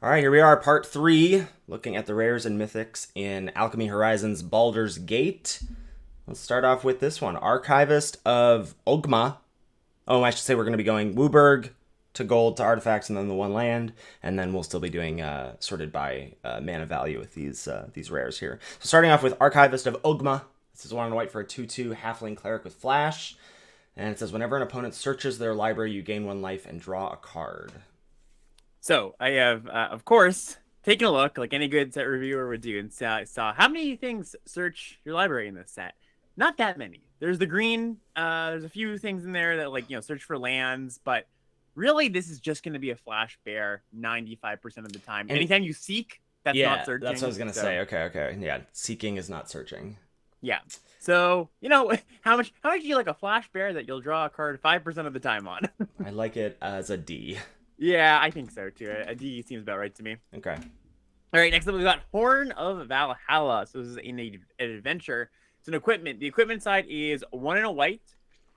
All right, here we are, part 3, looking at the rares and mythics in Alchemy Horizons Baldur's Gate. Let's start off with this one, Archivist of Ogma. Oh, I should say we're going to be going Wooburg to gold to artifacts and then the one land, and then we'll still be doing sorted by mana value with these rares here. So starting off with Archivist of Ogma. This is 1 and white for a 2/2 halfling cleric with flash. And it says whenever an opponent searches their library, you gain 1 life and draw a card. So I have, of course, taken a look like any good set reviewer would do and saw how many things search your library in this set. Not that many. There's the green. There's a few things in there that search for lands, but really this is just going to be a flash bear 95% of the time. And anytime you seek, that's not searching. That's what I was going to say. Okay. Yeah, seeking is not searching. Yeah. So, how much do you like a flash bear that you'll draw a card 5% of the time on? I like it as a D. Yeah, I think so too. A D seems about right to me. Okay. All right, next up we've got Horn of Valhalla. So this is an adventure. It's an equipment. The equipment side is 1 and a white,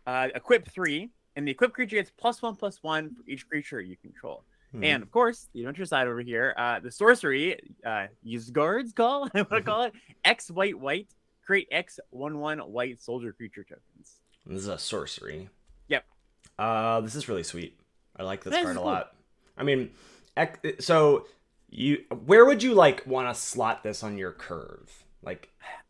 equip 3, and the equipped creature gets +1/+1 for each creature you control. And of course, the adventure side over here, the sorcery, Uthgart's call, I want to call it, X white, create X 1/1 white soldier creature tokens. This is a sorcery. Yep. This is really sweet. I like this card a lot. I mean, so where would you want to slot this on your curve?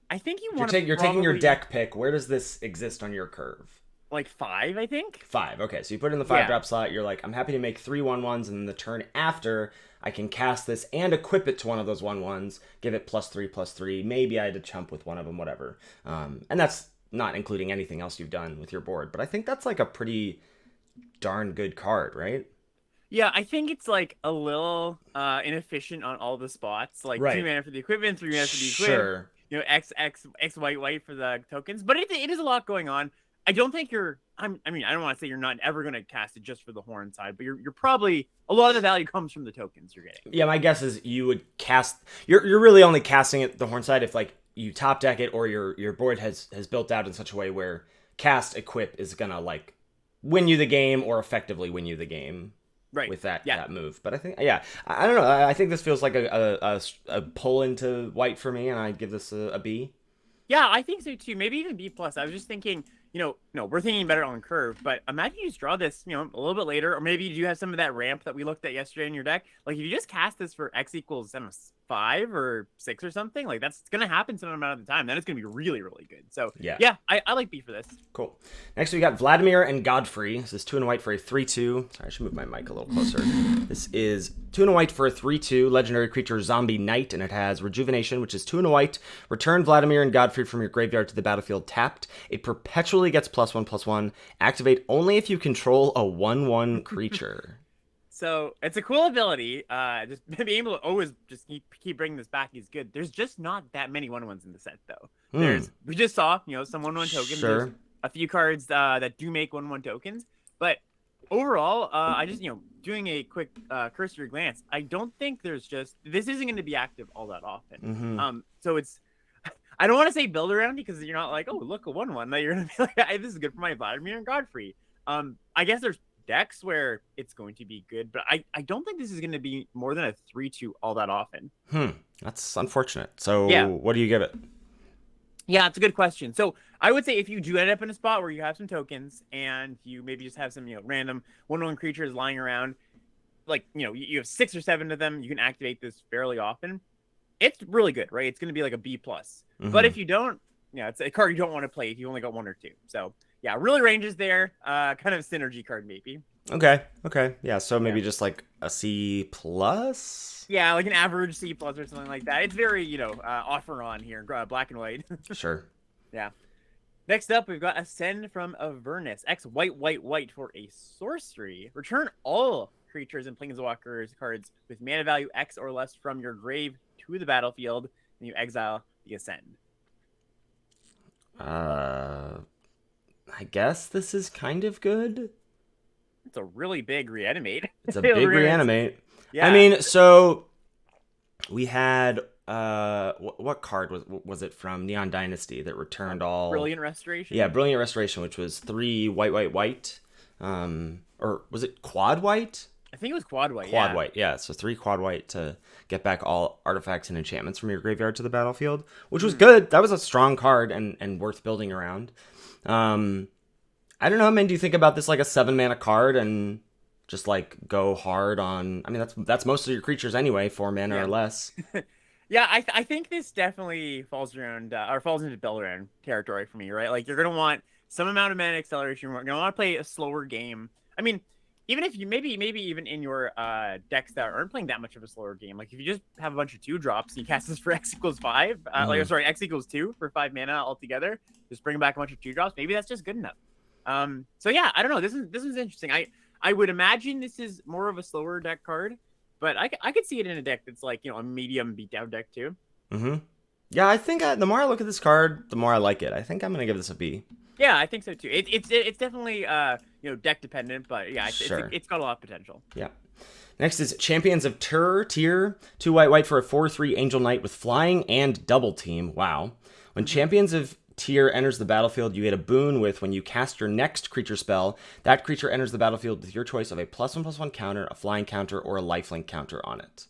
I think you're taking your deck pick. Where does this exist on your curve? 5, I think. 5. Okay, so you put it in the 5-drop slot. You're like, I'm happy to make 3 1/1s, and then the turn after I can cast this and equip it to one of those 1/1s, give it +3/+3. Maybe I had to chump with one of them, whatever. And that's not including anything else you've done with your board. But I think that's a pretty darn good card, right? Yeah, I think it's a little inefficient on all the spots. Right. 2 mana for the equipment, 3 mana for the equip. Sure. X white for the tokens, but it is a lot going on. I don't think you're. I don't want to say you're not ever going to cast it just for the horn side, but you're probably a lot of the value comes from the tokens you're getting. Yeah, my guess is you would cast. You're really only casting it the horn side if you top deck it or your board has built out in such a way where cast equip is gonna win you the game or effectively win you the game. Right. With that move. But I think, I don't know. I think this feels like a pull into white for me, and I'd give this a B. Yeah, I think so too. Maybe even B+. I was just thinking, no, we're thinking better on curve, but imagine you just draw this, a little bit later, or maybe you do have some of that ramp that we looked at yesterday in your deck. If you just cast this for X equals 5 or 6 or something, that's going to happen some amount of the time. Then it's going to be really, really good. So, I like B for this. Cool. Next, we got Vladimir and Godfrey. This is 2 and white for a 3/2. Sorry, I should move my mic a little closer. This is 2 and white for a 3/2 legendary creature zombie knight, and it has Rejuvenation, which is 2 and white. Return Vladimir and Godfrey from your graveyard to the battlefield tapped. It perpetually gets +1/+1. Activate only if you control a 1/1 creature. So it's a cool ability. Just being able to always just keep bringing this back is good. There's just not that many 1/1s in the set, though. We just saw some 1/1 tokens. Sure. There's a few cards that do make 1/1 tokens, but overall, I just doing a quick cursory glance. I don't think this isn't going to be active all that often. Mm-hmm. So it's. I don't want to say build around because you're not oh, look, a 1/1 that you're gonna be hey, this is good for my Vladimir and Godfrey. I guess there's decks where it's going to be good, but I don't think this is going to be more than a 3/2 all that often. That's unfortunate. So what do you give it? Yeah, it's a good question. So I would say if you do end up in a spot where you have some tokens and you maybe just have some random 1/1 creatures lying around, you have 6 or 7 of them, you can activate this fairly often. It's really good, right? It's going to be a B+. Mm-hmm. But if you don't, it's a card you don't want to play if you only got 1 or 2. So yeah, really ranges there. Kind of a synergy card maybe. Okay. Yeah, so maybe just a C+. Yeah, an average C+ or something like that. It's very off or on here, black and white. Sure. Yeah. Next up, we've got Ascend from Avernus. X white for a sorcery. Return all creatures and planeswalkers cards with mana value X or less from your grave to the battlefield, and you exile the Ascend. I guess this is kind of good. It's a really big reanimate. It's a big reanimate. Yeah. I mean, so we had what card was it from Neon Dynasty that returned all Brilliant Restoration? Yeah, Brilliant Restoration, which was 3 white. Or was it quad white? I think it was quad white. Quad Yeah. white, yeah. So 3 quad white to get back all artifacts and enchantments from your graveyard to the battlefield, which was good. That was a strong card and worth building around. I don't know, man. Do you think about this like a 7-mana card and just like go hard on? I mean, that's most of your creatures anyway, 4 mana or less. Yeah, I think this definitely falls around or falls into build around territory for me, right? Like you're gonna want some amount of mana acceleration. You're gonna want to play a slower game. I mean, even if you maybe even in your decks that aren't playing that much of a slower game, like if you just have a bunch of 2-drops and you cast this for X equals 5, like sorry, X equals 2 for 5 mana altogether, just bring back a bunch of 2-drops. Maybe that's just good enough. So yeah, I don't know. This is interesting. I would imagine this is more of a slower deck card, but I could see it in a deck that's like, a medium beatdown deck too. Yeah, I think the more I look at this card, the more I like it. I think I'm gonna give this a B. Yeah, I think so too. It's definitely deck dependent, but yeah, it's got a lot of potential. Yeah. Next is Champions of Tier 2 white for a 4/3 Angel Knight with flying and double team. Wow. When Champions of Tier enters the battlefield, you get a boon with when you cast your next creature spell, that creature enters the battlefield with your choice of a +1/+1 counter, a flying counter, or a lifelink counter on it.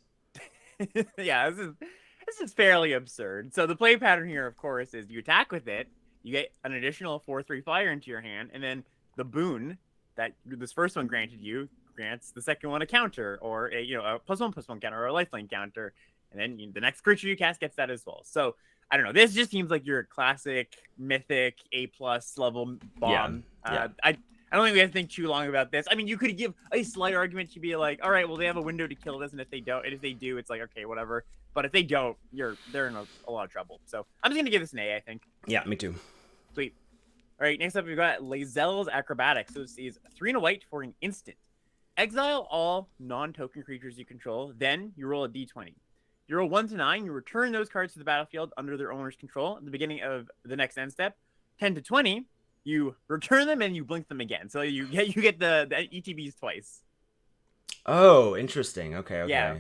Yeah, this is fairly absurd. So the play pattern here, of course, is you attack with it, you get an additional 4/3 flyer into your hand, and then the boon that this first one granted you grants the second one a counter, or a +1/+1 counter, or a lifelink counter, and then the next creature you cast gets that as well. So I don't know. This just seems like your classic mythic A+ level bomb. Yeah. I don't think we have to think too long about this. I mean, you could give a slight argument to be like, all right, well, they have a window to kill this, and if they don't, and if they do, it's like, okay, whatever. But if they don't, they're in a lot of trouble. So I'm just gonna give this an A, I think. Yeah, me too. Sweet. All right, next up we've got Laissez Acrobatics. So this is 3 and a white for an instant. Exile all non-token creatures you control, then you roll a d20. You roll 1 to 9, you return those cards to the battlefield under their owner's control at the beginning of the next end step. 10 to 20, you return them and you blink them again. So you get the ETBs twice. Oh, interesting. Okay. Yeah.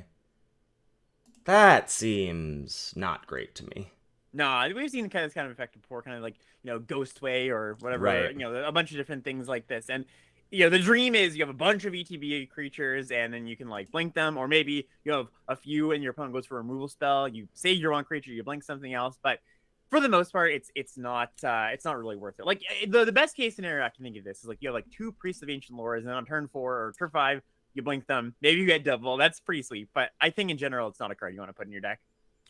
That seems not great to me. No, we've seen this kind of effect before, kind of like, Ghostway or whatever, Right. A bunch of different things like this. And the dream is you have a bunch of ETB creatures and then you can like blink them, or maybe you have a few and your opponent goes for a removal spell. You save your one creature, you blink something else, but for the most part, it's not really worth it. Like the best case scenario I can think of this is like you have like 2 Priests of Ancient Lores, and then on turn 4 or turn 5, you blink them. Maybe you get double. That's pretty sweet, but I think in general it's not a card you want to put in your deck.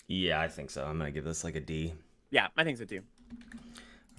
Yeah, I think so. I'm gonna give this like a D. Yeah, I think so too.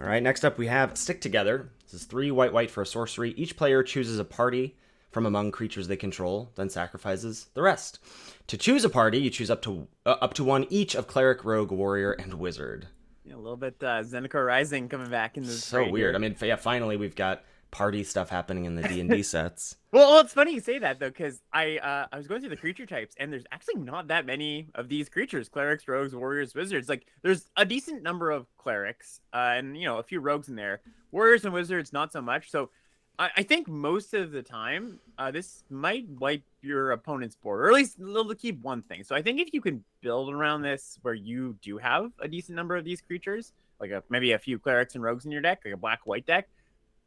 All right, next up we have Stick Together. This is 3 white for a sorcery. Each player chooses a party from among creatures they control, then sacrifices the rest. To choose a party, you choose up to 1 each of Cleric, Rogue, Warrior, and Wizard. Yeah, a little bit Zendikar Rising coming back in this. So weird. Here. I mean, yeah, finally we've got party stuff happening in the D&D sets. Well, it's funny you say that though, because I was going through the creature types, and there's actually not that many of these creatures: clerics, rogues, warriors, wizards. Like, there's a decent number of clerics, and a few rogues in there. Warriors and wizards, not so much. So, I think most of the time, this might wipe your opponent's board, or at least they'll keep one thing. So, I think if you can build around this, where you do have a decent number of these creatures, like maybe a few clerics and rogues in your deck, like a black-white deck.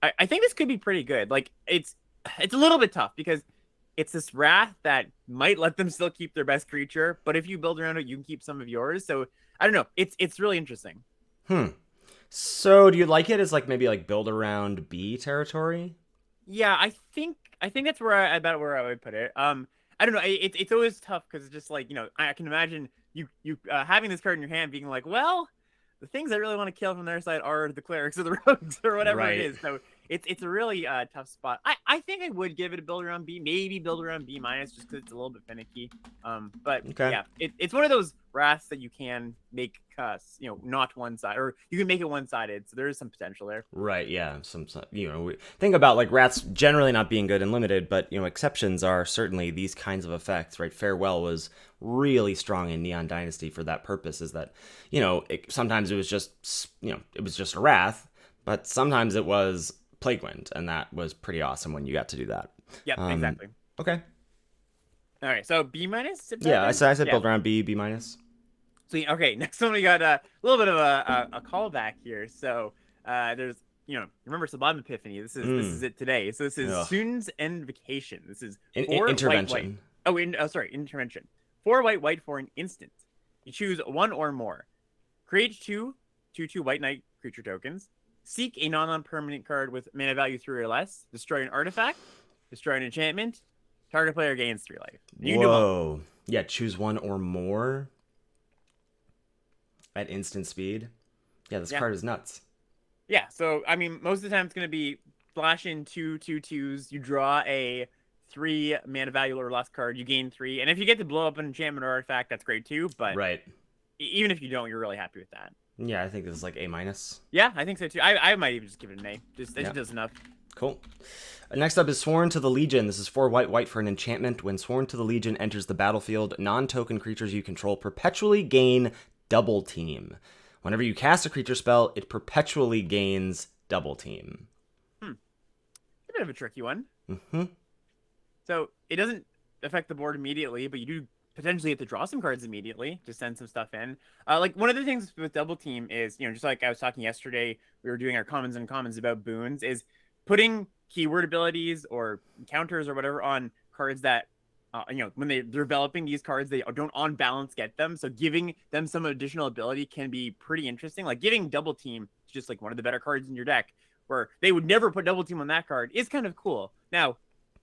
I think this could be pretty good. Like it's a little bit tough because it's this wrath that might let them still keep their best creature, but if you build around it, you can keep some of yours. So I don't know. It's really interesting. So do you like it as like maybe like build around B territory? Yeah, I think that's where I would put it. I don't know. It's always tough because it's just like I can imagine you having this card in your hand being like, well, the things I really want to kill from their side are the clerics or the rogues or whatever it is. So it's a really tough spot. I think I would give it a build around B, maybe build around B minus, just because it's a little bit finicky. But yeah, it's one of those wraths that you can make not one side, or you can make it one sided. So there is some potential there. Right. Yeah. Some we think about like wraths generally not being good and limited, but exceptions are certainly these kinds of effects. Right. Farewell was really strong in Neon Dynasty for that purpose. Is that sometimes it was just a wrath, but sometimes it was Plague Wind, and that was pretty awesome when you got to do that. Yep, exactly. Okay. All right, so B minus? Yeah, I said build around B minus. So, okay, next one we got a little bit of a callback here. So there's remember Sublime Epiphany. This is it today. So this is Ugh. Soon's Invocation. This is 4 Intervention. white. Oh, sorry, intervention. 4 white for an instant. You choose 1 or more. Create 2/2 white knight creature tokens. Seek a non-permanent card with mana value 3 or less. Destroy an artifact. Destroy an enchantment. Target player gains 3 life. Whoa. Yeah, choose 1 or more at instant speed. Yeah, this card is nuts. Yeah, so I mean, most of the time it's going to be flash in 2/2/2s. You draw a 3 mana value or less card. You gain 3, and if you get to blow up an enchantment or artifact, that's great too. But right, even if you don't, you're really happy with that. Yeah, I think this is like A-. Yeah, I think so too. I might even just give it an A. It does enough. Cool. Next up is Sworn to the Legion. This is 4 white for an enchantment. When Sworn to the Legion enters the battlefield, non-token creatures you control perpetually gain double team. Whenever you cast a creature spell, it perpetually gains double team. A bit of a tricky one. Mm-hmm. So it doesn't affect the board immediately, but you do potentially get to draw some cards immediately to send some stuff in. Like one of the things with double team is, just like I was talking yesterday, we were doing our commons and uncommons about boons, is putting keyword abilities or counters or whatever on cards that, when they're developing these cards, they don't on balance get them. So giving them some additional ability can be pretty interesting. Like giving double team to just like one of the better cards in your deck, where they would never put double team on that card, is kind of cool. Now,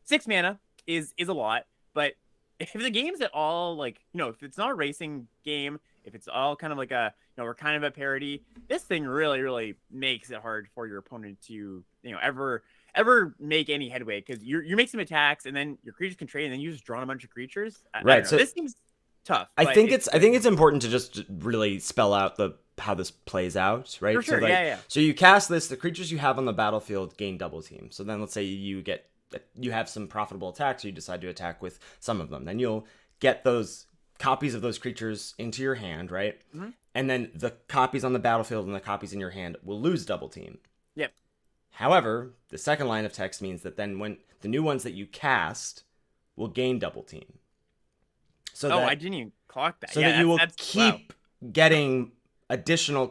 6 mana is a lot, but if the game's at all like, if it's not a racing game, if it's all kind of like we're kind of at parity, this thing really, really makes it hard for your opponent to, ever make any headway, because you make some attacks and then your creatures can trade and then you just draw a bunch of creatures. Right. So this seems tough. I think it's important to just really spell out how this plays out, right? For sure. So So you cast this, the creatures you have on the battlefield gain double team. So then let's say you have some profitable attacks, or you decide to attack with some of them. Then you'll get those copies of those creatures into your hand, right? Mm-hmm. And then the copies on the battlefield and the copies in your hand will lose double team. Yep. However, the second line of text means that then when the new ones that you cast will gain double team. So I didn't even clock that. So that you will keep getting additional,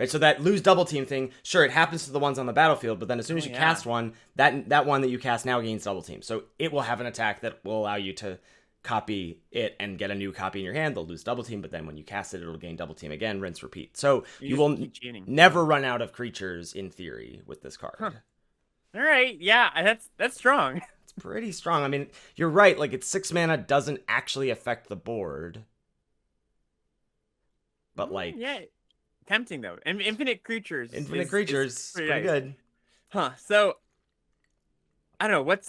so that lose double team thing, sure, it happens to the ones on the battlefield, but then as soon as you cast one, that one that you cast now gains double team. So it will have an attack that will allow you to copy it and get a new copy in your hand. They'll lose double team, but then when you cast it, it'll gain double team again, rinse, repeat. So you will never run out of creatures in theory with this card. Huh. All right, yeah, that's strong. It's pretty strong. I mean, you're right, it's 6 mana doesn't actually affect the board. But tempting though. And infinite creatures. Is pretty good. Huh. So I don't know. What's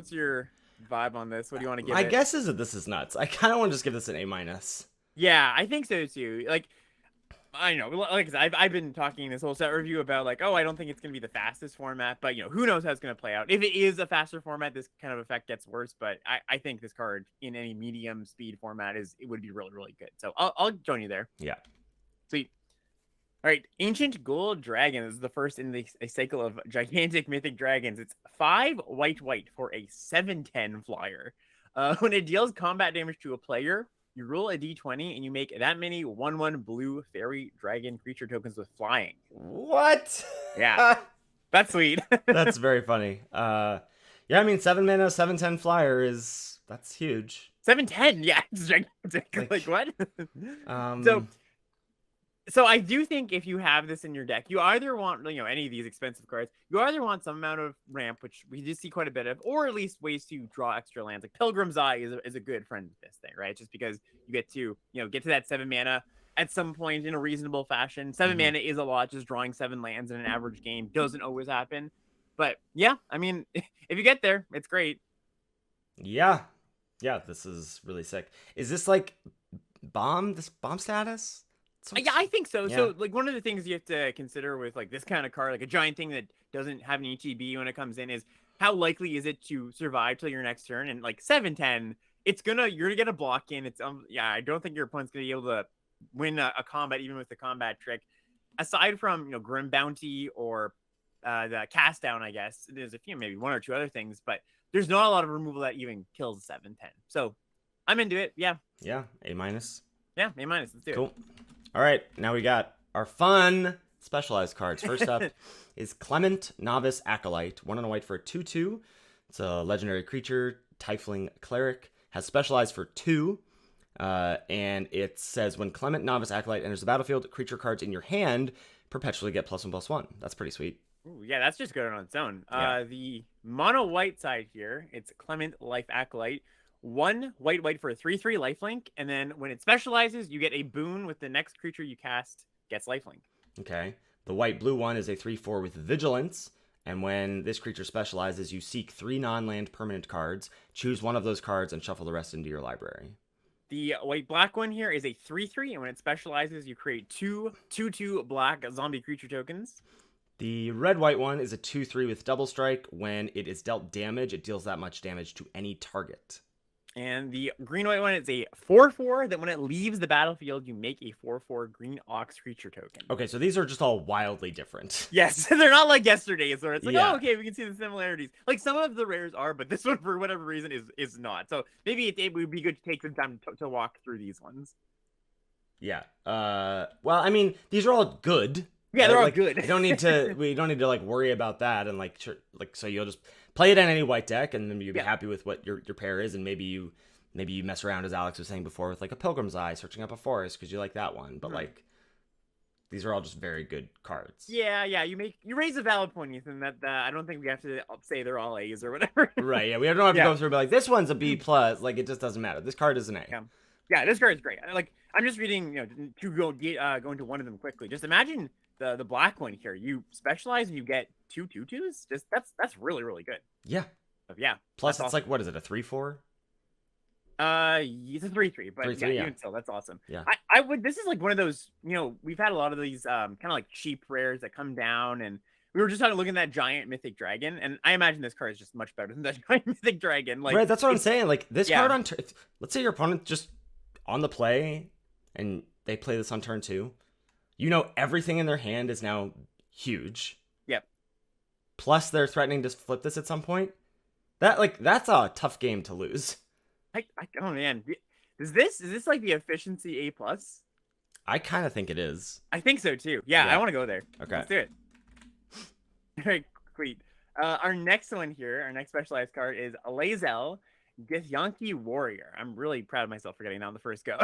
your vibe on this? What do you want to give My it? guess is that this is nuts. I kind of want to just give this an A-. Yeah, I think so too. I know, I've been talking this whole set review about I don't think it's gonna be the fastest format, but who knows how it's gonna play out. If it is a faster format, this kind of effect gets worse. But I think this card in any medium speed format it would be really, really good. So I'll join you there. Yeah. Sweet. All right, Ancient Gold Dragon is the first in a cycle of gigantic mythic dragons. It's 5 white for a 7/10 flyer. When it deals combat damage to a player, you roll a d20 and you make that many 1/1 blue fairy dragon creature tokens with flying. What? Yeah, that's sweet. That's very funny. Yeah, I mean 7 mana, 7/10 flyer that's huge. 7/10, yeah, it's gigantic. What? So I do think if you have this in your deck, you either want, any of these expensive cards, you either want some amount of ramp, which we just see quite a bit of, or at least ways to draw extra lands. Like Pilgrim's Eye is a good friend of this thing, right? Just because you get to, get to that 7 mana at some point in a reasonable fashion. 7 mana is a lot. Just drawing 7 lands in an average game doesn't always happen. But yeah, I mean, if you get there, it's great. Yeah. Yeah, this is really sick. Is this bomb status? Yeah, I think so. Yeah. So, one of the things you have to consider with this kind of card, a giant thing that doesn't have an ETB when it comes in, is how likely is it to survive till your next turn? And 7/10, you're gonna get a block in. It's I don't think your opponent's gonna be able to win a combat even with the combat trick. Aside from Grim Bounty or the cast down, I guess there's a few, maybe 1 or 2 other things, but there's not a lot of removal that even kills 7/10. So I'm into it. Yeah. Yeah, A-. Yeah, A-. Let's do it. Cool. All right, now we got our fun specialized cards. First up is Clement, Novice Acolyte. 1 and a white for a 2/2. It's a legendary creature, Teethling Cleric. Has specialized for 2. And it says when Clement, Novice Acolyte enters the battlefield, creature cards in your hand perpetually get +1/+1. That's pretty sweet. Ooh, yeah, that's just good on its own. Yeah. The mono white side here, it's Clement Life Acolyte. 1 white for a 3/3 lifelink, and then when it specializes, you get a boon with the next creature you cast gets lifelink. Okay. The white-blue one is a 3/4 with Vigilance, and when this creature specializes, you seek 3 non-land permanent cards, choose one of those cards, and shuffle the rest into your library. The white-black one here is a 3/3, and when it specializes, you create 2/2 black zombie creature tokens. The red-white one is a 2/3 with Double Strike. When it is dealt damage, it deals that much damage to any target. And the green-white one is a 4/4 that when it leaves the battlefield, you make a 4/4 green ox creature token. Okay, so these are just all wildly different. Yes, they're not like yesterday's where it's like, Yeah. oh, okay, we can see the similarities. Like some of the rares are, but this one, for whatever reason, is not. So maybe it would be good to take some time to walk through these ones. Yeah. Well, I mean, these are all good. Yeah, they're all like, good. we don't need to like worry about that, and like so you'll just play it in any white deck, and then you'll be happy with what your pair is, and maybe you mess around, as Alex was saying before, with like a Pilgrim's Eye, searching up a forest because you like that one. But like, these are all just very good cards. Yeah, you raise a valid point, Ethan. That I don't think we have to say they're all A's or whatever. Right? Yeah, we don't have to go through and be like, this one's a B plus. Like, it just doesn't matter. This card is an A. Yeah, this card is great. Like, I'm just reading, to go into one of them quickly. Just imagine the black one here. You specialize and you get 2 2/2s. Just that's really, really good. Yeah. Yeah. Plus, it's awesome. Like, what is it? A 3/4? It's a 3/3, but 3/3, even still, that's awesome. Yeah. I would. This is like one of those. We've had a lot of these kind of like cheap rares that come down, and we were just looking at that giant mythic dragon, and I imagine this card is just much better than that giant mythic dragon. Like, right. That's what I'm saying. Like this card on. Let's say your opponent just on the play, and they play this on turn 2. Everything in their hand is now huge. Yep. Plus, they're threatening to flip this at some point. That's a tough game to lose. Oh man, is this like the efficiency A plus? I kind of think it is. I think so too. Yeah. I want to go there. Okay, let's do it. Very sweet. Our next one here, our next specialized card is Laissez Warrior. I'm really proud of myself for getting that on the first go.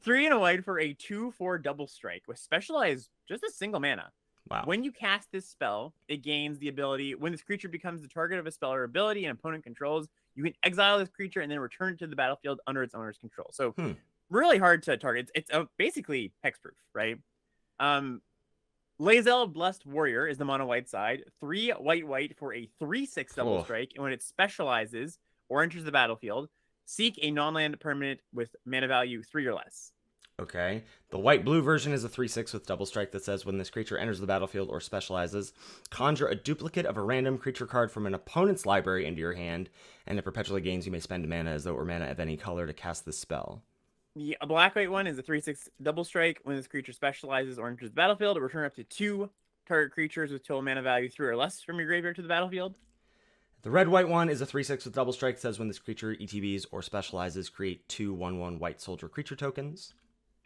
3 and a white for a 2/4 double strike with specialized just a single mana. Wow. When you cast this spell, it gains the ability, when this creature becomes the target of a spell or ability an opponent controls, you can exile this creature and then return it to the battlefield under its owner's control. So really hard to target. It's basically hexproof, right? Laissez Blessed Warrior is the mono white side. 3 white for a 3/6 double strike. And when it specializes or enters the battlefield, seek a non-land permanent with mana value 3 or less. Okay. The white-blue version is a 3/6 with double strike that says when this creature enters the battlefield or specializes, conjure a duplicate of a random creature card from an opponent's library into your hand, and it perpetually gains you may spend mana as though it were mana of any color to cast this spell. The black-white one is a 3/6 double strike. When this creature specializes or enters the battlefield, it return up to 2 target creatures with total mana value 3 or less from your graveyard to the battlefield. The red-white one is a 3/6 with double strike. Says when this creature ETBs or specializes, create 2 1/1 white soldier creature tokens.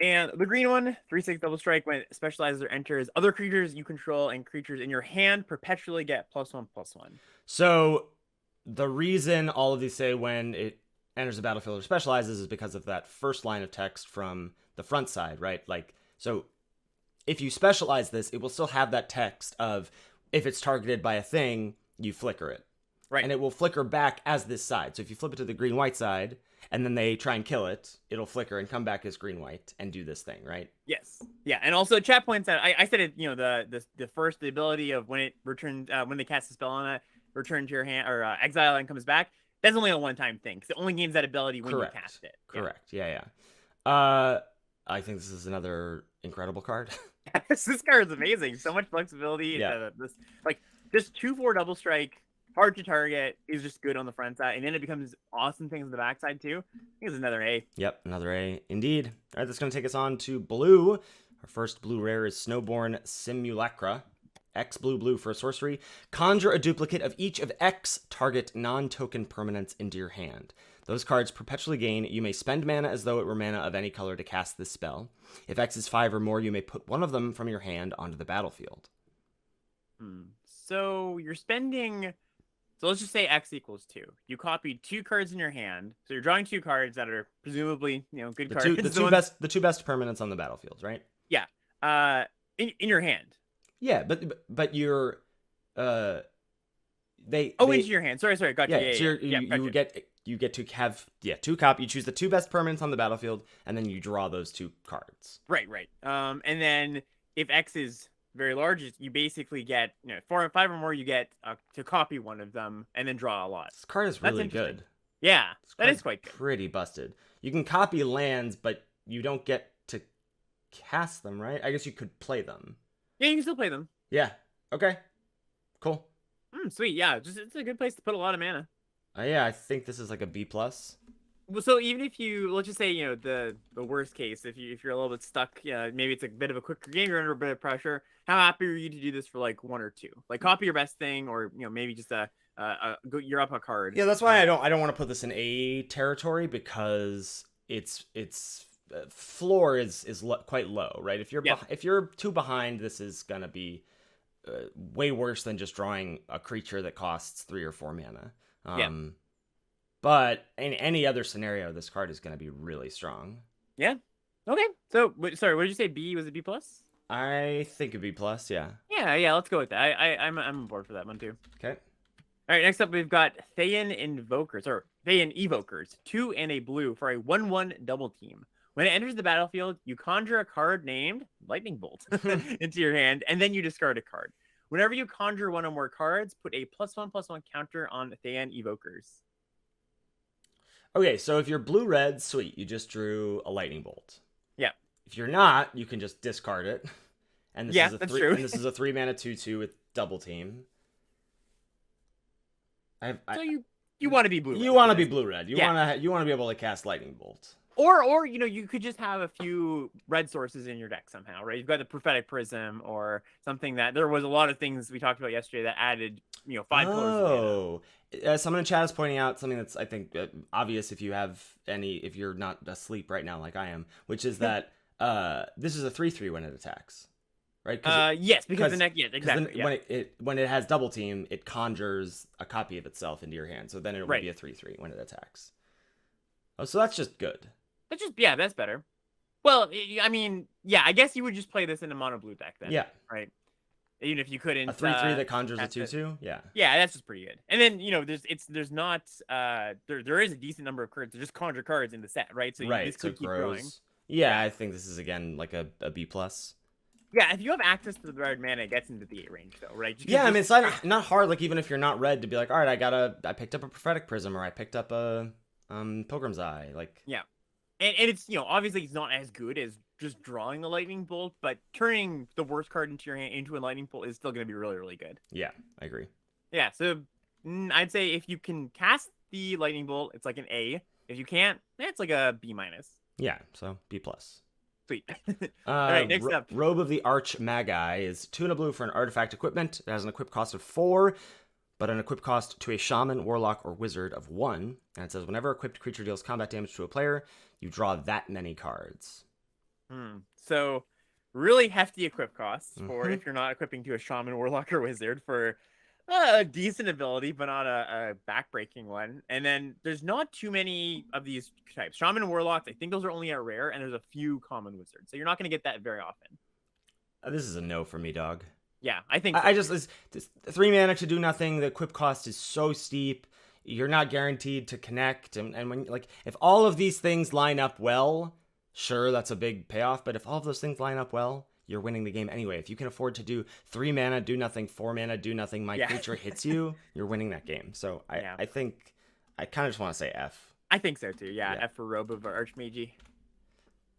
And the green one, 3/6 double strike. When it specializes or enters, other creatures you control and creatures in your hand perpetually get +1/+1. So the reason all of these say when it enters the battlefield or specializes is because of that first line of text from the front side, right? Like, so if you specialize this, it will still have that text of if it's targeted by a thing, you flicker it. Right. And it will flicker back as this side. So if you flip it to the green-white side, and then they try and kill it, it'll flicker and come back as green-white and do this thing, right? Yes. Yeah, and also chat points out, I said it, the ability of when it returns, when they cast a spell on it, return to your hand, or exile and comes back, that's only a one-time thing, because it only gains that ability when you cast it. Correct, yeah. I think this is another incredible card. This card is amazing. So much flexibility. Yeah. Just 2/4 double strike, hard to target, is just good on the front side, and then it becomes awesome things on the back side too. I think it's another A. Yep, another A indeed. All right, that's going to take us on to blue. Our first blue rare is Snowborn Simulacra. X blue for a sorcery. Conjure a duplicate of each of X target non-token permanents into your hand. Those cards perpetually gain. You may spend mana as though it were mana of any color to cast this spell. If X is 5 or more, you may put one of them from your hand onto the battlefield. So you're spending... So let's just say X equals 2. You copy 2 cards in your hand. So you're drawing 2 cards that are presumably, good cards. The two best permanents on the battlefield, right? Yeah. In your hand. Yeah, but you're into your hand. Sorry, gotcha. You get to have 2 copy. You choose the 2 best permanents on the battlefield, and then you draw those 2 cards. Right. And then if X is very large, you basically get 4 or 5 or more. You get to copy one of them and then draw a lot. This card is really good. Yeah, that is quite good. Pretty busted. You can copy lands, but you don't get to cast them, right? I guess you could play them. Yeah, you can still play them. Yeah. Okay. Cool. Sweet. Yeah, it's a good place to put a lot of mana. Yeah, I think this is like a B+. Well, so even if let's just say, the worst case, if you're a little bit stuck, maybe it's a bit of a quicker game, you're under a bit of pressure. How happy are you to do this for like 1 or 2? Like copy your best thing, or maybe just you're up a card. Yeah, that's why I don't want to put this in A territory, because its floor is quite low, right? If you're too behind, this is gonna be way worse than just drawing a creature that costs 3 or 4 mana. But in any other scenario, this card is going to be really strong. Yeah. Okay. So, sorry, what did you say? B? Was it B+? I think a B+, yeah. Yeah, let's go with that. I'm on board for that one, too. Okay. All right, next up, we've got Feyen Invokers, or Feyen Evokers. 2 and a blue for a 1/1 double team. When it enters the battlefield, you conjure a card named Lightning Bolt into your hand, and then you discard a card. Whenever you conjure 1 or more cards, put a +1/+1 counter on Feyen Evokers. Okay, so if you're blue-red, sweet. You just drew a Lightning Bolt. Yeah. If you're not, you can just discard it. And this is a that's 3, true. And this is a 3 mana 2/2 with double team. So you want to be blue-red. You want to be blue-red. You want to be able to cast Lightning Bolt. Or you could just have a few red sources in your deck somehow, right? You've got the Prophetic Prism or something that there was a lot of things we talked about yesterday that added 5 colors. Someone in chat is pointing out something that's, I think, obvious if you're not asleep right now like I am, which is that this is a 3/3 when it attacks, right? Yes, because the neck, yes, exactly. When it has double team, it conjures a copy of itself into your hand, so then it would be a 3/3 when it attacks. Oh, so that's just good. That's better. Well, I mean, I guess you would just play this in a mono blue deck then. Yeah. Right. Even if you couldn't. A 3/3 that conjures a 2/2. Yeah. Yeah, that's just pretty good. And then there's not there is a decent number of cards to just conjure cards in the set, right? So this could keep growing. Yeah, I think this is again like a B+. Yeah, if you have access to the red mana, it gets into the 8 range though, right? I mean, it's not hard. Like even if you're not red, to be like, all right, I picked up a Prophetic Prism, or I picked up a Pilgrim's Eye, like. Yeah. And it's, obviously it's not as good as just drawing the Lightning Bolt, but turning the worst card into your hand into a Lightning Bolt is still going to be really, really good. Yeah, I agree. Yeah, so I'd say if you can cast the Lightning Bolt, it's like an A. If you can't, it's like a B-. Yeah, so B+. Sweet. All right, next up. Robe of the Arch Magi is 2 and a blue for an artifact equipment. It has an equip cost of 4. But an equip cost to a shaman, warlock, or wizard of 1. And it says, whenever a equipped creature deals combat damage to a player, you draw that many cards. So, really hefty equip costs for if you're not equipping to a shaman, warlock, or wizard for a decent ability, but not a backbreaking one. And then there's not too many of these types. Shaman and warlocks, I think those are only at rare, and there's a few common wizards. So you're not going to get that very often. This is a no for me, dog. Yeah, I think so. I just 3 mana to do nothing. The equip cost is so steep. You're not guaranteed to connect, and when if all of these things line up well, sure, that's a big payoff. But if all of those things line up well, you're winning the game anyway. If you can afford to do 3 mana, do nothing, 4 mana, do nothing, my creature hits you, you're winning that game. So I think I kind of just want to say F. I think so too. Yeah, F for Robe of Archmagi.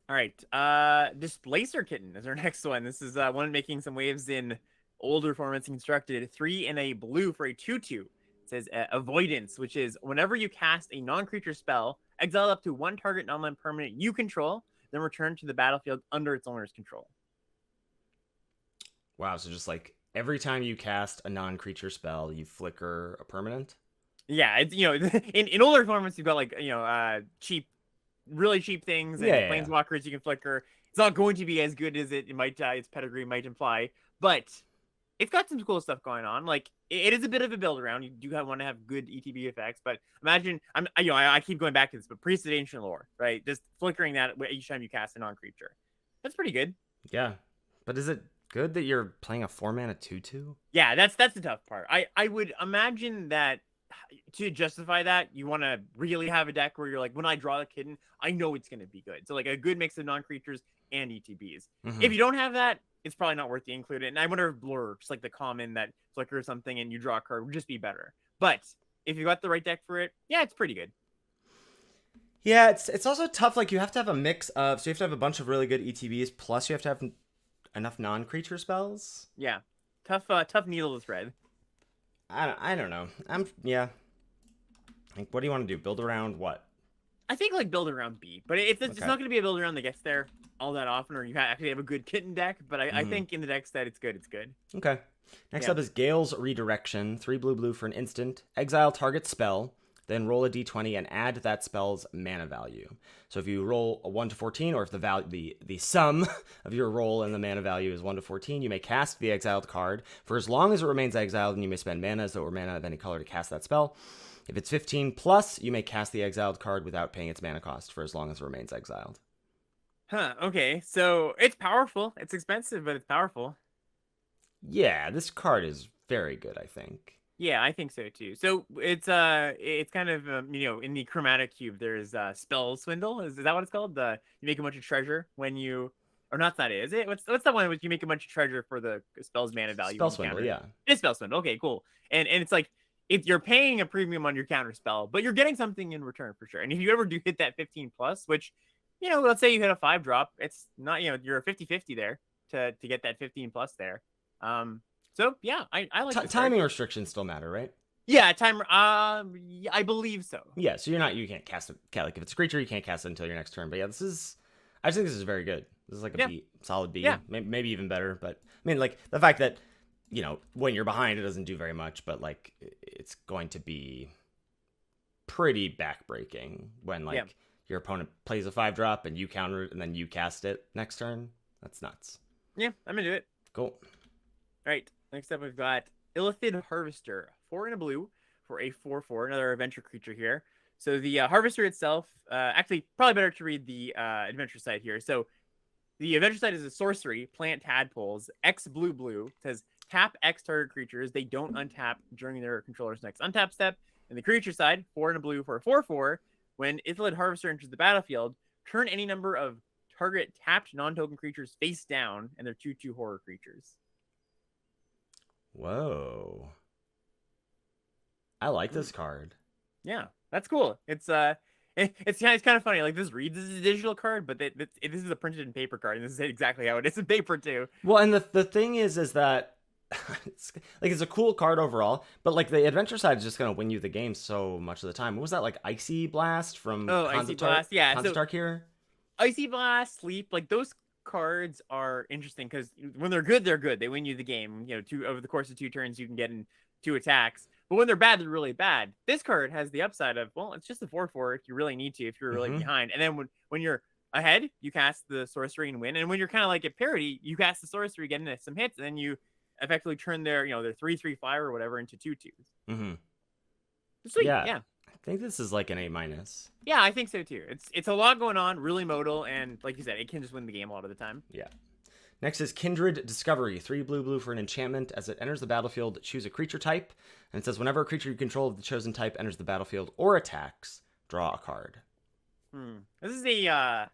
All right, Displacer Kitten is our next one. This is one making some waves in older formats constructed. 3 and a blue for a 2/2. It says Avoidance, which is whenever you cast a non-creature spell, exile up to 1 target non-land permanent you control, then return to the battlefield under its owner's control. Wow, so just like every time you cast a non-creature spell, you flicker a permanent? Yeah, it's in older formats you've got like cheap, really cheap things and Yeah. planeswalkers you can flicker. It's not going to be as good as it might its pedigree might imply, but it's got some cool stuff going on. Like it is a bit of a build around. You do want to have good ETB effects, but imagine I keep going back to this, but Priest of Ancient Lore, right? Just flickering that each time you cast a non-creature. That's pretty good. Yeah. But is it good that you're playing a 4-mana 2/2? Yeah, that's the tough part. I would imagine that to justify that, you want to really have a deck where you're like, when I draw the kitten, I know it's going to be good. So like a good mix of non-creatures and ETBs. If you don't have that, it's probably not worth to include it. And I wonder if Blur, just like the common that flicker or something and you draw a card, would just be better. But if you got the right deck for it, yeah, it's pretty good. Yeah, it's also tough. Like you have to have a mix of, so you have to have a bunch of really good ETBs, plus you have to have enough non-creature spells. Yeah, tough needle to thread. I don't know. Yeah. Like, what do you want to do? Build around what? I think like build around B, but it's not going to be a build around that gets there all that often, or you actually have a good kitten deck. But I think in the decks that it's good, it's good. Okay. Next up is Gail's Redirection. 3 blue for an instant. Exile target spell, then roll a d20 and add that spell's mana value. So if you roll a 1 to 14, or if the sum of your roll and the mana value is 1 to 14, you may cast the exiled card for as long as it remains exiled, and you may spend mana as though it were mana of any color to cast that spell. If it's 15 plus, you may cast the exiled card without paying its mana cost for as long as it remains exiled. Huh, okay. So it's powerful. It's expensive, but it's powerful. Yeah, this card is very good, I think. Yeah, I think so too. So it's kind of in the chromatic cube there's spell swindle. Is that what it's called? You make a bunch of treasure when you, or not that is it? What's the one which you make a bunch of treasure for the spell's mana value? Spell swindle, yeah. It's spell swindle. Okay, cool. And it's like if you're paying a premium on your counter spell, but you're getting something in return for sure. And if you ever do hit that 15 plus, which let's say you hit a 5 drop, it's not you're a 50-50 there to get that 15 plus there. So yeah, I like this timing restrictions still matter, right? Yeah, timer. Yeah, I believe so. Yeah, so you can't cast it. Like if it's a creature, you can't cast it until your next turn. But yeah, I just think this is very good. This is like a B, solid B, maybe even better. But I mean, like the fact that when you're behind, it doesn't do very much, but like it's going to be pretty backbreaking when your opponent plays a 5 drop and you counter it and then you cast it next turn. That's nuts. Yeah, I'm gonna do it. Cool. All right. Next up, we've got Illithid Harvester, 4 and a blue for a 4/4, another adventure creature here. So the Harvester itself, actually, probably better to read the adventure side here. So the adventure side is a sorcery, plant tadpoles, X blue, says tap X target creatures. They don't untap during their controller's next untap step. And the creature side, 4 and a blue for a 4/4, when Illithid Harvester enters the battlefield, turn any number of target tapped non-token creatures face down, and they're 2/2 horror creatures. Whoa. I like this card. Yeah, that's cool. It's kind of funny. Like this reads as a digital card, but this is a printed in paper card, and this is exactly how it is in paper too. Well, and the thing is that it's a cool card overall, but like the adventure side is just gonna win you the game so much of the time. What was that, like Icy Blast from Icy Blast? Yeah, Conduit here. Icy Blast, Sleep, like those cards are interesting because when they're good, they're good. They win you the game. Over the course of 2 turns, you can get in 2 attacks. But when they're bad, they're really bad. This card has the upside of, well, it's just a 4/4 if you really need to, if you're really behind. And then when you're ahead, you cast the sorcery and win. And when you're kind of like at parity, you cast the sorcery, get into some hits, and then you effectively turn their 3/3 fire or whatever into 2/2s. Sweet, yeah. I think this is like an A-. Yeah, I think so too. It's a lot going on, really modal, and like you said, it can just win the game a lot of the time. Yeah. Next is Kindred Discovery. 3 blue for an enchantment. As it enters the battlefield, choose a creature type. And it says whenever a creature you control of the chosen type enters the battlefield or attacks, draw a card. This is a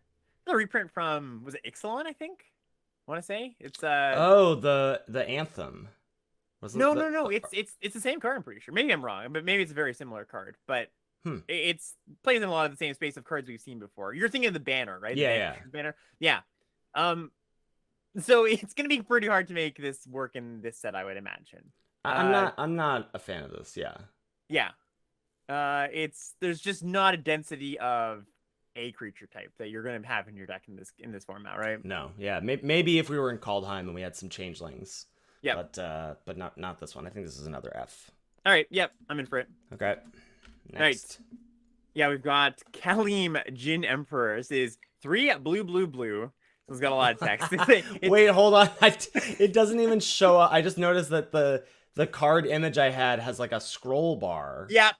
reprint from, was it Ixalan, I think? I want to say it's the Anthem. No. It's the same card. I'm pretty sure. Maybe I'm wrong, but maybe it's a very similar card. But it's plays in a lot of the same space of cards we've seen before. You're thinking of the banner, right? Yeah. Banner. Yeah. So it's gonna be pretty hard to make this work in this set, I would imagine. I'm not a fan of this. Yeah. Yeah. There's just not a density of a creature type that you're gonna have in your deck in this format, right? No. Yeah. Maybe if we were in Kaldheim and we had some changelings. Yeah. But not this one. I think this is another F. All right. Yep. I'm in for it. Okay. Next. Right. Yeah, we've got Kalim Jin Emperor. This is 3 blue, blue, blue. So it's got a lot of text. Wait, hold on. It doesn't even show up. I just noticed that the card image I had has like a scroll bar. Yeah.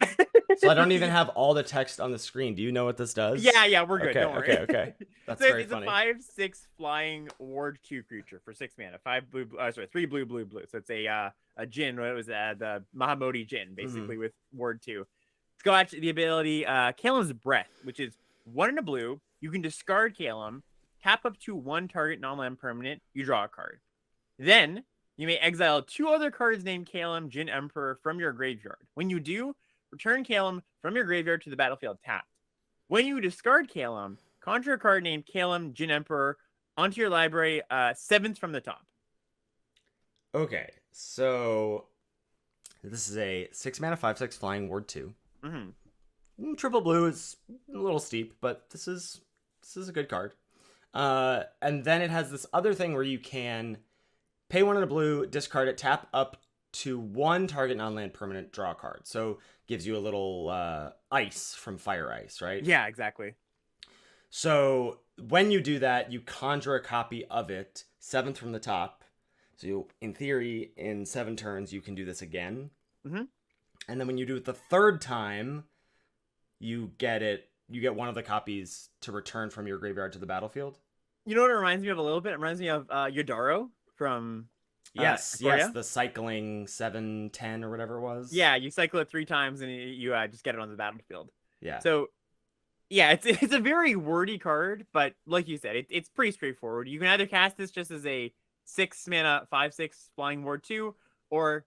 So I don't even have all the text on the screen. Do you know what this does? Yeah, we're good. Okay, Don't worry. okay. That's so very it's funny. It's a 5/6 flying ward 2 creature for 6 mana. 3 blue, blue, blue. So it's a Jin. What was that? The Mahamodi Jin, basically with ward 2. It's got the ability Kalim's Breath, which is 1 in a blue. You can discard Kalim, tap up to 1 target non-land permanent. You draw a card. Then you may exile 2 other cards named Kalim Jin Emperor from your graveyard. When you do, return Kalim from your graveyard to the battlefield tapped. When you discard Kalim, conjure a card named Kalim Jin Emperor onto your library, 7th from the top. Okay, so this is a 6 mana 5/6 flying ward 2. Triple blue is a little steep, but this is a good card. And then it has this other thing where you can pay 1 in a blue, discard it, tap up to 1 target non-land permanent, draw a card. So gives you a little ice from Fire Ice, right? Yeah, exactly. So when you do that, you conjure a copy of it, 7th from the top. So you, in theory, in 7 turns, you can do this again. And then when you do it the 3rd time, you get 1 of the copies to return from your graveyard to the battlefield. You know what it reminds me of a little bit? It reminds me of Yodaro from Yes, the cycling 7/10 or whatever it was. Yeah, you cycle it 3 times and you just get it on the battlefield. Yeah. So, yeah, it's a very wordy card, but like you said, it's pretty straightforward. You can either cast this just as a 6 mana 5/6 flying ward 2, or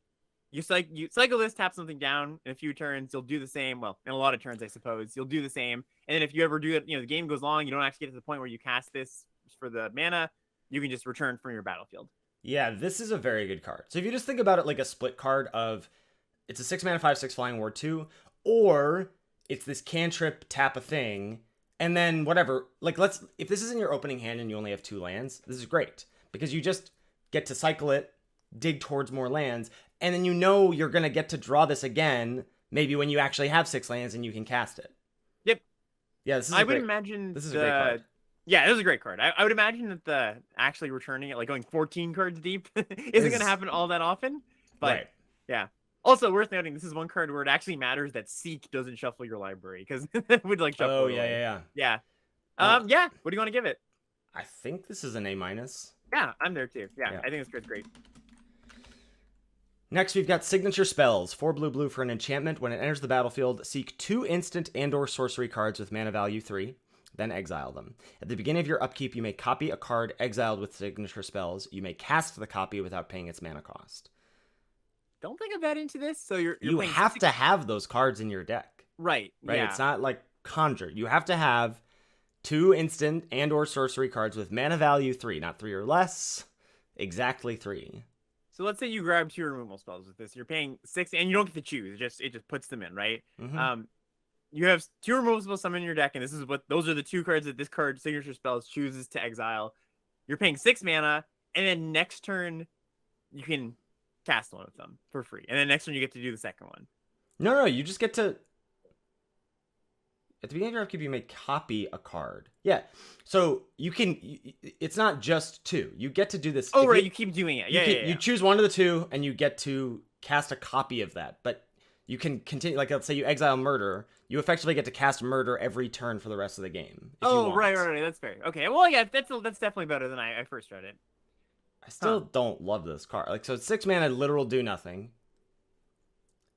you cycle this, tap something down in a few turns. You'll do the same. Well, in a lot of turns, I suppose you'll do the same. And then if you ever do it, the game goes long, you don't actually get to the point where you cast this for the mana. You can just return from your battlefield. Yeah, this is a very good card. So if you just think about it like a split card of, it's a 6 mana 5/6 flying ward 2, or it's this cantrip, tap a thing, and then whatever. Like, if this is in your opening hand and you only have 2 lands, this is great because you just get to cycle it, dig towards more lands, and then you're gonna get to draw this again. Maybe when you actually have 6 lands and you can cast it. Yep. Yeah, this is. I would imagine this is a great card. Yeah, this is a great card. I would imagine that the actually returning it, like going 14 cards deep, isn't going to happen all that often. But right. Yeah. Also worth noting, this is one card where it actually matters that Seek doesn't shuffle your library, because it would like shuffle. Oh yeah. Yeah. What do you want to give it? I think this is an A-. Yeah, I'm there too. Yeah. I think this card's great. Next, we've got signature spells. 4 blue blue for an enchantment. When it enters the battlefield, seek 2 instant and/or sorcery cards with mana value 3. Then exile them. At the beginning of your upkeep, you may copy a card exiled with signature spells. You may cast the copy without paying its mana cost. Don't think of that into this. So you have to have those cards in your deck. Right. Yeah. It's not like conjure. You have to have 2 instant and/or sorcery cards with mana value 3, not 3 or less. Exactly 3. So let's say you grab 2 removal spells with this. You're paying 6, and you don't get to choose. It just puts them in, right? You have 2 removal spells summoned in your deck, and those are the 2 cards that this card, signature spells, chooses to exile. You're paying 6 mana, and then next turn you can cast one of them for free, and then next turn you get to do the second one. No, you just get to. At the beginning of your upkeep, you may copy a card. Yeah, so you can. It's not just 2. You get to do this. Oh, right, you keep doing it. Yeah. You choose one of the 2, and you get to cast a copy of that, but. You can continue, like, let's say you exile Murder. You effectively get to cast Murder every turn for the rest of the game. Right. That's fair. Okay, well, yeah, that's definitely better than I first read it. I still don't love this card. Like, so it's 6 mana, literal do nothing.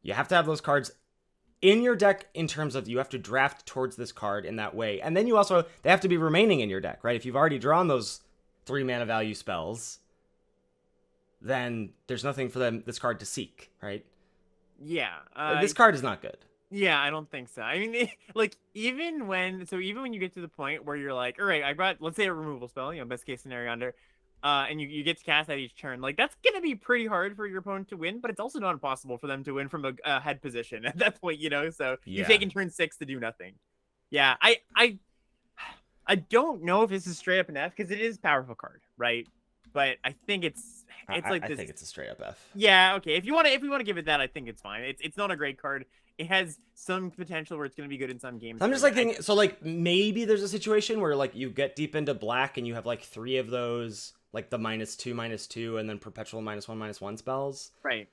You have to have those cards in your deck in terms of you have to draft towards this card in that way. And then they have to be remaining in your deck, right? If you've already drawn those 3 mana value spells, then there's nothing for this card to seek, right? Yeah. This card is not good. Yeah, I don't think so. I mean, even when you get to the point where you're like, all right, I got, let's say a removal spell, best case scenario under, and you get to cast that each turn, like, that's going to be pretty hard for your opponent to win, but it's also not impossible for them to win from a head position at that point, so you're taking turn 6 to do nothing. Yeah, I don't know if this is straight up an F, because it is a powerful card, right? but I think it's like I this. think it's a straight up F. Yeah, okay. If you want to give it that, I think it's fine. It's not a great card. It has some potential where it's going to be good in some games. I'm just like thinking, so like maybe there's a situation where like you get deep into black and you have like 3 of those, like the -2/-2, and then perpetual -1/-1 spells. Right.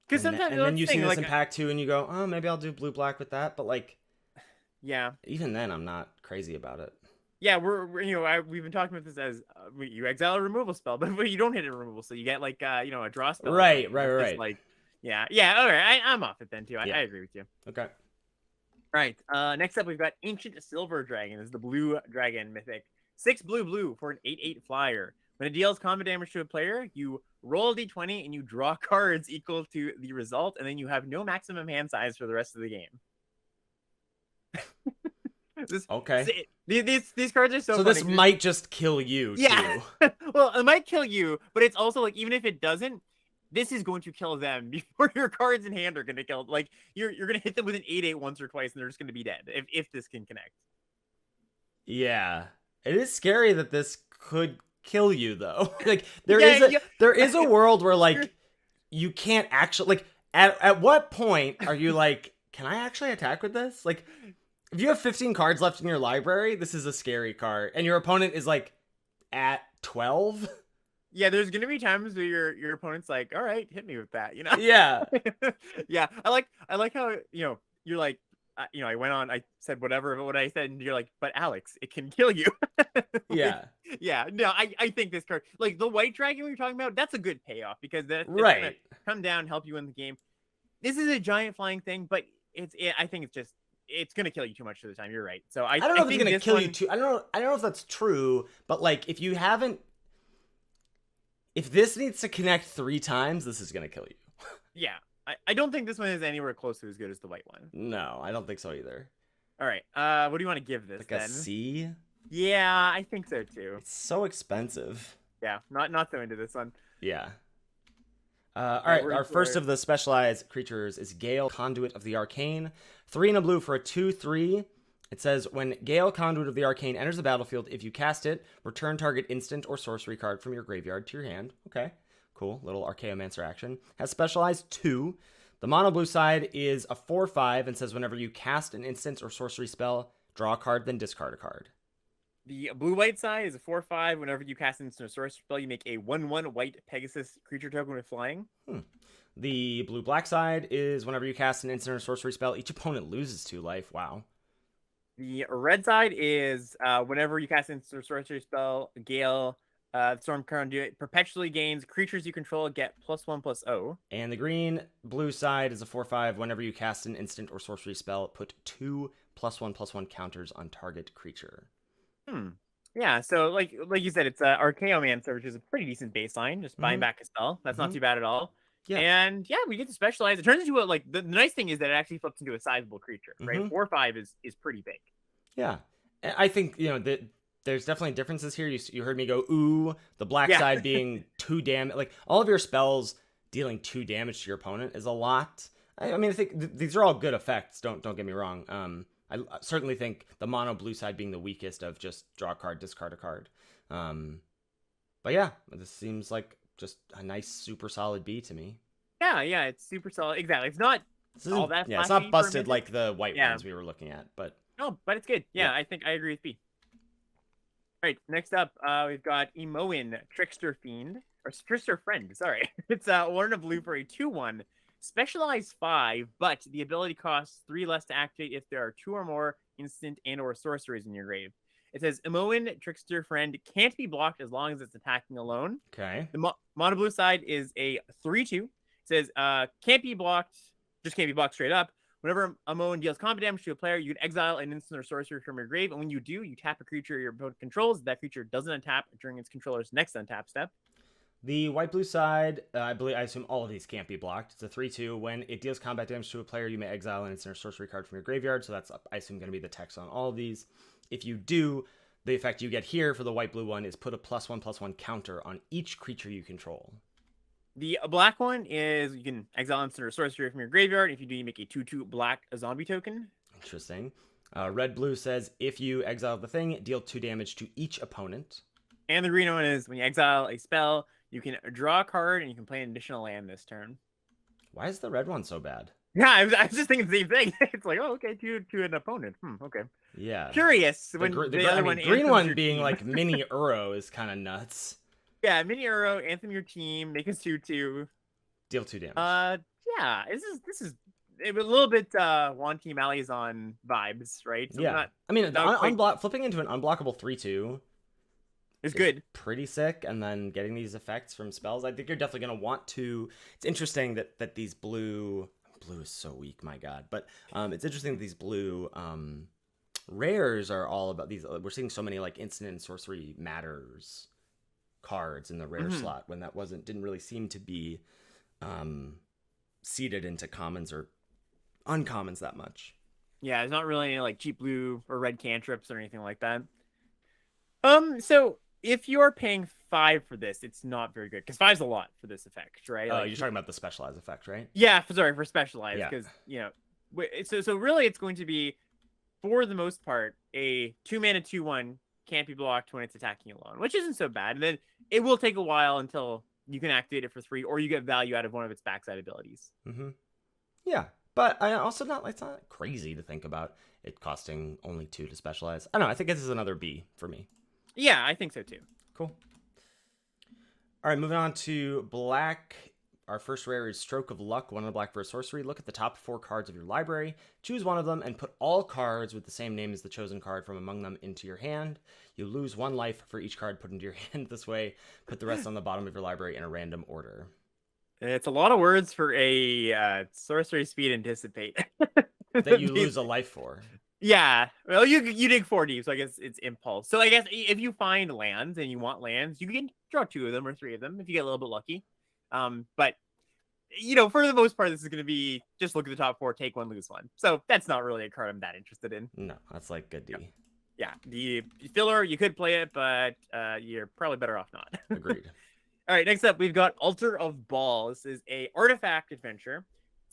Because sometimes and then you see this like, in Pact 2 and you go, oh, maybe I'll do blue black with that, but like, yeah. Even then, I'm not crazy about it. Yeah, we're we've been talking about this as you exile a removal spell, but you don't hit a removal, so you get like a draw spell. Right. Like, yeah. All right, I'm off it then too. I agree with you. Okay. All right. Next up, we've got Ancient Silver Dragon. This is the blue dragon mythic. 6 blue for an 8/8 flyer. When it deals combat damage to a player, you roll a d20 and you draw cards equal to the result, and then you have no maximum hand size for the rest of the game. Okay. These cards are so funny. This might just kill you, yeah. too. Well, it might kill you, but it's also like, even if it doesn't, this is going to kill them before your cards in hand are going to kill. Like, you're going to hit them with an 8/8 once or twice, and they're just going to be dead if this can connect. Yeah. It is scary that this could kill you, though. Like, there is a world where, like, you can't actually, like, at what point are you like, can I actually attack with this? Like, if you have 15 cards left in your library, this is a scary card, and your opponent is like at 12. Yeah, there's gonna be times where your opponent's like, "All right, hit me with that," you know? Yeah, yeah. I like how you're like, I went on, I said what I said, and you're like, "But Alex, it can kill you." Yeah, yeah. No, I think this card, like the white dragon we were talking about, that's a good payoff because that's right. Gonna come down, help you win the game. This is a giant flying thing, but I think it's gonna kill you too much of the time. You're right. So I don't know if think it's gonna kill you too. I don't know if that's true, but like if this needs to connect 3 times, this is gonna kill you. Yeah, I don't think this one is anywhere close to as good as the white one. No, I don't think so either. All right, what do you want to give this? Like a C? Yeah, I think so too. It's so expensive. Yeah, not so into this one. Yeah. All right, our first of the specialized creatures is Gail, Conduit of the Arcane. 3 and a blue for a 2/3. It says, when Gail, Conduit of the Arcane enters the battlefield, if you cast it, return target instant or sorcery card from your graveyard to your hand. Okay, cool. Little Archaeomancer action. Has specialized 2. The mono blue side is a 4/5 and says, whenever you cast an instant or sorcery spell, draw a card, then discard a card. The blue-white side is a 4/5. Whenever you cast an instant or sorcery spell, you make a 1/1 white Pegasus creature token with flying. The blue-black side is whenever you cast an instant or sorcery spell, each opponent loses 2 life. Wow. The red side is whenever you cast an instant or sorcery spell, Gale, Storm Conduit perpetually gains creatures you control get +1/+0. And the green-blue side is a 4/5. Whenever you cast an instant or sorcery spell, put 2 +1/+1 counters on target creature. Yeah, so like you said, it's Archaeomancer, which is a pretty decent baseline. Just buying back a spell. That's not too bad at all. Yeah. And yeah, we get to specialize. It turns into the nice thing is that it actually flips into a sizable creature, right? 4/5 is pretty big. Yeah. I think, there's definitely differences here. You heard me go, ooh, the black side being 2 damage. Like, all of your spells dealing 2 damage to your opponent is a lot. I mean, I think these are all good effects. Don't get me wrong. I certainly think the mono blue side being the weakest of just draw a card, discard a card. But yeah, this seems like just a nice, super solid B to me. Yeah, it's super solid. Exactly. It's not all that flashy. Yeah, it's not busted like the white ones we were looking at, but... No, but it's good. Yeah, I think I agree with B. All right, next up, we've got Emoan, Trickster Fiend. Or Trickster Friend, sorry. It's 1 and a blue for a 2/1. Specialized 5, but the ability costs 3 less to activate if there are 2 or more instant and or sorceries in your grave. It says, Emoan, Trickster Friend can't be blocked as long as it's attacking alone. Okay. The mono blue side is a 3/2. It says, can't be blocked straight up. Whenever Emoan deals combat damage to a player, you can exile an instant or sorcery from your grave, and when you do, you tap a creature your opponent controls. That creature doesn't untap during its controller's next untap step. The white-blue side, I assume all of these can't be blocked. It's a 3/2. When it deals combat damage to a player, you may exile an instant or sorcery card from your graveyard. So that's, I assume, going to be the text on all of these. If you do, the effect you get here for the white-blue one is put a +1/+1 counter on each creature you control. The black one is you can exile instant or sorcery from your graveyard. If you do, you make a 2/2 black zombie token. Interesting. Red-blue says if you exile the thing, deal 2 damage to each opponent. And the green one is when you exile a spell, you can draw a card and you can play an additional land this turn. Why is the red one so bad? Yeah, I was just thinking the same thing. It's like, oh, okay, to an opponent. Okay. Yeah. Curious The, when gr- the the gr- other I mean, one green anthems one your being team. like mini Uro is kind of nuts. Yeah, mini Euro, anthem your team, make a 2/2. Deal 2 damage. Yeah, this is a little bit Juan Team Malazan vibes, right? So yeah. I mean, flipping into an unblockable 3/2 is good. Pretty sick, and then getting these effects from spells. I think you're definitely going to want to. It's interesting that these blue is so weak, my god. But it's interesting that these blue rares are all about these. We're seeing so many like instant and sorcery matters cards in the rare slot when that didn't really seem to be seeded into commons or uncommons that much. Yeah, there's not really any like cheap blue or red cantrips or anything like that. So if you're paying 5 for this, it's not very good because 5's a lot for this effect, right? Oh, you're talking about the specialized effect, right? Yeah, for specialized, because so really it's going to be, for the most part, a 2-mana 2/1 can't be blocked when it's attacking alone, which isn't so bad. And then it will take a while until you can activate it for 3, or you get value out of one of its backside abilities. Yeah, but I also it's not crazy to think about it costing only 2 to specialize. I don't know. I think this is another B for me. Yeah, I think so too. Cool. All right, moving on to black. Our first rare is Stroke of Luck, 1 in a black for a sorcery. Look at the top 4 cards of your library. Choose one of them and put all cards with the same name as the chosen card from among them into your hand. You lose 1 life for each card put into your hand this way. Put the rest on the bottom of your library in a random order. It's a lot of words for a sorcery speed anticipate. That you lose a life for. Yeah, well, you dig 4 deep, so I guess it's impulse. So I guess if you find lands and you want lands, you can draw 2 of them or 3 of them if you get a little bit lucky. But for the most part, this is going to be just look at the top 4, take 1, lose 1. So that's not really a card I'm that interested in. No, that's like good D. Yeah, the filler, you could play it, but you're probably better off not. Agreed. All right, next up, we've got Altar of Baal. This is a artifact adventure.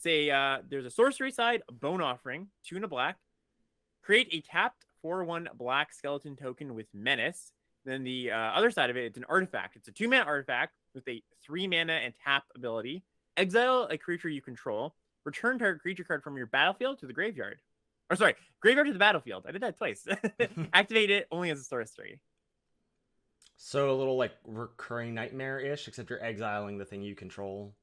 There's a sorcery side, Bone Offering, 2 in a black. Create a tapped 4/1 black skeleton token with Menace. Then the other side of it, it's an artifact. It's a 2-mana artifact with a 3-mana and tap ability. Exile a creature you control. Return target creature card from your battlefield to the graveyard. Or sorry, graveyard to the battlefield. I did that twice. Activate it only as a sorcery. So a little like recurring nightmare-ish, except you're exiling the thing you control.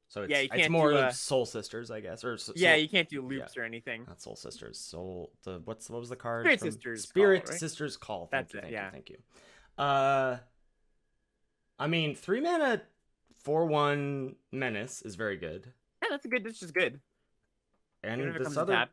So it's more of Soul Sisters, I guess. You can't do loops or anything. Not Soul Sisters. What was the card? Spirit Sisters. Spirit Call, right? Sisters Call. Thank you. I mean, 3-mana 4/1 Menace is very good. Yeah, that's just good. And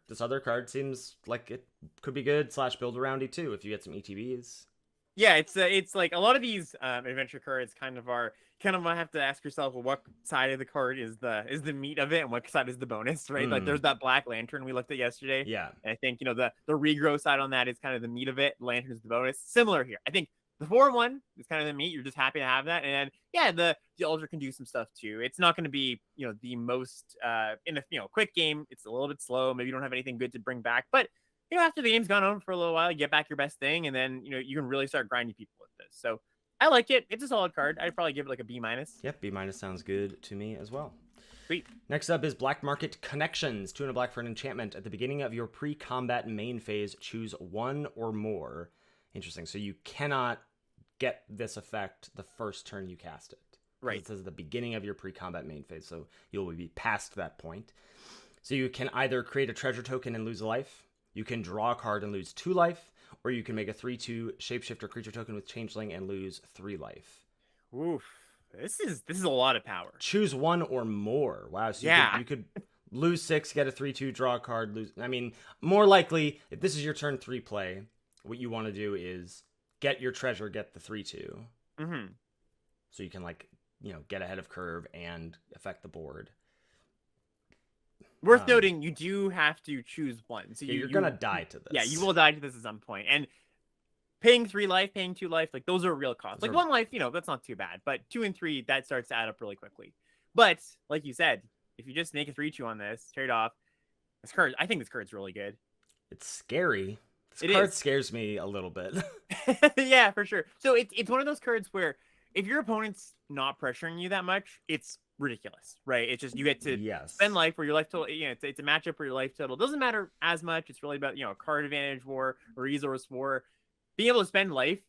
this other card seems like it could be good / build around too if you get some ETBs. Yeah, it's like a lot of these adventure cards kind of have to ask yourself, well, what side of the card is the meat of it, and what side is the bonus, right? Like there's that Black Lantern we looked at yesterday. Yeah, and I think the regrow side on that is kind of the meat of it. Lantern is the bonus. Similar here, I think the 4/1 is kind of the meat. You're just happy to have that, and then the Altar can do some stuff too. It's not going to be the most in a quick game. It's a little bit slow. Maybe you don't have anything good to bring back, but after the game's gone on for a little while, you get back your best thing, and then you can really start grinding people with this. So I like it. It's a solid card. I'd probably give it like a B-. Yep, B- sounds good to me as well. Sweet. Next up is Black Market Connections. 2 in a black for an enchantment. At the beginning of your pre-combat main phase, choose 1 or more. Interesting. So you cannot get this effect the first turn you cast it. Right. It says the beginning of your pre-combat main phase, so you'll be past that point. So you can either create a treasure token and lose a life, you can draw a card and lose 2 life, or you can make a 3/2 shapeshifter creature token with changeling and lose 3 life. Oof. This is a lot of power. Choose 1 or more. Wow. So you could lose 6, get a 3/2, draw a card, lose. I mean, more likely, if this is your turn 3 play, what you want to do is get your treasure, get the 3/2. Mm-hmm. So you can get ahead of curve and affect the board. Worth noting, you do have to choose 1. So you're gonna die to this. Yeah, you will die to this at some point. And paying 3 life, paying 2 life, like those are real costs. Like 1 life, that's not too bad. But 2 and 3, that starts to add up really quickly. But like you said, if you just make a 3/2 on this, trade off, I think this card's really good. It's scary. This card scares me a little bit. Yeah, for sure. So it's one of those cards where if your opponent's not pressuring you that much, it's ridiculous, right? It's just you get to spend life where your life total, it's a matchup where your life total doesn't matter as much. It's really about, card advantage war or resource war. Being able to spend life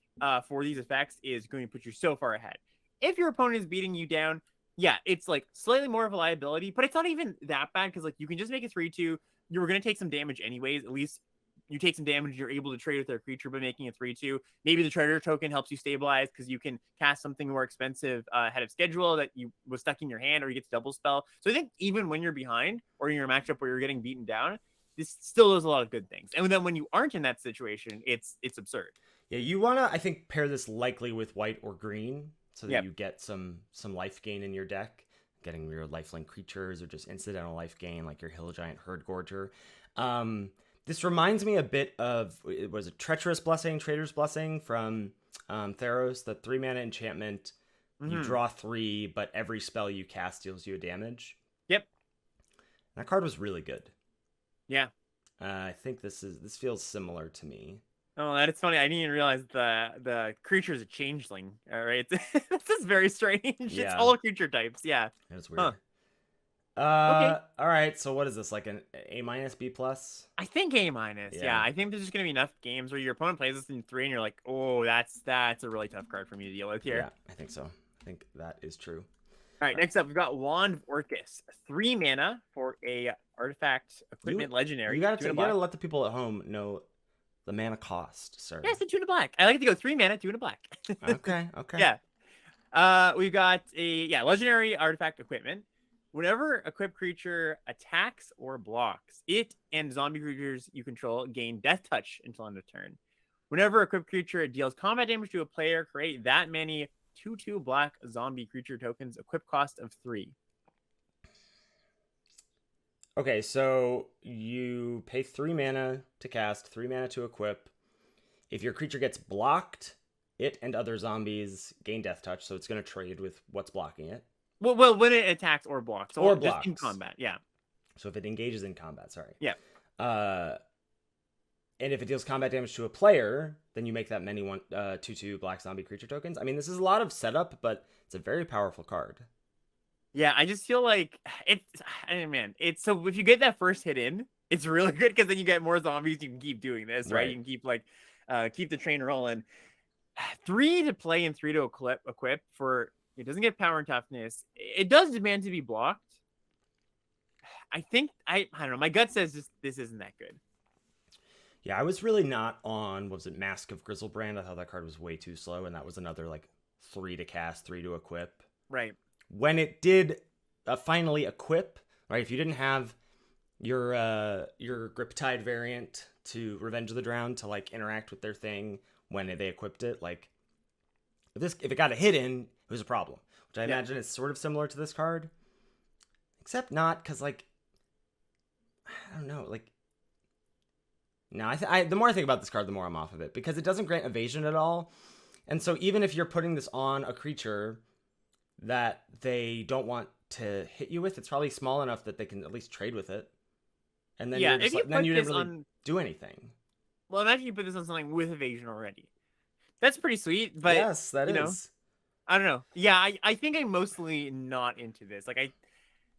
for these effects is going to put you so far ahead. If your opponent is beating you down, yeah, it's like slightly more of a liability, but it's not even that bad because like you can just make it 3-2. You were going to take some damage anyways. At least you take some damage. You're able to trade with their creature by making it 3-2. Maybe the treasure token helps you stabilize because you can cast something more expensive ahead of schedule that you was stuck in your hand, or you get to double spell. So I think even when you're behind or in your matchup where you're getting beaten down, this still does a lot of good things. And then when you aren't in that situation, it's absurd. Yeah, you want to, I think, pair this likely with white or green so that you get some life gain in your deck. Getting your lifelink creatures or just incidental life gain like your Hill Giant Herd Gorger. This reminds me a bit of, it was a Treacherous Blessing, Trader's Blessing from Theros, the 3-mana enchantment. You draw 3, but every spell you cast deals you a damage. Yep. That card was really good. Yeah. I think this feels similar to me. Oh, that's funny. I didn't even realize the creature is a changeling. All right. This is very strange. Yeah. It's all creature types. Yeah. That's weird. Okay. All right. So what is this? Like an A-, B+? I think A-. Yeah. I think there's just gonna be enough games where your opponent plays this in 3 and you're like, oh, that's a really tough card for me to deal with here. Yeah, I think so. I think that is true. All right. Next up, we've got Wand of Orcus. 3 mana for a artifact equipment legendary. You gotta let the people at home know the mana cost, sir. Yeah, it's a 2 and a black. I like to go 3 mana, 2 and a black. Okay. Yeah. We've got a legendary artifact equipment. Whenever equipped creature attacks or blocks, it and zombie creatures you control gain death touch until end of turn. Whenever equipped creature deals combat damage to a player, create that many 2/2 black zombie creature tokens, equip cost of 3. Okay, so you pay 3 mana to cast, 3 mana to equip. If your creature gets blocked, it and other zombies gain death touch, so it's going to trade with what's blocking it. Well, when it attacks or blocks. Or just blocks. in combat, yeah. So if it engages in combat, sorry. Yeah. And if it deals combat damage to a player, then you make that many 2/2 black zombie creature tokens. I mean, this is a lot of setup, but it's a very powerful card. Yeah, I just feel like it's so if you get that first hit in, it's really good because then you get more zombies. You can keep doing this, right? You can keep keep the train rolling. 3 to play and 3 to equip for it doesn't get power and toughness. It does demand to be blocked. I think I don't know. My gut says this isn't that good. Yeah, I was really not on, what was it, Mask of Grizzlebrand? I thought that card was way too slow, and that was another 3 to cast, 3 to equip. Right. When it did finally equip, right? If you didn't have your Griptide variant to Revenge of the Drowned to interact with their thing when they equipped it, if it got a hit in, it was a problem. Which I imagine is sort of similar to this card, except not because I don't know, no, the more I think about this card, the more I'm off of it, because it doesn't grant evasion at all. And so even if you're putting this on a creature that they don't want to hit you with, it's probably small enough that they can at least trade with it. And then you didn't really do anything. Well, imagine you put this on something with evasion already. That's pretty sweet, but yes, that is. I don't know. Yeah, I think I'm mostly not into this.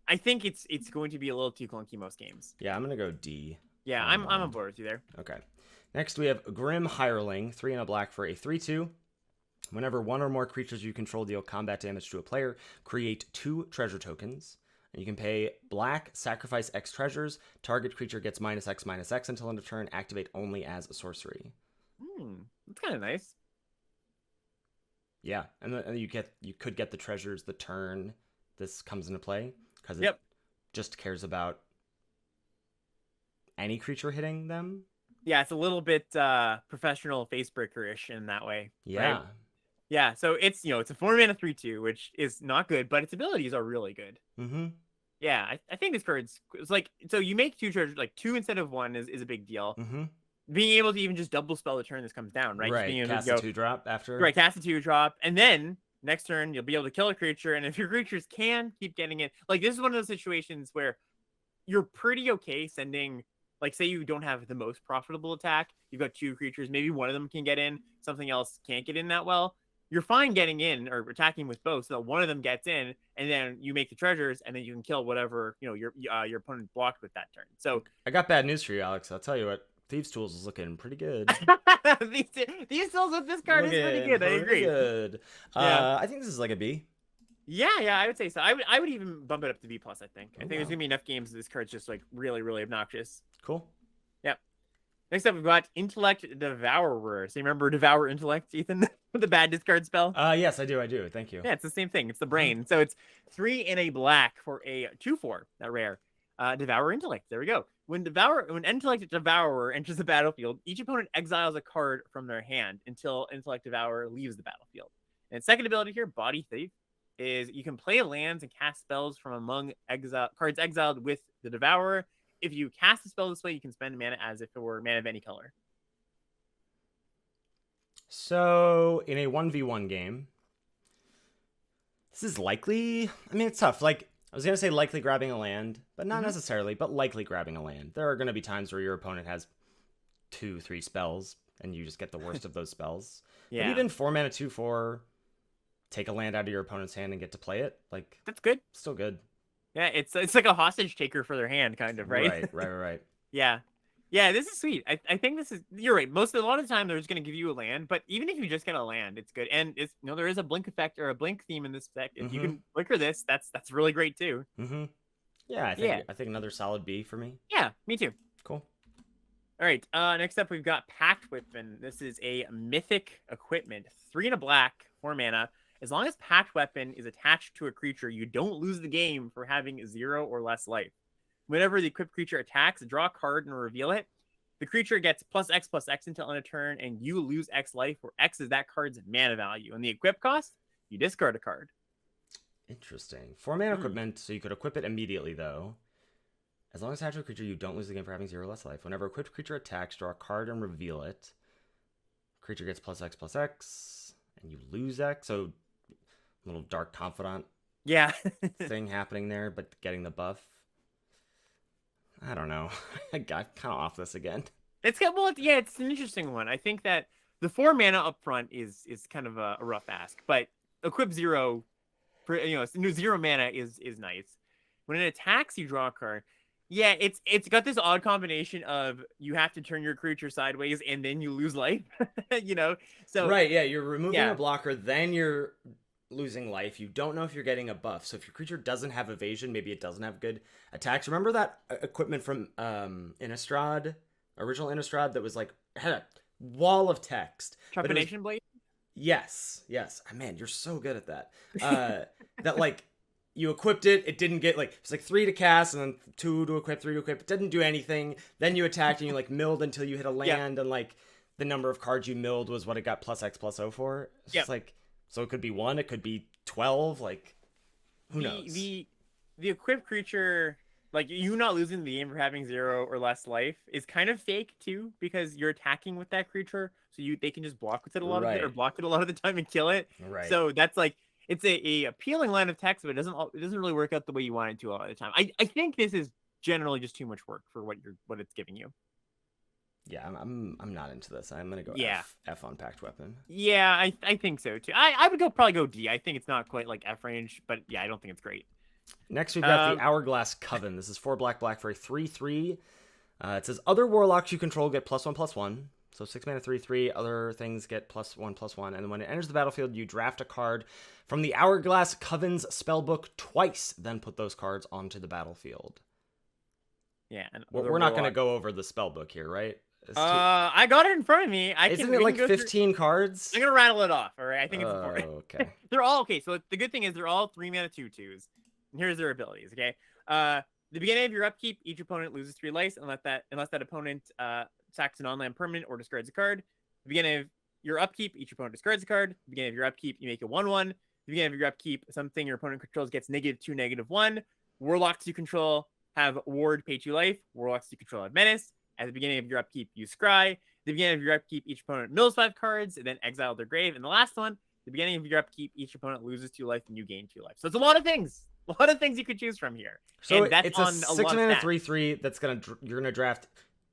I think it's going to be a little too clunky most games. Yeah, I'm gonna go D. Yeah, I'm on board with you there. Okay. Next, we have Grim Hireling, 3 and a black for a 3/2. Whenever one or more creatures you control deal combat damage to a player, create 2 treasure tokens. And you can pay black, sacrifice X treasures. Target creature gets -X/-X until end of turn. Activate only as a sorcery. That's kind of nice. Yeah, and you could get the treasures the turn this comes into play, because it just cares about any creature hitting them. Yeah, it's a little bit professional facebreaker-ish in that way. Yeah. Right? Yeah, so it's it's a 4 mana 3/2, which is not good, but its abilities are really good. Mm-hmm. Yeah, I think this card's so you make 2 treasures, 2 instead of 1 is a big deal. Mm-hmm. Being able to even just double spell the turn this comes down, right? Right, being cast a 2-drop after. Right, cast a 2-drop, and then next turn you'll be able to kill a creature, and if your creatures can keep getting it, this is one of those situations where you're pretty okay sending Like, say you don't have the most profitable attack, you've got 2 creatures, maybe one of them can get in, something else can't get in that well. You're fine getting in or attacking with both, so that one of them gets in, and then you make the treasures, and then you can kill whatever your opponent blocked with that turn. So I got bad news for you, Alex. I'll tell you what. Thieves' Tools is looking pretty good. these tools with this card is pretty good. I agree. Good. Yeah. I think this is like a B. Yeah, I would say so. I would even bump it up to B+, I think. I think there's gonna be enough games that this card's just like really, really obnoxious. Cool. Yep. Next up, we've got Intellect Devourer. So you remember Devour Intellect, Ethan? The bad discard spell? Yes, I do. Thank you. Yeah, it's the same thing. It's the brain. So it's 3 and a black for a 2/4, that rare. Devour Intellect. There we go. When Intellect Devourer enters the battlefield, each opponent exiles a card from their hand until Intellect Devourer leaves the battlefield. And second ability here, Body Thief, is you can play lands and cast spells from among cards exiled with the Devourer. If you cast a spell this way, you can spend mana as if it were mana of any color. So, in a 1v1 game, this is likely... I mean, it's tough. Like, I was going to say likely grabbing a land, but not necessarily, but likely grabbing a land. There are going to be times where your opponent has 2-3 spells, and you just get the worst of those spells. Yeah. But even 4 mana 2/4, take a land out of your opponent's hand and get to play it. Like, that's good. Still good. Yeah, it's like a hostage taker for their hand, kind of, right? Right. Yeah, this is sweet. I think this is, you're right. A lot of the time they're just going to give you a land, but even if you just get a land, it's good. And it's, there is a blink effect or a blink theme in this deck. If you can flicker this, that's really great too. Yeah, I think another solid B for me. Yeah, me too. Cool. All right, next up we've got Pact Whiff, and this is a mythic equipment. 3 and a black, 4 mana. As long as Pact Weapon is attached to a creature, you don't lose the game for having 0 or less life. Whenever the equipped creature attacks, draw a card and reveal it. The creature gets +X/+X until end of turn, and you lose X life, where X is that card's mana value. And the equip cost, you discard a card. Interesting. 4 mana equipment, so you could equip it immediately, though. As long as attached to a creature, you don't lose the game for having 0 or less life. Whenever a equipped creature attacks, draw a card and reveal it. Creature gets +X/+X, and you lose X. So, little Dark Confidant thing happening there, but getting the buff. I don't know. I got kind of off this again. It's an interesting one. I think that the 4 mana up front is kind of a rough ask, but equip 0 for 0 mana is nice. When it attacks, you draw a card. Yeah, it's got this odd combination of you have to turn your creature sideways and then you lose life. So right, yeah, you're removing a blocker, then you're losing life. You don't know if you're getting a buff. So if your creature doesn't have evasion, maybe it doesn't have good attacks. Remember that equipment from Innistrad, original Innistrad, that was like had a wall of text. Trepidation Blade? Yes. Oh, man, you're so good at that. That like you equipped it, it didn't get like it's like 3 to cast and then 2 to equip, 3 to equip. It didn't do anything. Then you attacked and you like milled until you hit a land and like the number of cards you milled was what it got +X/+O for. It's just like, so it could be 1, it could be 12, like who knows? The equipped creature, like you not losing the game for having 0 or less life, is kind of fake too, because you're attacking with that creature, so they can just block with it a lot of it, or block it a lot of the time and kill it. Right. So that's like, it's a appealing line of text, but it doesn't really work out the way you want it to a lot of the time. I think this is generally just too much work for what it's giving you. Yeah, I'm not into this. I'm gonna go F on Pact Weapon. Yeah, I think so too. I would probably go D. I think it's not quite like F range, but yeah, I don't think it's great. Next we've got the Hourglass Coven. This is 4 black for a 3/3. It says other warlocks you control get +1/+1. So 6 mana 3/3. Other things get +1/+1. And when it enters the battlefield, you draft a card from the Hourglass Coven's spellbook twice. Then put those cards onto the battlefield. Yeah, and we're not going to go over the spellbook here, right? I got it in front of me. Isn't it like 15 cards? I'm gonna rattle it off. All right, I think it's important. Okay. They're all okay. So the good thing is they're all 3 mana 2/2s. And here's their abilities. Okay. The beginning of your upkeep, each opponent loses 3 life unless that opponent sacks an on-land permanent or discards a card. The beginning of your upkeep, each opponent discards a card. The beginning of your upkeep, you make a 1/1. The beginning of your upkeep, something your opponent controls gets -2, -1. Warlocks you control have ward, pay 2 life. Warlocks you control have menace. At the beginning of your upkeep, you scry. At the beginning of your upkeep, each opponent mills 5 cards and then exile their grave. And the last one, the beginning of your upkeep, each opponent loses 2 life and you gain 2 life. So it's a lot of things. A lot of things you could choose from here. So and that's it's a 6 mana 3/3 that's you're gonna draft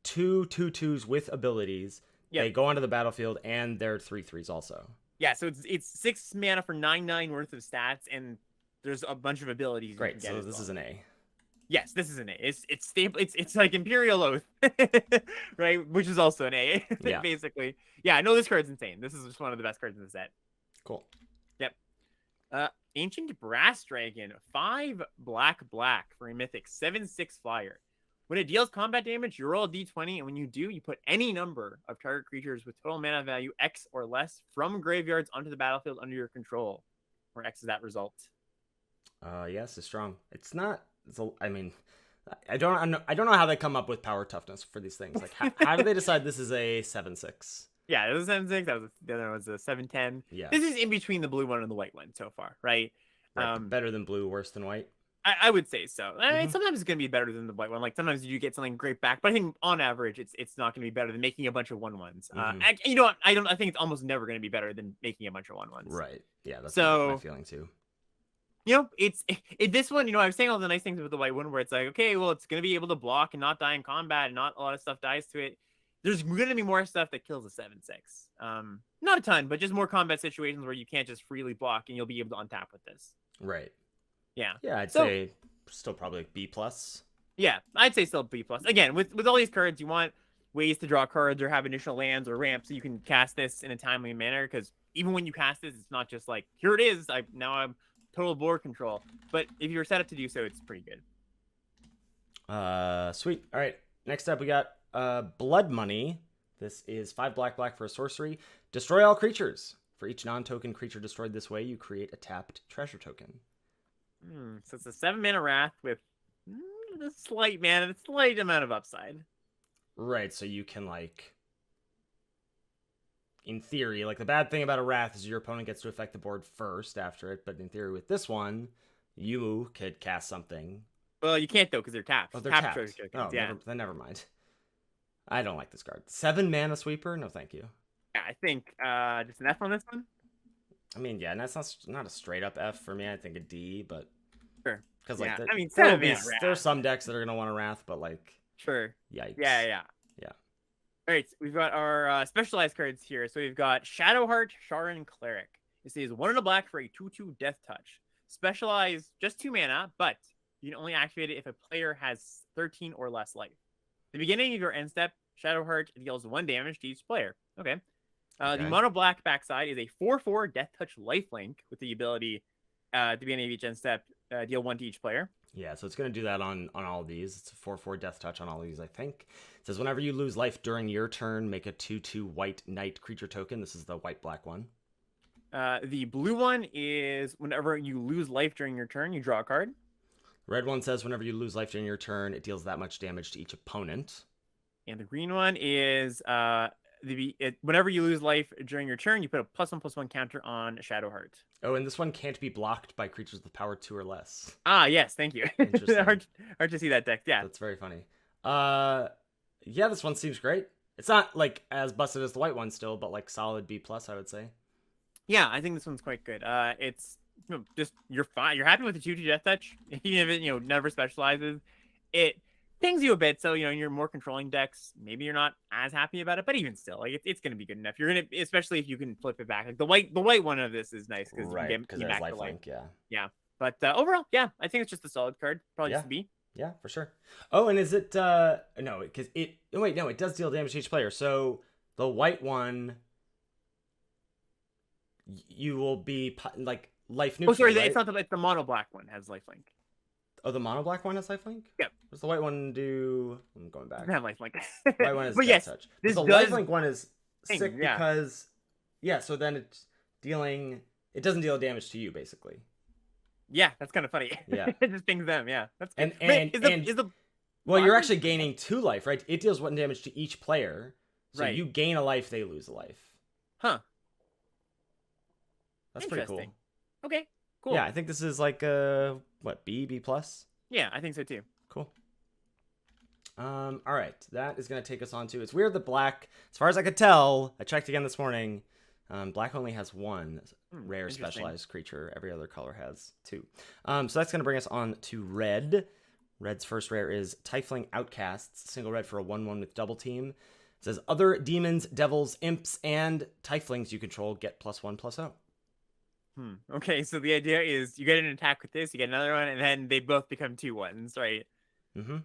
two 2/2s with abilities. Yep. They go onto the battlefield, and they're 3/3s also. Yeah, so it's 6 mana for 9/9 worth of stats, and there's a bunch of abilities. Great, you can so get this is an A. Yes, this is an A. It's stable. It's like Imperial Oath, right? Which is also an A, Yeah. basically. Yeah, no, this card's insane. This is just one of the best cards in the set. Cool. Yep. Ancient Brass Dragon, 5 black for a mythic, 7/6 flyer. When it deals combat damage, you roll a d20, and when you do, you put any number of target creatures with total mana value X or less from graveyards onto the battlefield under your control, where X is that result. Yes, it's strong. It's not. I mean, I don't know how they come up with power toughness for these things. Like, how do they decide this is a 7/6? Yeah, it was a 7/6. The other one was a 7/10. Yeah. This is in between the blue one and the white one so far, right? Better than blue, worse than white. I would say so. I mean, sometimes it's going to be better than the white one. Like, sometimes you get something great back, but I think on average, it's not going to be better than making a bunch of 1/1s. You know what? I think it's almost never going to be better than making a bunch of 1/1s. Right. Yeah, that's my feeling too. You know, it's this one, you know, I was saying all the nice things with the white one where it's like, okay, well, it's going to be able to block and not die in combat and not a lot of stuff dies to it. There's going to be more stuff that kills a 7/6. Not a ton, but just more combat situations where you can't just freely block and you'll be able to untap with this. Right. Yeah. Yeah, I'd say still probably like B+. Yeah, I'd say still B+. Again, with all these cards, you want ways to draw cards or have initial lands or ramps so you can cast this in a timely manner, because even when you cast this, it's not just like, here it is, now I'm total board control. But if you're set up to do so, it's pretty good. Sweet. All right, next up we got Blood Money. This is 5 black for a sorcery. Destroy all creatures. For each non-token creature destroyed this way, you create a tapped treasure token. So it's a 7-mana Wrath with a slight amount of upside. Right, so you can, like, in theory, like, the bad thing about a Wrath is your opponent gets to affect the board first after it, but in theory with this one, you could cast something. Well, you can't, though, because they're tapped. Oh, they're tapped. Treasure tokens, Oh, yeah. never mind. I don't like this card. 7 mana sweeper? No, thank you. Yeah, I think just an F on this one. I mean, yeah, and that's not a straight up F for me. I think a D, but sure. Because like, I mean, there are some decks that are gonna want a Wrath, but like, sure. Yikes. Yeah. All right, we've got our specialized cards here. So we've got Shadowheart, Sharon Cleric. This is 1 and a black for a 2/2 Death Touch. Specialized, just 2 mana, but you can only activate it if a player has 13 or less life. At the beginning of your end step, Shadowheart deals 1 damage to each player. Okay. The mono black backside is a 4/4 Death Touch lifelink with the ability at the beginning of each end step, deal 1 to each player. Yeah, so it's going to do that on all of these. It's a 4/4 Death Touch on all of these, I think. It says whenever you lose life during your turn, make a 2/2 white knight creature token. This is the white-black one. The blue one is whenever you lose life during your turn, you draw a card. Red one says whenever you lose life during your turn, it deals that much damage to each opponent. And the green one is whenever you lose life during your turn, you put a +1/+1 counter on Shadowheart. Oh, and this one can't be blocked by creatures with power 2 or less. Ah, yes, thank you. Interesting. hard to see that deck. Yeah, that's very funny. Yeah, this one seems great. It's not like as busted as the white one still, but like solid B+, I would say. Yeah, I think this one's quite good. It's just you're fine. You're happy with the 2/2 Death Touch, even if it never specializes. It pings you a bit, so in your more controlling decks, maybe you're not as happy about it, but even still, like it's gonna be good enough. You're gonna, especially if you can flip it back. Like the white one of this is nice because you get there's lifelink. Yeah. But overall, yeah, I think it's just a solid card. Probably just a B. Yeah, for sure. Oh, and is it no? Because it does deal damage to each player. So the white one, you will be like life neutral. Oh, sorry, right? It's not it's the mono black one has lifelink. Oh, the mono black one has lifelink? Yep. What's the white one do? I'm going back. Doesn't have lifelink. White one is but Death yes, Touch. the lifelink one is sick yeah. because so then it's dealing. It doesn't deal damage to you basically. Yeah, that's kind of funny. Yeah, it just pings them. Yeah, that's good. Well, you're actually gaining 2 life, right? It deals 1 damage to each player, so right. you gain a life, they lose a life. Huh. That's pretty cool. Okay, cool. Yeah, I think this is like B+. Yeah, I think so too. Cool. All right, that is gonna take us on to. It's weird that black, as far as I could tell, I checked again this morning. Black only has 1 rare specialized creature. Every other color has 2. So that's going to bring us on to red. Red's first rare is Teethling Outcasts, single red for a 1/1 with double team. It says other demons, devils, imps, and tieflings you control get +1/+0. Okay, so the idea is you get an attack with this, you get another one, and then they both become 2/1s, right? Mm-hmm.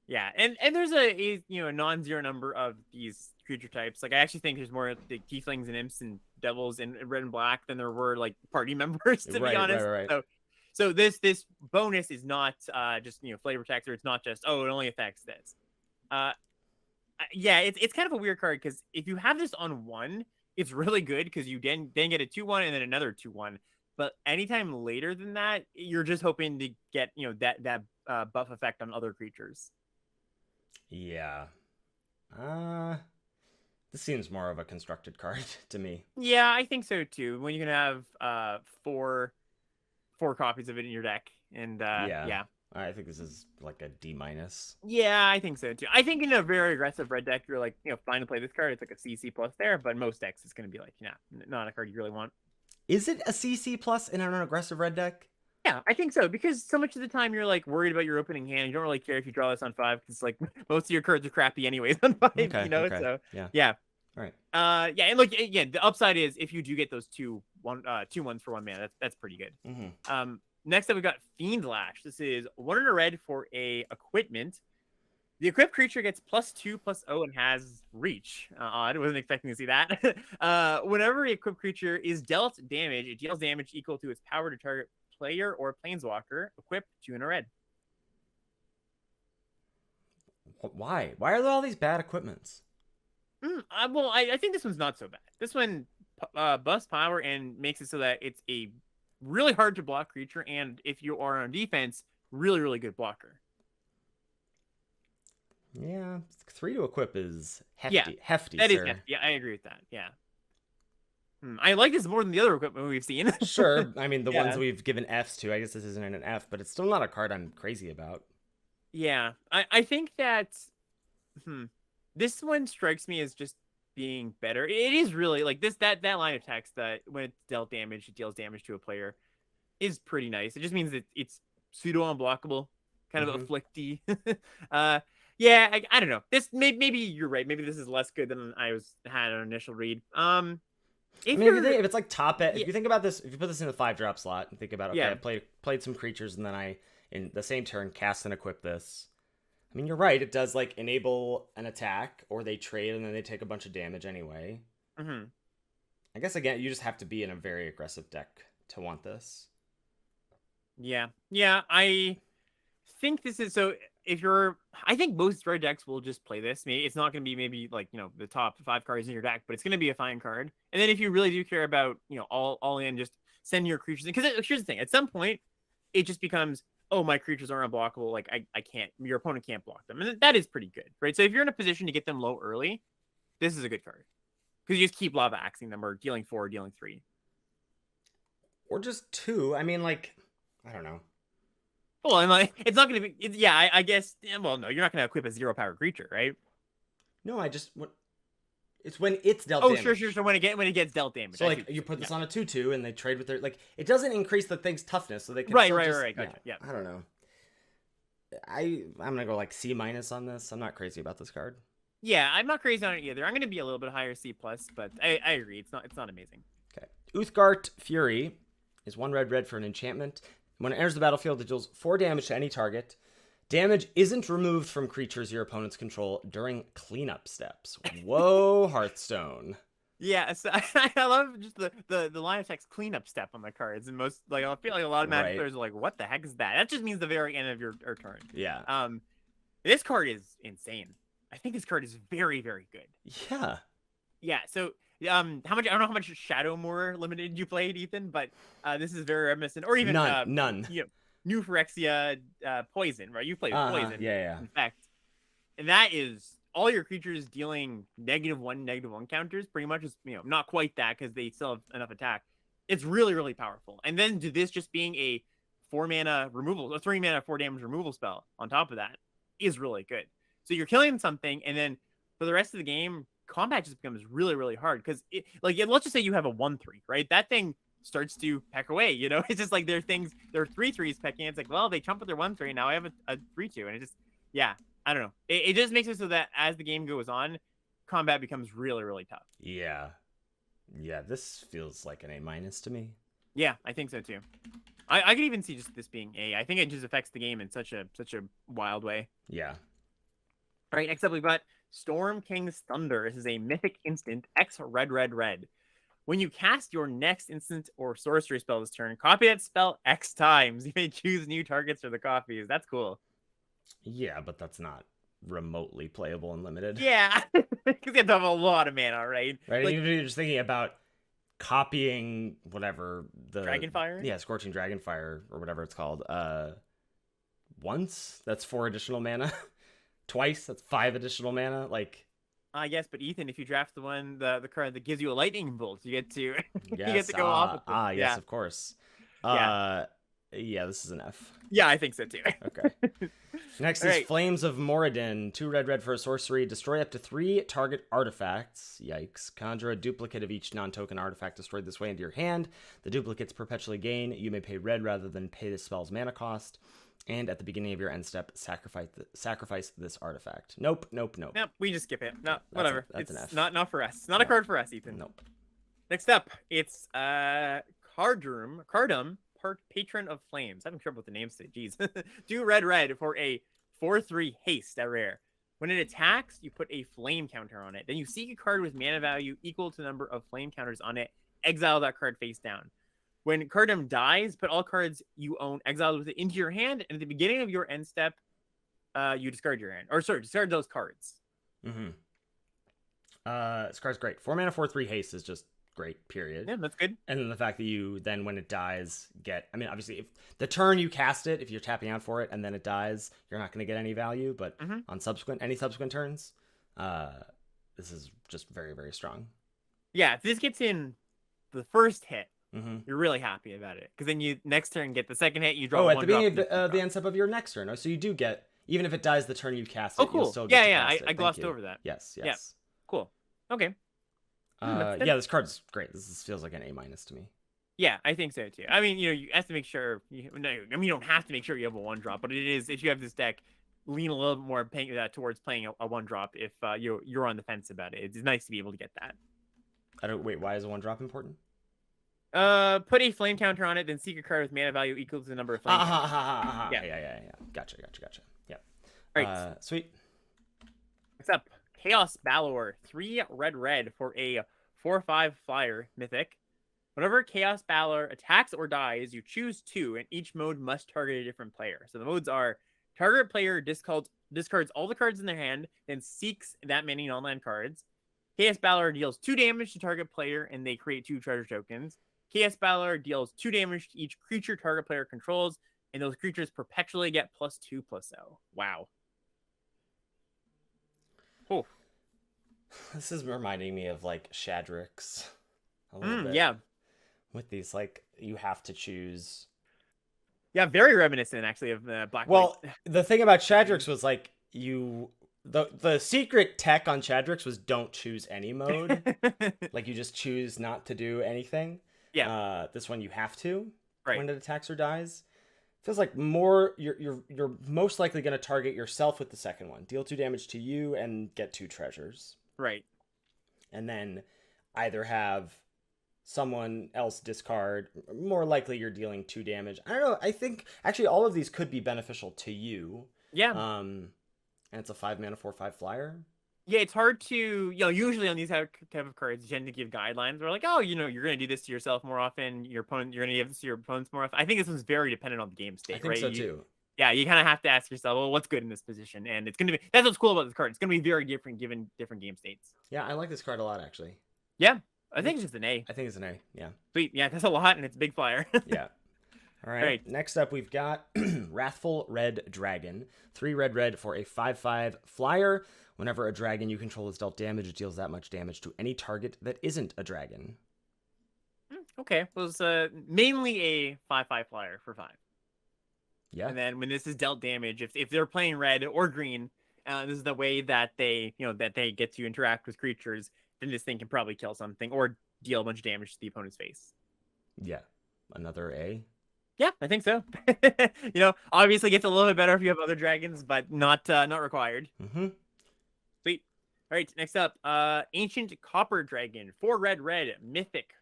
Yeah, and there's a non-zero number of these creature types. Like I actually think there's more the tieflings and imps and devils in red and black than there were like party members, to be honest. Right. So this bonus is not just flavor text, or it's not just it only affects this. Yeah, it's kind of a weird card because if you have this on one, it's really good because you then get a 2/1 and then another 2/1. But anytime later than that, you're just hoping to get that buff effect on other creatures. Yeah. This seems more of a constructed card to me. Yeah, I think so too. When you can have four copies of it in your deck, and yeah. I think this is like a D-. Yeah, I think so too. I think in a very aggressive red deck, you're like, fine to play this card. It's like a CC plus there, but most decks it's going to be like, not a card you really want. Is it a CC plus in an aggressive red deck? Yeah, I think so, because so much of the time you're like worried about your opening hand. You don't really care if you draw this on 5 because like most of your cards are crappy anyways on 5. Okay. So yeah. All right. Yeah, and look, the upside is if you do get those 2/1s for 1 mana, that's pretty good. Mm-hmm. Next up, we got Fiend Lash. This is 1 and a red for a equipment. The equipped creature gets +2/+0 and has reach. Odd. I wasn't expecting to see that. Whenever the equipped creature is dealt damage, it deals damage equal to its power to target player or planeswalker. Equipped 2 and a red. Why? Why are there all these bad equipments? Well, I think this one's not so bad. This one buffs power and makes it so that it's a really hard to block creature, and if you are on defense, really, really good blocker. Yeah, 3 to equip is hefty. Yeah, hefty, that sir. is hefty. Yeah, I agree with that. Yeah. I like this more than the other equipment we've seen. Sure. I mean, the ones we've given Fs to, I guess this isn't an F, but it's still not a card I'm crazy about. Yeah, I think that this one strikes me as just being better. It is really like that line of text that when it's dealt damage, it deals damage to a player is pretty nice. It just means that it's pseudo unblockable, kind of afflicty. Yeah, I don't know. This maybe you're right. Maybe this is less good than I had an initial read. If it's like top end, if you think about this, if you put this in the 5-drop slot and think about, okay, I played some creatures and then I, in the same turn, cast and equip this. I mean, you're right. It does like enable an attack, or they trade and then they take a bunch of damage anyway. Mm-hmm. I guess again, you just have to be in a very aggressive deck to want this. Yeah, I think this is so. I think most red decks will just play this. Maybe it's not going to be maybe like the top 5 cards in your deck, but it's going to be a fine card. And then if you really do care about all in, just send your creatures in. Because here's the thing: at some point, it just becomes, oh, my creatures are unblockable. Like I can't. Your opponent can't block them, and that is pretty good, right? So if you're in a position to get them low early, this is a good card because you just keep lava axing them or dealing 4, or dealing 3, or just 2. I mean, like, I don't know. Well, and like it's not going to be. I guess. Well, no, you're not going to equip a 0-power creature, right? No, it's when it's dealt damage. Oh, sure. So when it gets dealt damage. So like you put this on a 2/2 and they trade with their it doesn't increase the thing's toughness, so they can right. Gotcha. Yeah. I don't know. I'm gonna go like C- on this. I'm not crazy about this card. Yeah, I'm not crazy on it either. I'm gonna be a little bit higher C+, but I agree. It's not amazing. Okay. Uthgart Fury is 1 red for an enchantment. When it enters the battlefield, it deals 4 damage to any target. Damage isn't removed from creatures your opponents control during cleanup steps. Whoa, Hearthstone. Yeah, so I love just the line of text cleanup step on the cards, and most I feel like a lot of Magic players are like, "What the heck is that?" That just means the very end of your turn. Yeah. This card is insane. I think this card is very, very good. Yeah. Yeah. So how much? I don't know how much Shadow Moor Limited you played, Ethan, but this is very reminiscent, or even none. New Phyrexia Poison, right? You played Poison. Yeah. In fact, and that is all your creatures dealing -1/-1 counters, pretty much is not quite that because they still have enough attack. It's really, really powerful. And then to this just being a 4-mana removal, a 3-mana 4 damage removal spell on top of that is really good. So you're killing something, and then for the rest of the game, combat just becomes really, really hard because let's just say you have a 1/3, right? That thing starts to peck away. It's just like there are 3/3s pecking. It's like, well, they chump with their 1/3. Now I have a 3/2, and it just, yeah, I don't know. It just makes it so that as the game goes on, combat becomes really, really tough. Yeah, this feels like an A- to me. Yeah, I think so too. I could even see just this being A. I think it just affects the game in such a wild way. Yeah. All right, next up we've got Storm King's Thunder. This is a mythic instant, X red, red, red. When you cast your next instant or sorcery spell this turn, copy that spell X times. You may choose new targets for the copies. That's cool. Yeah, but that's not remotely playable and limited. Yeah, because you have to have a lot of mana, right? Right, like, you're just thinking about copying whatever the Dragonfire? Yeah, Scorching Dragonfire or whatever it's called. Once, that's 4 additional mana. Twice, that's 5 additional mana. Like, yes, but Ethan, if you draft the card that gives you a lightning bolt, you get to you yes, get to go off with it. Yes, of course. Yeah, this is an F. Yeah, I think so too. Okay. Next is Flames of Moradin. 2 red, red for a sorcery. Destroy up to 3 target artifacts. Yikes. Conjure a duplicate of each non-token artifact destroyed this way into your hand. The duplicates perpetually gain. You may pay red rather than pay the spell's mana cost. And at the beginning of your end step, sacrifice this artifact. Nope. Nope, we just skip it. No, whatever. That's it's an F. not for us. It's not a card for us, Ethan. Nope. Next up, it's Cardum, Patron of Flames. I'm having trouble with the names today. Jeez. 2 red, red for a 4/3 haste at rare. When it attacks, you put a flame counter on it. Then you seek a card with mana value equal to the number of flame counters on it. Exile that card face down. When Cardum dies, put all cards you own exiled with it into your hand, and at the beginning of your end step, you discard your hand. Or sorry, discard those cards. Mm-hmm. This card's great. 4 mana, 4/3 haste is just great, period. Yeah, that's good. And then the fact that you then, when it dies, obviously, if the turn you cast it, if you're tapping out for it and then it dies, you're not going to get any value. But on any subsequent turns, this is just very, very strong. Yeah, if this gets in the first hit, you're really happy about it. Because then you next turn get the second hit, you draw at the beginning of the end step of your next turn. So you do get, even if it dies the turn you cast it, cool. You'll still get to cast it. I glossed over that. Yes. Yeah. Cool. Okay. Yeah, this card's great. This feels like an A- to me. Yeah, I think so too. I mean, you have to make sure. You don't have to make sure you have a 1-drop, but it is, if you have this deck, lean a little bit more towards playing a 1-drop if you're on the fence about it. It's nice to be able to get that. Why is a 1-drop important? Put a flame counter on it, then seek a card with mana value equal to the number of flame counters. Yeah. Gotcha. Yeah. All right. Sweet. Next up, Chaos Balor. 3 red, red for a 4/5 flyer mythic. Whenever Chaos Balor attacks or dies, you choose 2, and each mode must target a different player. So the modes are: target player discards all the cards in their hand, then seeks that many non-land cards. Chaos Balor deals 2 damage to target player, and they create 2 treasure tokens. Chaos Balor deals 2 damage to each creature target player controls, and those creatures perpetually get +2/+0. Wow. Oh. This is reminding me of like Shadrix a little bit. Yeah. With these, like, you have to choose. Yeah, very reminiscent actually of Black. Well, the thing about Shadrix was like the secret tech on Shadrix was don't choose any mode. Like, you just choose not to do anything. Yeah. This one you have to when it attacks or dies. Feels like more you're most likely going to target yourself with the second one. Deal 2 damage to you and get 2 treasures. Right. And then either have someone else discard. More likely you're dealing 2 damage. I don't know. I think actually all of these could be beneficial to you. Yeah. And it's a 5 mana 4/5 flyer. Yeah, it's hard to, usually on these type of cards, you tend to give guidelines. We're like, you're going to do this to yourself more often. Your opponent, you're going to give this to your opponents more often. I think this one's very dependent on the game state, right? I think so too. Yeah, you kind of have to ask yourself, well, what's good in this position? And it's going to be, that's what's cool about this card. It's going to be very different given different game states. Yeah, I like this card a lot, actually. Yeah, I think it's just an A. I think it's an A, yeah. Sweet, yeah, that's a lot, and it's a big flyer. Yeah. All right. Next up, we've got Wrathful Red Dragon. 3 red, red for a 5/5 flyer. Whenever a dragon you control is dealt damage, it deals that much damage to any target that isn't a dragon. Okay, well, it's mainly a 5/5 flyer for 5. Yeah. And then when this is dealt damage, if they're playing red or green, this is the way that they get to interact with creatures, then this thing can probably kill something or deal a bunch of damage to the opponent's face. Yeah. Another A. Yeah, I think so. Obviously gets a little bit better if you have other dragons, but not required. Mm-hmm. Sweet. All right, next up, Ancient Copper Dragon, 4 red, mythic,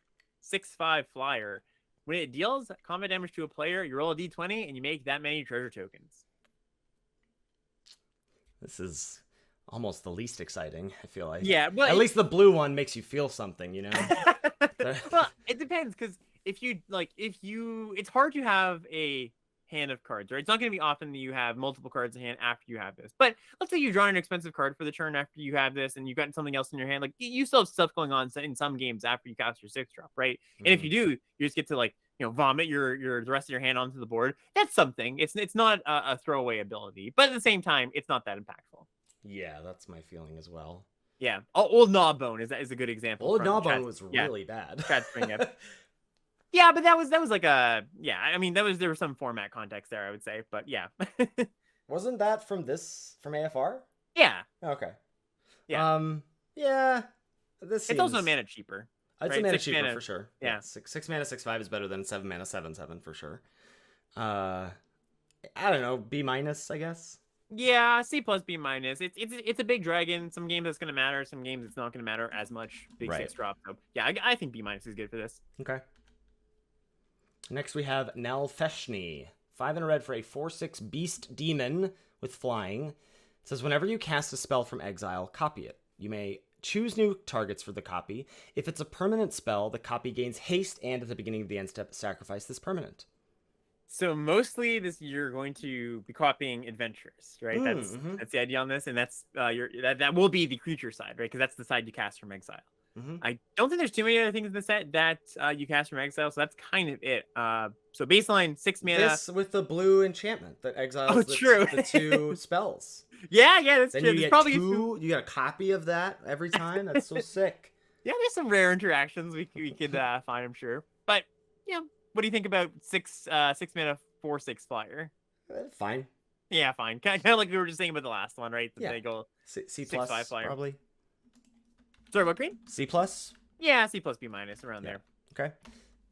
6/5 flyer. When it deals combat damage to a player, you roll a d20 and you make that many treasure tokens. This is almost the least exciting, I feel like. Yeah, but at least the blue one makes you feel something, you know? Well, it depends, because it's hard to have a hand of cards, right? It's not going to be often that you have multiple cards in hand after you have this. But let's say you draw an expensive card for the turn after you have this, and you've got something else in your hand. Like, you still have stuff going on in some games after you cast your 6-drop, right? Mm-hmm. And if you do, you just get to vomit the rest of your hand onto the board. That's something. It's not a throwaway ability, but at the same time, it's not that impactful. Yeah, that's my feeling as well. Yeah, Old Gnawbone is a good example. Old Gnawbone was really bad. Yeah, but that was like I mean, there was some format context there, I would say, but yeah. Wasn't that from AFR? Yeah. Okay. Yeah. Yeah. It's also a mana cheaper. It's a mana cheaper for sure. Yeah. 6 mana 6/5 is better than 7 mana 7/7 for sure. I don't know, B-, I guess. Yeah, C+, B-. It's a big dragon. Some games it's gonna matter. Some games it's not gonna matter as much. Big 6-drop. So yeah, I think B- is good for this. Okay. Next we have Nalfeshni. 5 and a red for a 4/6 beast demon with flying. It says whenever you cast a spell from exile, copy it. You may choose new targets for the copy. If it's a permanent spell, the copy gains haste, and at the beginning of the end step, sacrifice this permanent. So mostly this you're going to be copying adventures, right? That's the idea on this, and that's that will be the creature side, right? Because that's the side you cast from exile. Mm-hmm. I don't think there's too many other things in the set that you cast from exile, so that's kind of it. So baseline 6 mana. This with the blue enchantment that exiles the 2 spells. Yeah, that's then true. You get you get a copy of that every time. That's so sick. Yeah, there's some rare interactions we could find, I'm sure. But yeah, what do you think about 6 mana 4/6 flyer? Fine. Yeah, fine. Kind of like we were just saying about the last one, right? Yeah. They go C+ flyer. Probably. Sorry, what green? C+. Yeah, C+, B- around there. Okay.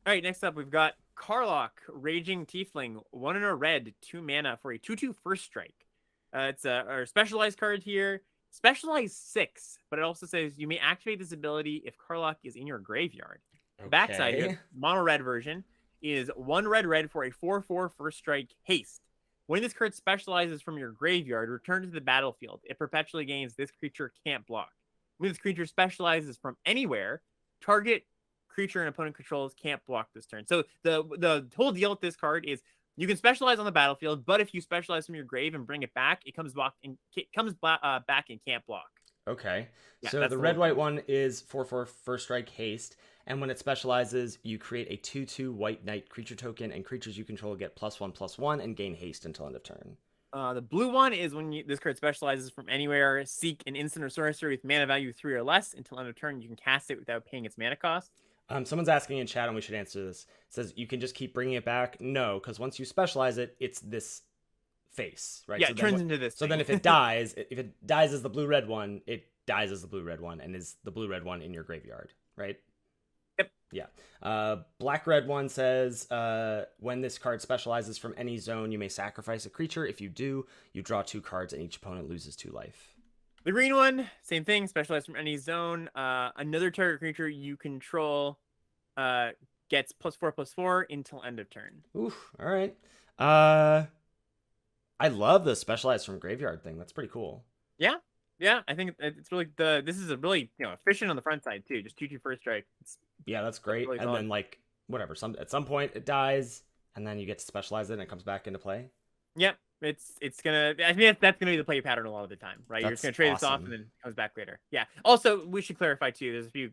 All right, next up we've got Carlock, Raging Teethling, 1 and a red, 2 mana for a 2/2 first strike. It's our specialized card here. Specialized 6, but it also says you may activate this ability if Carlock is in your graveyard. Okay. Backside here, mono red version, is 1 red for a 4/4 first strike haste. When this card specializes from your graveyard, return to the battlefield. It perpetually gains this creature can't block. When this creature specializes from anywhere, target creature and opponent controls can't block this turn. So the whole deal with this card is you can specialize on the battlefield, but if you specialize from your grave and bring it back, it comes back and can't block. Okay. Yeah, so the red-white one is 4/4 first strike haste, and when it specializes, you create a 2/2 white knight creature token, and creatures you control get +1/+1 and gain haste until end of turn. The blue one is when this card specializes from anywhere, seek an instant or sorcery with mana value 3 or less until end of turn. You can cast it without paying its mana cost. Someone's asking in chat, and we should answer this. It says you can just keep bringing it back. No, because once you specialize it, it's this face, right? Yeah, so it turns into this. So then if it dies, as the blue-red one, it dies as the blue-red one and is the blue-red one in your graveyard, right? Yep. Yeah. Black-red one says when this card specializes from any zone, you may sacrifice a creature. If you do, you draw 2 cards and each opponent loses 2 life. The green one, same thing, specialized from any zone. Another target creature you control gets +4/+4 until end of turn. Oof, all right. I love the specialized from graveyard thing. That's pretty cool. Yeah, I think it's really this is a really efficient on the front side too. Just 2/2 first strike. That's great. Really and then whatever, at some point it dies, and then you get to specialize it, and it comes back into play. Yep, it's gonna. I think that's gonna be the play pattern a lot of the time, right? You're just gonna trade this off, and then it comes back later. Yeah. Also, we should clarify too. There's a few.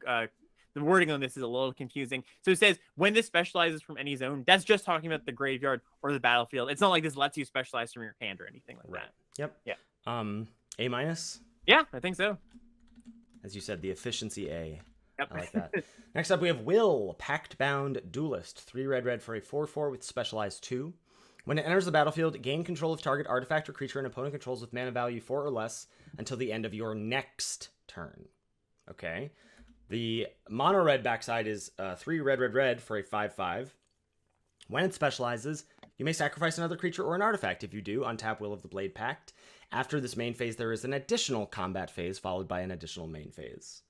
The wording on this is a little confusing. So it says when this specializes from any zone, that's just talking about the graveyard or the battlefield. It's not like this lets you specialize from your hand or anything like that. Yep. Yeah. A-? Yeah, I think so. As you said, the efficiency A. Yep. I like that. Next up, we have Will, Pact-Bound Duelist. 3 red for a 4/4 with specialized 2. When it enters the battlefield, gain control of target artifact or creature an opponent controls with mana value 4 or less until the end of your next turn. Okay. The mono red backside is 3 red, red, red for a 5/5. When it specializes, you may sacrifice another creature or an artifact. If you do, untap Will of the Blade Pact. After this main phase, there is an additional combat phase followed by an additional main phase.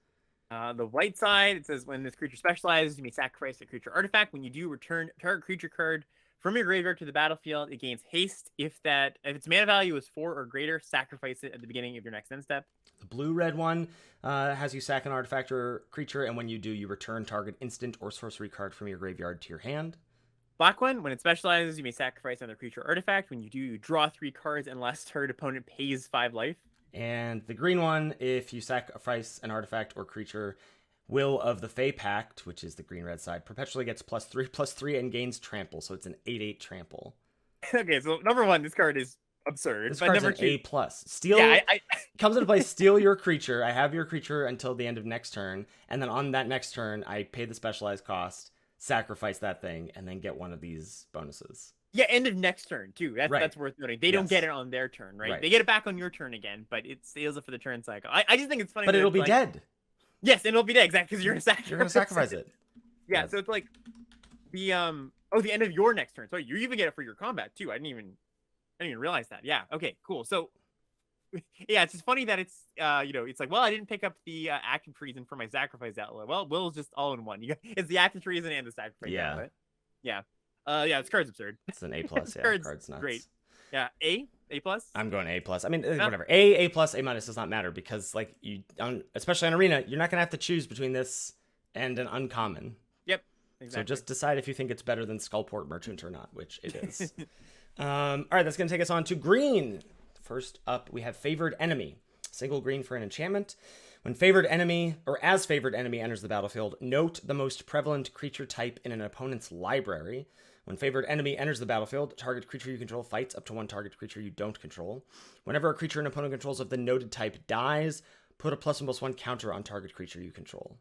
The white side, it says when this creature specializes, you may sacrifice a creature artifact. When you do, return target creature card from your graveyard to the battlefield. It gains haste. If its mana value is 4 or greater, sacrifice it at the beginning of your next end step. The blue-red one has you sack an artifact or creature, and when you do, you return target instant or sorcery card from your graveyard to your hand. Black one, when it specializes, you may sacrifice another creature or artifact. When you do, you draw 3 cards unless target opponent pays 5 life. And the green one, if you sacrifice an artifact or creature, Will of the Fey Pact, which is the green-red side, perpetually gets +3/+3 and gains trample, so it's an 8/8 trample. Okay, so number 1, this card is absurd. This but card's number an 2, A+. Steal comes into play, steal your creature. I have your creature until the end of next turn, and then on that next turn, I pay the specialized cost, sacrifice that thing, and then get one of these bonuses. Yeah, end of next turn, too. That's worth noting. They don't Yes. get it on their turn, right? Right. They get it back on your turn again, but it steals it for the turn cycle. I just think it's funny. But that it'll it's be like, dead. Yes, and it'll be dead, exactly, because you're going to sacrifice it. Yeah, so it's like the the end of your next turn. So you even get it for your combat, too. I didn't even realize that. Yeah, okay, cool. So, yeah, it's just funny that it's, it's like, well, I didn't pick up the active treason for my sacrifice outlet. Well, Will's just all in one. It's the active treason and the sacrifice outlet. Yeah. This card's absurd. It's an A+, yeah. Card's nuts. Great. Yeah, A+. I'm going A+. I mean, whatever. A+, A- does not matter because, like, especially on Arena, you're not going to have to choose between this and an uncommon. Yep, exactly. So just decide if you think it's better than Skullport Merchant or not, which it is. All right, that's going to take us on to green. First up, we have Favored Enemy. Single green for an enchantment. When favored enemy, or as favored enemy enters the battlefield, note the most prevalent creature type in an opponent's library. When favored enemy enters the battlefield, target creature you control fights up to 1 target creature you don't control. Whenever a creature an opponent controls of the noted type dies, put a +1/+1 counter on target creature you control.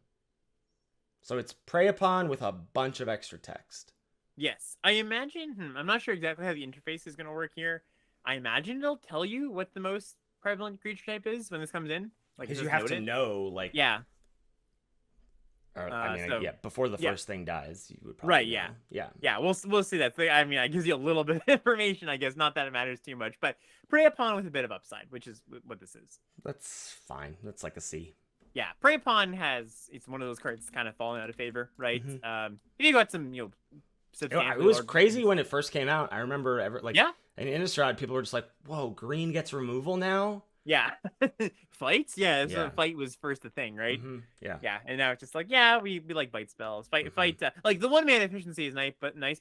So it's Prey Upon with a bunch of extra text. Yes. I imagine, I'm not sure exactly how the interface is going to work here. I imagine it'll tell you what the most prevalent creature type is when this comes in. Because you have to know, like... Yeah. Or, before the first thing dies, you would probably Right, know. Yeah, we'll see that. So, I mean, it gives you a little bit of information, I guess. Not that it matters too much. But Prey Upon with a bit of upside, which is what this is. That's fine. That's like a C. Yeah, Prey Upon it's one of those cards that's kind of falling out of favor, right? Mm-hmm. If you got some, It was crazy when it first came out. I remember, in Innistrad, people were just like, whoa, green gets removal now? Yeah. Fights? Yeah, so fight was first a thing, right? Mm-hmm. Yeah. Yeah, and now it's just like, we like bite spells. Fight, like the 1 mana efficiency is nice,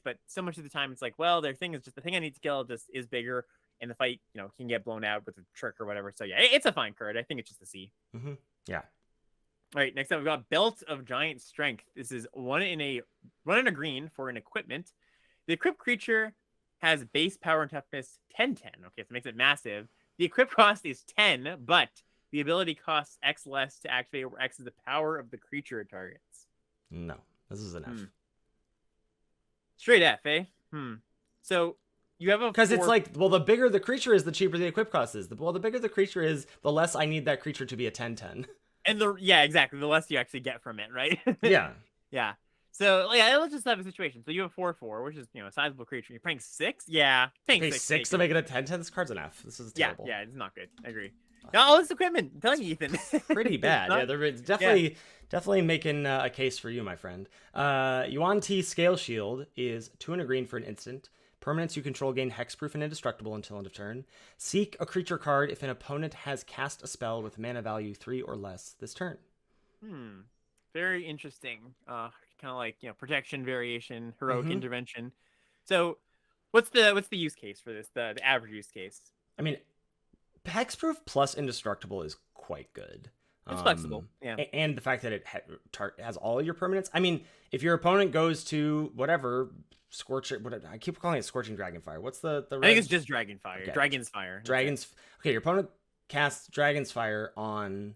but so much of the time it's like, well, their thing is just the thing I need to kill just is bigger, and the fight, can get blown out with a trick or whatever. So yeah, it's a fine card. I think it's just a C. Mm-hmm. Yeah. All right, next up we've got Belt of Giant Strength. This is one in a green for an equipment. The equipped creature has base power and toughness 10/10. Okay, so it makes it massive. The equip cost is 10, but the ability costs X less to activate, where X is the power of the creature it targets. No, this is an F. Straight F, eh? So you have because it's like, well, the bigger the creature is, the cheaper the equip cost is. The bigger the creature is, the less I need that creature to be a 10/10. And exactly. The less you actually get from it, right? Yeah. Yeah. So let's just have a situation. So you have 4/4, which is a sizable creature. You're paying 6. Yeah, paying 6 to make it a 10/10. This card's an F. This is terrible. Yeah, it's not good. I agree. All this equipment. I'm telling you, Ethan. Pretty bad. They're definitely making a case for you, my friend. Yuan T Scale Shield is 2 and a green for an instant. Permanents you control gain hexproof and indestructible until end of turn. Seek a creature card if an opponent has cast a spell with mana value 3 or less this turn. Very interesting. Kind of like protection variation, heroic intervention. So, what's the use case for this? The average use case. I mean, hexproof plus indestructible is quite good. It's flexible, yeah. And the fact that it has all your permanents. I mean, if your opponent goes to whatever I keep calling it Scorching Dragonfire. What's the red? I think it's just Dragonfire. Okay. Dragon's Fire. Okay, your opponent casts Dragon's Fire on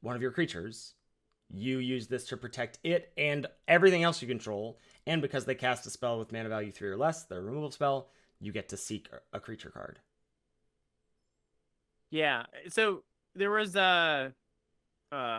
one of your creatures. You use this to protect it and everything else you control. And because they cast a spell with mana value 3 or less, their removal spell, you get to seek a creature card. Yeah. So there was a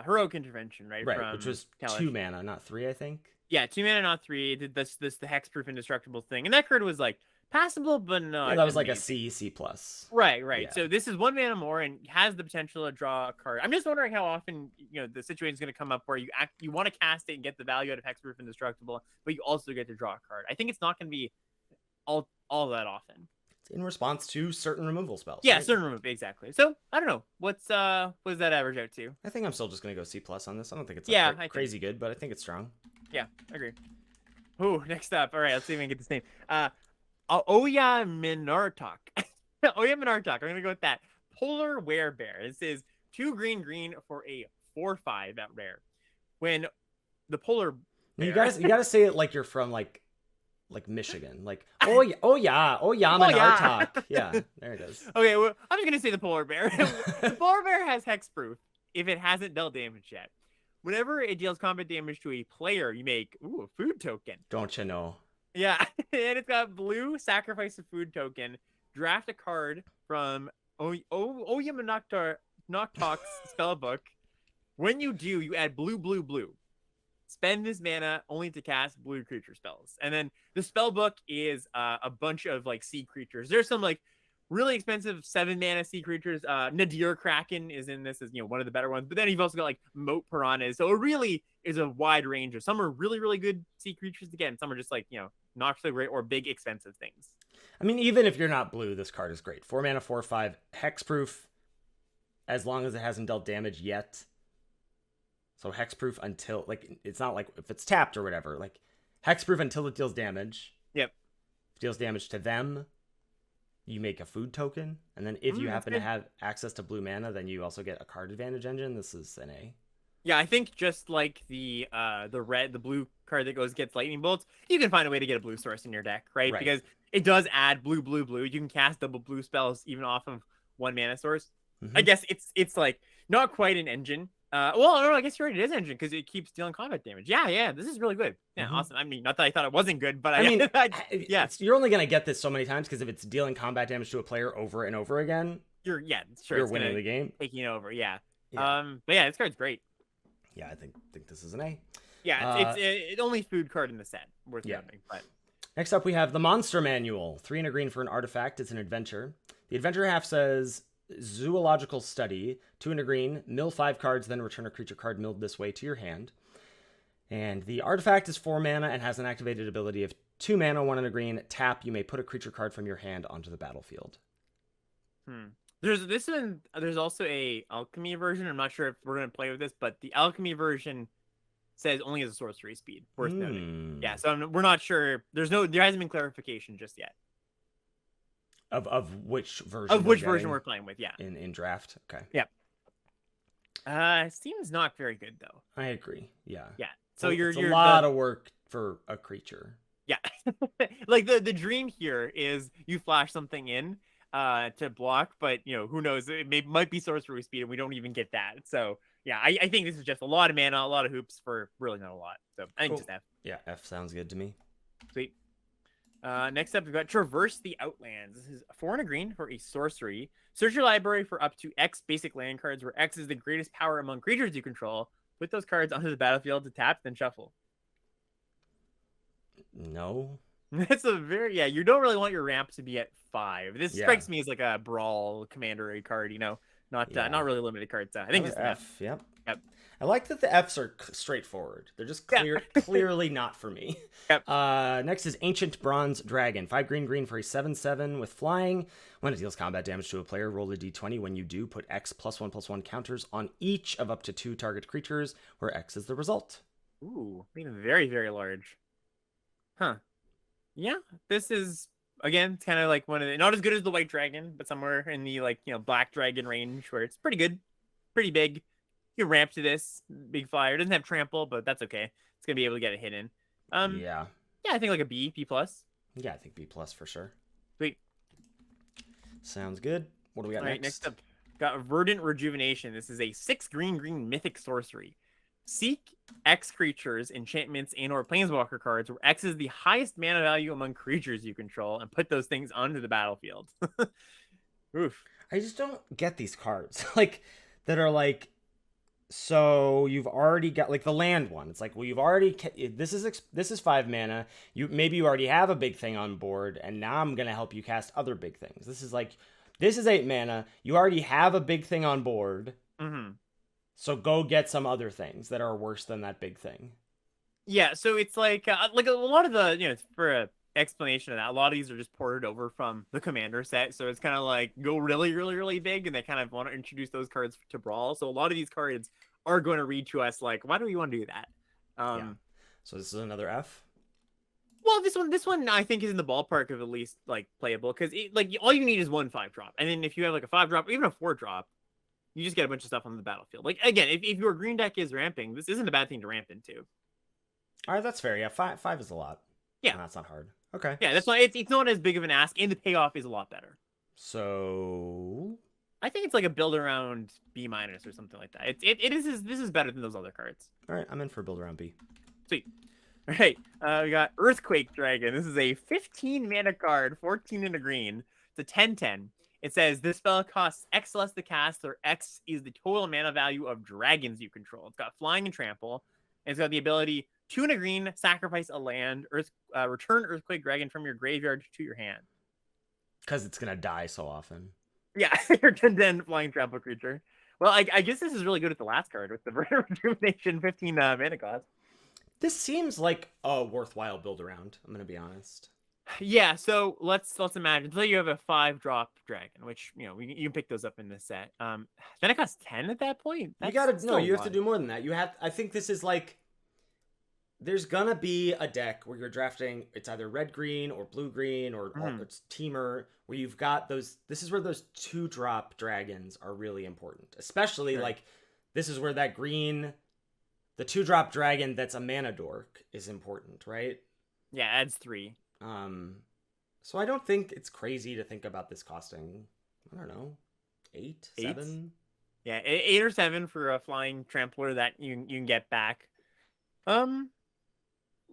heroic intervention, right? Right, From which was Kalash. 2 mana, not 3, I think. Yeah, 2 mana, not 3. It did this the hexproof indestructible thing, and that card was like passable, but not. Yeah, that was like a amazing. C plus. Right. Yeah. So this is 1 mana more and has the potential to draw a card. I'm just wondering how often the situation is going to come up where you want to cast it and get the value out of hexproof indestructible, but you also get to draw a card. I think it's not going to be all that often. It's in response to certain removal spells. Yeah, right? certain removal, exactly. So I don't know what does that average out to? I think I'm still just gonna go C plus on this. I don't think it's crazy good, but I think it's strong. Yeah, I agree. Ooh, next up. All right, let's see if we can get this name. Oya Minartok. Oya Minartok. I'm gonna go with that. Polar Werebear. This is 2 green for a 4/5 at rare. When the polar bear... you gotta say it like you're from like Michigan, like Minartok. Yeah, there it is. Okay, well, I'm just gonna say the polar bear. The polar bear has hexproof if it hasn't dealt damage yet. Whenever it deals combat damage to a player, you make a food token. Don't you know? Yeah, and it's got blue, sacrifice a food token, draft a card from Oyamanok's spellbook. When you do, you add blue. Spend this mana only to cast blue creature spells. And then the spellbook is a bunch of like sea creatures. There's some like really expensive 7 mana sea creatures. Nadir Kraken is in this as one of the better ones. But then you've also got like moat piranhas. So it really is a wide range of some are really, really good sea creatures again. Some are just like, not so great or big expensive things. I mean, even if you're not blue, this card is great. 4 mana, 4/5, hexproof, as long as it hasn't dealt damage yet. So hexproof until, like, it's not like if it's tapped or whatever. Like, hexproof until it deals damage. Yep. If it deals damage to them, you make a food token. And then if you happen to have access to blue mana, then you also get a card advantage engine. This is an A. Yeah, I think just like the blue card that gets lightning bolts, you can find a way to get a blue source in your deck, right? Because it does add blue. You can cast double blue spells even off of 1 mana source. Mm-hmm. I guess it's like not quite an engine. Well, no, I guess you're right. It is engine because it keeps dealing combat damage. Yeah, this is really good. Yeah, awesome. I mean, not that I thought it wasn't good, but I mean, yeah, you're only gonna get this so many times because if it's dealing combat damage to a player over and over again, you're winning the game, taking over. Yeah. But yeah, this card's great. Yeah, I think this is an A. Yeah, it's only food card in the set. Worth noting. But next up, we have the Monster Manual. 3 and a green for an artifact. It's an adventure. The adventure half says Zoological Study. 2 and a green. Mill 5 cards, then return a creature card milled this way to your hand. And the artifact is 4 mana and has an activated ability of 2 mana, 1 and a green. Tap. You may put a creature card from your hand onto the battlefield. There's this one. There's also a alchemy version. I'm not sure if we're gonna play with this, but the alchemy version says only as a sorcery speed. Worth noting. Yeah, so we're not sure. There hasn't been clarification just yet. Of which version? Of which version we're playing with? Yeah. In draft. Okay. Yeah. Seems not very good though. I agree. Yeah. Yeah. So you're a lot of work for a creature. Yeah. Like the dream here is you flash something in to block, but who knows? It might be sorcery speed, and we don't even get that. So yeah, I think this is just a lot of mana, a lot of hoops for really not a lot. So I think just F. Yeah, F sounds good to me. Sweet. Next up, we've got Traverse the Outlands. This is 4 and a green for a sorcery. Search your library for up to X basic land cards, where X is the greatest power among creatures you control. Put those cards onto the battlefield to tap, then shuffle. No. That's you don't really want your ramp to be at 5. This strikes me as like a brawl commander card, not really limited cards. I think it's F. Yep. I like that the Fs are straightforward. They're just clearly not for me. Yep. Next is Ancient Bronze Dragon. 5 green for a 7/7 with flying. When it deals combat damage to a player, roll a d20. When you do, put X +1/+1 counters on each of up to 2 target creatures, where X is the result. Ooh, very, very large. Huh. Yeah, this is, again, it's kind of like one of the, not as good as the white dragon, but somewhere in the black dragon range where it's pretty good, pretty big. You can ramp to this big flyer. It doesn't have trample, but that's okay. It's gonna be able to get a hit in. Yeah, I think like a B+. Yeah, I think B+ for sure. Sweet. Sounds good. What do we got next? All right, next up, got Verdant Rejuvenation. This is a 6 green mythic sorcery. Seek X creatures, enchantments, and/or planeswalker cards where X is the highest mana value among creatures you control, and put those things onto the battlefield. Oof. I just don't get these cards that are So you've already got like the land one. It's like, well, you've already this is 5 mana. You already have a big thing on board, and now I'm gonna help you cast other big things. This is 8 mana. You already have a big thing on board. Mm-hmm. So go get some other things that are worse than that big thing. Yeah, so it's like a lot of the, for a explanation of that, a lot of these are just ported over from the commander set. So it's kind of like go really, really, really big, and they kind of want to introduce those cards to Brawl. So a lot of these cards are going to read to us like, why do we want to do that? Yeah. So this is another F. Well, this one I think is in the ballpark of at least like playable, because like all you need is 1 5-drop, and then if you have like a 5-drop, or even a 4-drop, you just get a bunch of stuff on the battlefield. Like again, if your green deck is ramping, this isn't a bad thing to ramp into. All right, that's fair. Yeah, five is a lot. Yeah, and that's not hard. Okay. Yeah, that's why it's not as big of an ask, and the payoff is a lot better. So I think it's like a build around B- or something like that. This is better than those other cards. All right, I'm in for build around B. Sweet. All right, we got Earthquake Dragon. This is a 15 mana card, 14 in a green. It's a 10/10. It says this spell costs X less to cast, or X is the total mana value of dragons you control. It's got flying and trample, and it's got the ability 2 in a green, sacrifice a land, return Earthquake Dragon from your graveyard to your hand. Because it's gonna die so often. Yeah, your 10/10 flying trample creature. Well, I guess this is really good at the last card with the Rejuvenation 15 mana cost. This seems like a worthwhile build around. I'm gonna be honest. Yeah, so let's imagine. So you have a 5-drop dragon, which you can pick those up in this set. Then it costs 10 at that point. You have to do more than that. I think this is like, there's gonna be a deck where you're drafting. It's either red green or blue green or it's teamer, where you've got those. This is where those 2-drop dragons are really important, especially like this is where that green. The 2-drop dragon that's a mana dork is important, right? Yeah, adds 3. So I don't think it's crazy to think about this costing, I don't know, 8, 7? Yeah, 8 or 7 for a flying trampler that you can get back.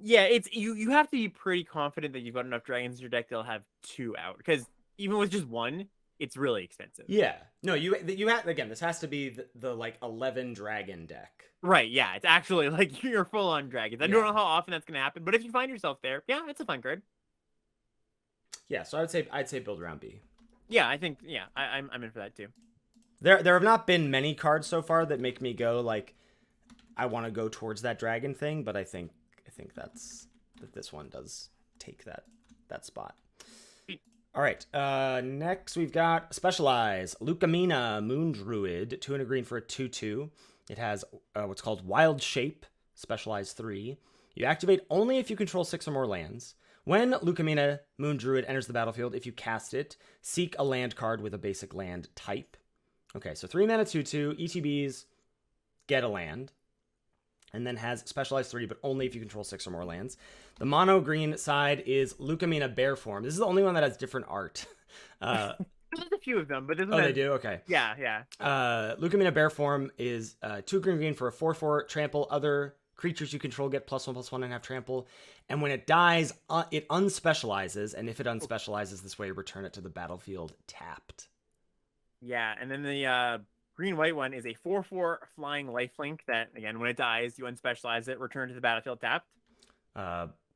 Yeah, it's you have to be pretty confident that you've got enough dragons in your deck that'll have 2 out, because even with just 1, it's really expensive. Yeah. No, you have, again, this has to be the like 11 dragon deck. Right, yeah, it's actually like you're full on dragons. I don't know how often that's going to happen, but if you find yourself there, yeah, it's a fun card. Yeah, so I'd say build around B. Yeah, I think I'm in for that too. There have not been many cards so far that make me go like, I want to go towards that dragon thing, but I think that this one does take that spot. All right, next we've got Specialize, Lucamina, Moon Druid, 2 and a green for a 2/2. It has what's called Wild Shape, Specialize 3. You activate only if you control 6 or more lands. When Lucamina, Moon Druid enters the battlefield, if you cast it, seek a land card with a basic land type. Okay, so 3 mana 2/2, ETBs, get a land. And then has Specialize 3, but only if you control 6 or more lands. The mono green side is Lucamina Bear Form. This is the only one that has different art. There's a few of them, but this one. Oh, they do? Okay. Yeah. Lucamina Bear Form is 2 green for a 4/4 trample. Other creatures you control get +1/+1 and have trample. And when it dies, it unspecializes. And if it unspecializes this way, return it to the battlefield tapped. Yeah, and then the green-white one is a 4/4 flying lifelink that, again, when it dies, you unspecialize it, return to the battlefield tapped.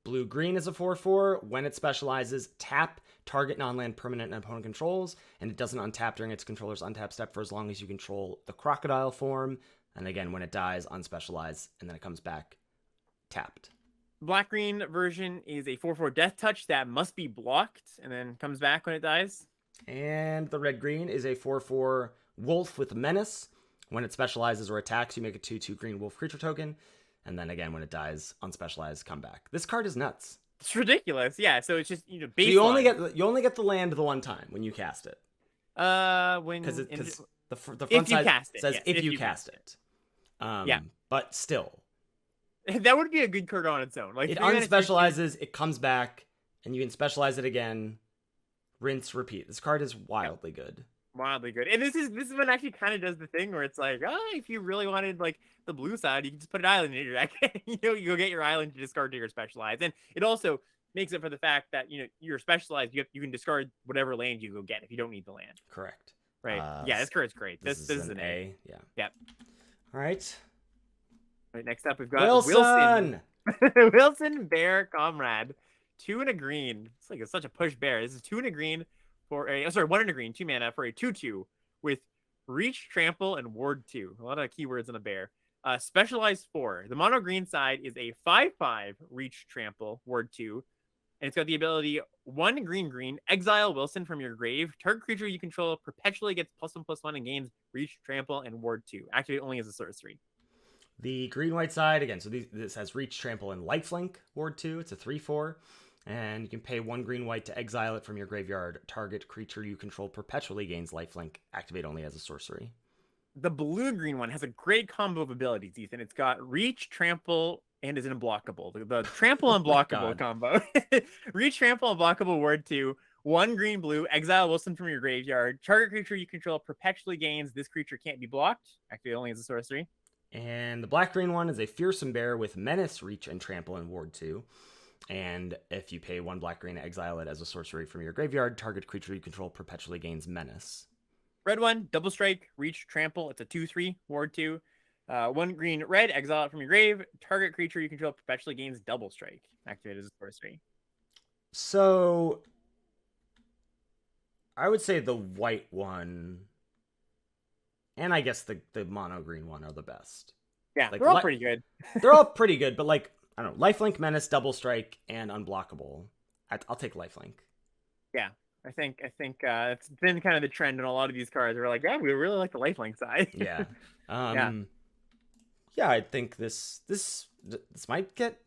Blue-green is a 4/4. When it specializes, tap target non-land permanent and opponent controls, and it doesn't untap during its controller's untap step for as long as you control the crocodile form. And again, when it dies, unspecialize, and then it comes back tapped. Black-green version is a 4/4 death touch that must be blocked, and then comes back when it dies. And the red-green is a 4/4 wolf with menace. When it specializes or attacks, you make a 2/2 green wolf creature token. And then again, when it dies, unspecialized, come back. This card is nuts. It's ridiculous. Yeah, so it's just baseline. So you only get the land the one time when you cast it. Because the front side says if you cast it. Yeah. But still, that would be a good card on its own. Like it unspecializes, it comes back, and you can specialize it again. Rinse, repeat. This card is wildly good. Wildly good. And this is one actually kind of does the thing where it's like, if you really wanted like the blue side, you can just put an island in your deck. You go get your island to discard to your specialized. And it also makes it for the fact that you're specialized, you can discard whatever land you go get if you don't need the land. Correct. Right. Yeah, this card's great. This is an A. Yeah. Yep. All right. Right, next up, we've got Wilson. Wilson Bear Comrade. 2 and a green. It's such a push bear. This is 2 and a green for a, 1 and a green, 2 mana for a 2/2 with Reach, Trample, and Ward 2. A lot of keywords in a bear. Specialized 4. The mono green side is a 5/5 Reach, Trample, Ward 2. And it's got the ability 1 green, exile Wilson from your grave. Target creature you control perpetually gets +1/+1 and gains Reach, Trample, and Ward 2. Activate only as a sorcery. The green-white side, again, so this has Reach, Trample, and Lifelink, Ward 2. It's a 3/4. And you can pay 1 green-white to exile it from your graveyard. Target creature you control perpetually gains Lifelink. Activate only as a sorcery. The blue-green one has a great combo of abilities, Ethan. It's got Reach, Trample, and is unblockable. The Trample Unblockable combo. Reach, Trample, Unblockable, Ward 2. 1 green-blue, exile Wilson from your graveyard. Target creature you control perpetually gains. This creature can't be blocked. Activate only as a sorcery. And the black-green one is a fearsome bear with Menace, Reach, and Trample in Ward 2. And if you pay 1 black-green to exile it as a sorcery from your graveyard, target creature you control perpetually gains Menace. Red one, double strike, Reach, Trample. It's a 2/3, Ward 2. 1 green, red, exile it from your grave. Target creature you control perpetually gains double strike. Activate as a sorcery. So, I would say the white one, and I guess the mono green one are the best. Yeah, they're all pretty good. They're all pretty good, but like, I don't know, Lifelink, Menace, Double Strike, and Unblockable. I'll take Lifelink. Yeah, I think it's been kind of the trend in a lot of these cards. We're like, yeah, we really like the Lifelink side. Yeah. Yeah, I think this might get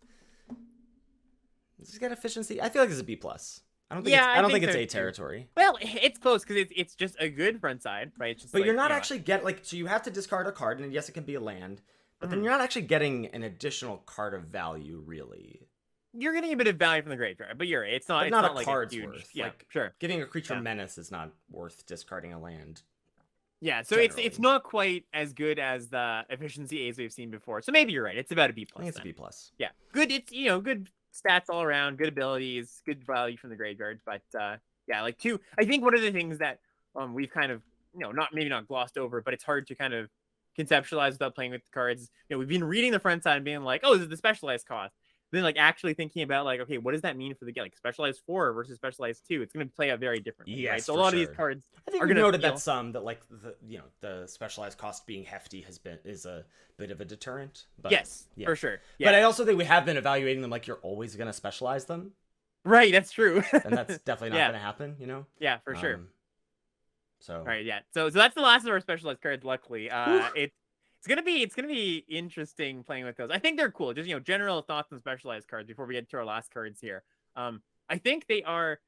efficiency. I feel like this is B+. I don't think it's A territory. Well, it's close because it's just a good front side, right? It's just but you're not actually so you have to discard a card, and yes, it can be a land, but then you're not actually getting an additional card of value, really. You're getting a bit of value from the graveyard, but you're right. It's not a like card's huge, worth. Yeah, like, sure. Giving a creature Menace is not worth discarding a land. Yeah, so generally. It's not quite as good as the efficiency A's we've seen before. So maybe you're right. It's about a B+. I think it's a B+. Yeah, good. It's good stats all around, good abilities, good value from the graveyard. But yeah, like I think one of the things that we've kind of not glossed over, but it's hard to kind of conceptualize without playing with the cards. We've been reading the front side and being like, oh, this is the specialized cost. Then like actually thinking about like, okay, what does that mean for the like specialized 4 versus specialized 2? It's going to play out very differently. Yes, right? So a lot of these cards I think are going to noted that like the specialized cost being hefty is a bit of a deterrent. But, yes, for sure. Yeah. But I also think we have been evaluating them like you're always going to specialize them. Right, that's true. And that's definitely not going to happen, Yeah, for sure. So all right, yeah. So that's the last of our specialized cards. Luckily, It's gonna be interesting playing with those. I think they're cool. Just general thoughts on specialized cards before we get to our last cards here. I think they are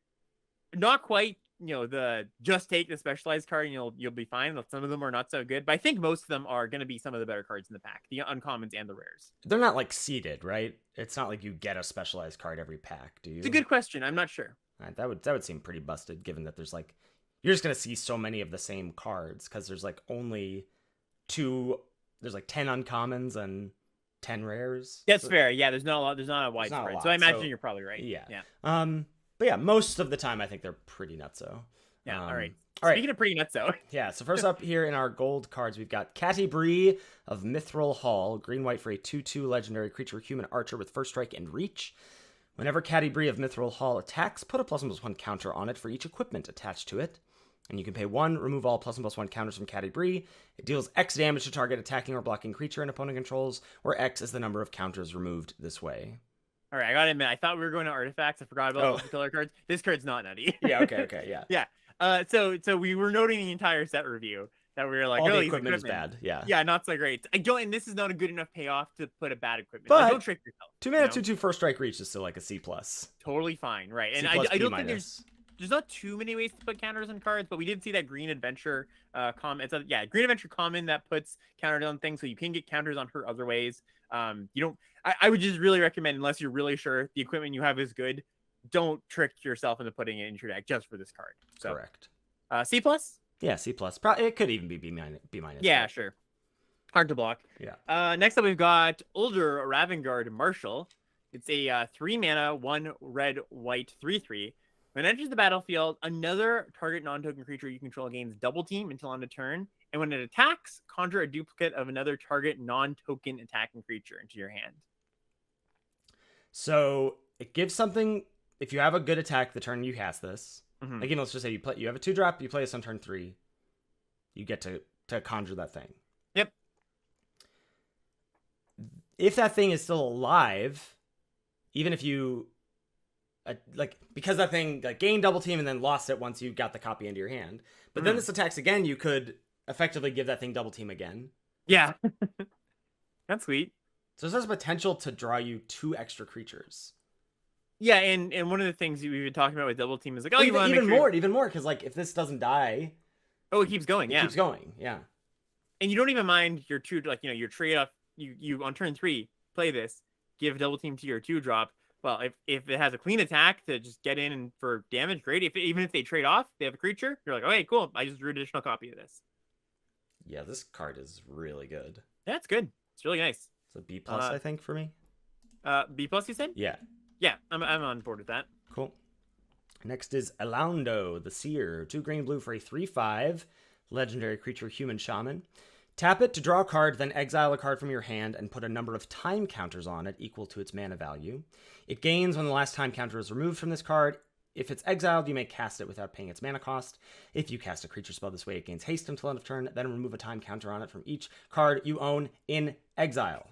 not quite the just take the specialized card and you'll be fine. Some of them are not so good, but I think most of them are gonna be some of the better cards in the pack, the uncommons and the rares. They're not like seeded, right? It's not like you get a specialized card every pack, do you? It's a good question. I'm not sure. That would seem pretty busted, given that there's like you're just gonna see so many of the same cards because there's like only 2. There's like 10 uncommons and 10 rares. That's fair. Yeah, there's not a wide spread. So I imagine you're probably right. Yeah. But yeah, most of the time I think they're pretty nutso. Yeah. All right. Speaking of pretty nutso. Yeah. So first up here in our gold cards, we've got Catti Bree of Mithril Hall, green-white for a 2/2 legendary creature, human archer with first strike and reach. Whenever Catti Bree of Mithril Hall attacks, put a +1/+1 counter on it for each equipment attached to it. And you can pay 1, remove all +1/+1 counters from Catti Bree. It deals X damage to target attacking or blocking creature an opponent controls, where X is the number of counters removed this way. All right, I gotta admit, I thought we were going to artifacts. I forgot about the killer cards. This card's not nutty. Yeah, okay, yeah. Yeah. So we were noting the entire set review that we were like, all the equipment is bad. Yeah. Yeah, not so great. And this is not a good enough payoff to put a bad equipment. But don't trick yourself. 2 mana 2/2 first strike reach is still like a C+. Totally fine, right? And C+, I don't B-. think there's not too many ways to put counters on cards, but we did see that Green Adventure comment. Green Adventure common that puts counters on things, so you can get counters on her other ways. I would just really recommend, unless you're really sure the equipment you have is good, don't trick yourself into putting it into your deck just for this card. So, correct. C+? Yeah, C+. It could even be B-. Yeah, sure. Hard to block. Yeah. Next up, we've got Older Ravengard Marshal. It's a 3 mana, 1 red, white, 3/3. When it enters the battlefield, another target non-token creature you control gains double team until end of turn. And when it attacks, conjure a duplicate of another target non-token attacking creature into your hand. So it gives something. If you have a good attack the turn you cast this, Mm-hmm. like, let's just say you have a 2-drop, you play this on turn 3, you get to conjure that thing. Yep. If that thing is still alive, even if you because that thing gained double team and then lost it once you got the copy into your hand, but then this attacks again, you could effectively give that thing double team again. Yeah. That's sweet. So this has potential to draw you 2 extra creatures. Yeah, and one of the things we've been talking about with double team is like, oh, you want to even more, because like if this doesn't die, it keeps going. It keeps going. Yeah. And you don't even mind your 2, your trade off. You on turn 3 play this, give double team to your 2-drop. Well, if it has a clean attack to just get in and for damage, great. Even if they trade off, they have a creature. You're like, okay, cool. I just drew an additional copy of this. Yeah, this card is really good. Yeah, it's good. It's really nice. It's a B+, I think, for me. B+, you said? Yeah. Yeah, I'm on board with that. Cool. Next is Elaundo, the Seer. 2 green blue for a 3/5 legendary creature human shaman. Tap it to draw a card, then exile a card from your hand and put a number of time counters on it equal to its mana value. It gains when the last time counter is removed from this card. If it's exiled, you may cast it without paying its mana cost. If you cast a creature spell this way, it gains haste until end of turn, then remove a time counter on it from each card you own in exile.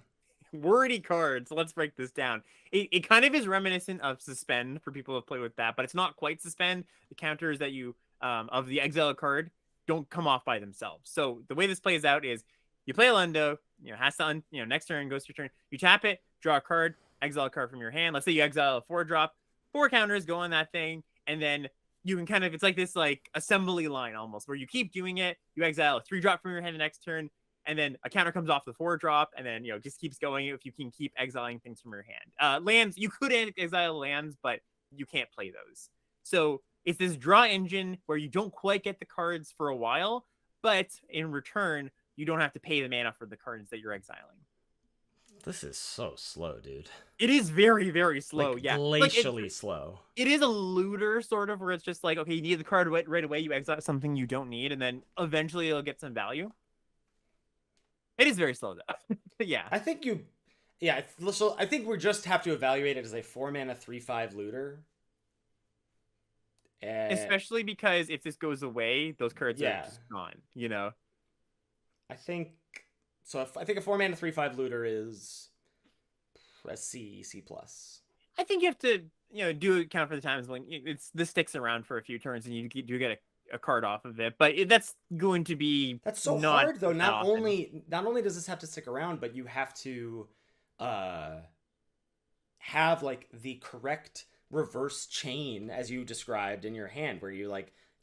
Wordy cards. Let's break this down. It kind of is reminiscent of Suspend for people who have played with that, but it's not quite Suspend. The counters that you of the exile card don't come off by themselves. So the way this plays out is you play Elaundo, has to next turn goes to your turn. You tap it, draw a card, exile a card from your hand. Let's say you exile a 4-drop, 4 counters go on that thing, and then you can kind of, it's like this assembly line almost where you keep doing it. You exile a 3-drop from your hand the next turn, and then a counter comes off the 4-drop, and then just keeps going if you can keep exiling things from your hand. Lands, you could exile lands, but you can't play those. So it's this draw engine where you don't quite get the cards for a while, but in return, you don't have to pay the mana for the cards that you're exiling. This is so slow, dude. It is very, very slow. Yeah, glacially slow. It is a looter sort of, where it's just like, okay, you need the card right away. You exile something you don't need, and then eventually it'll get some value. It is very slow though. Yeah. I think we just have to evaluate it as a 4-mana 3/5 looter. Especially because if this goes away, those cards are just gone. I think so. I think a 4-mana 3/5 looter is a C+. I think you have to do account for the times when this sticks around for a few turns and you do get a card off of it, but that's going to be hard though. Not only does this have to stick around, but you have to have the correct reverse chain as you described in your hand, where you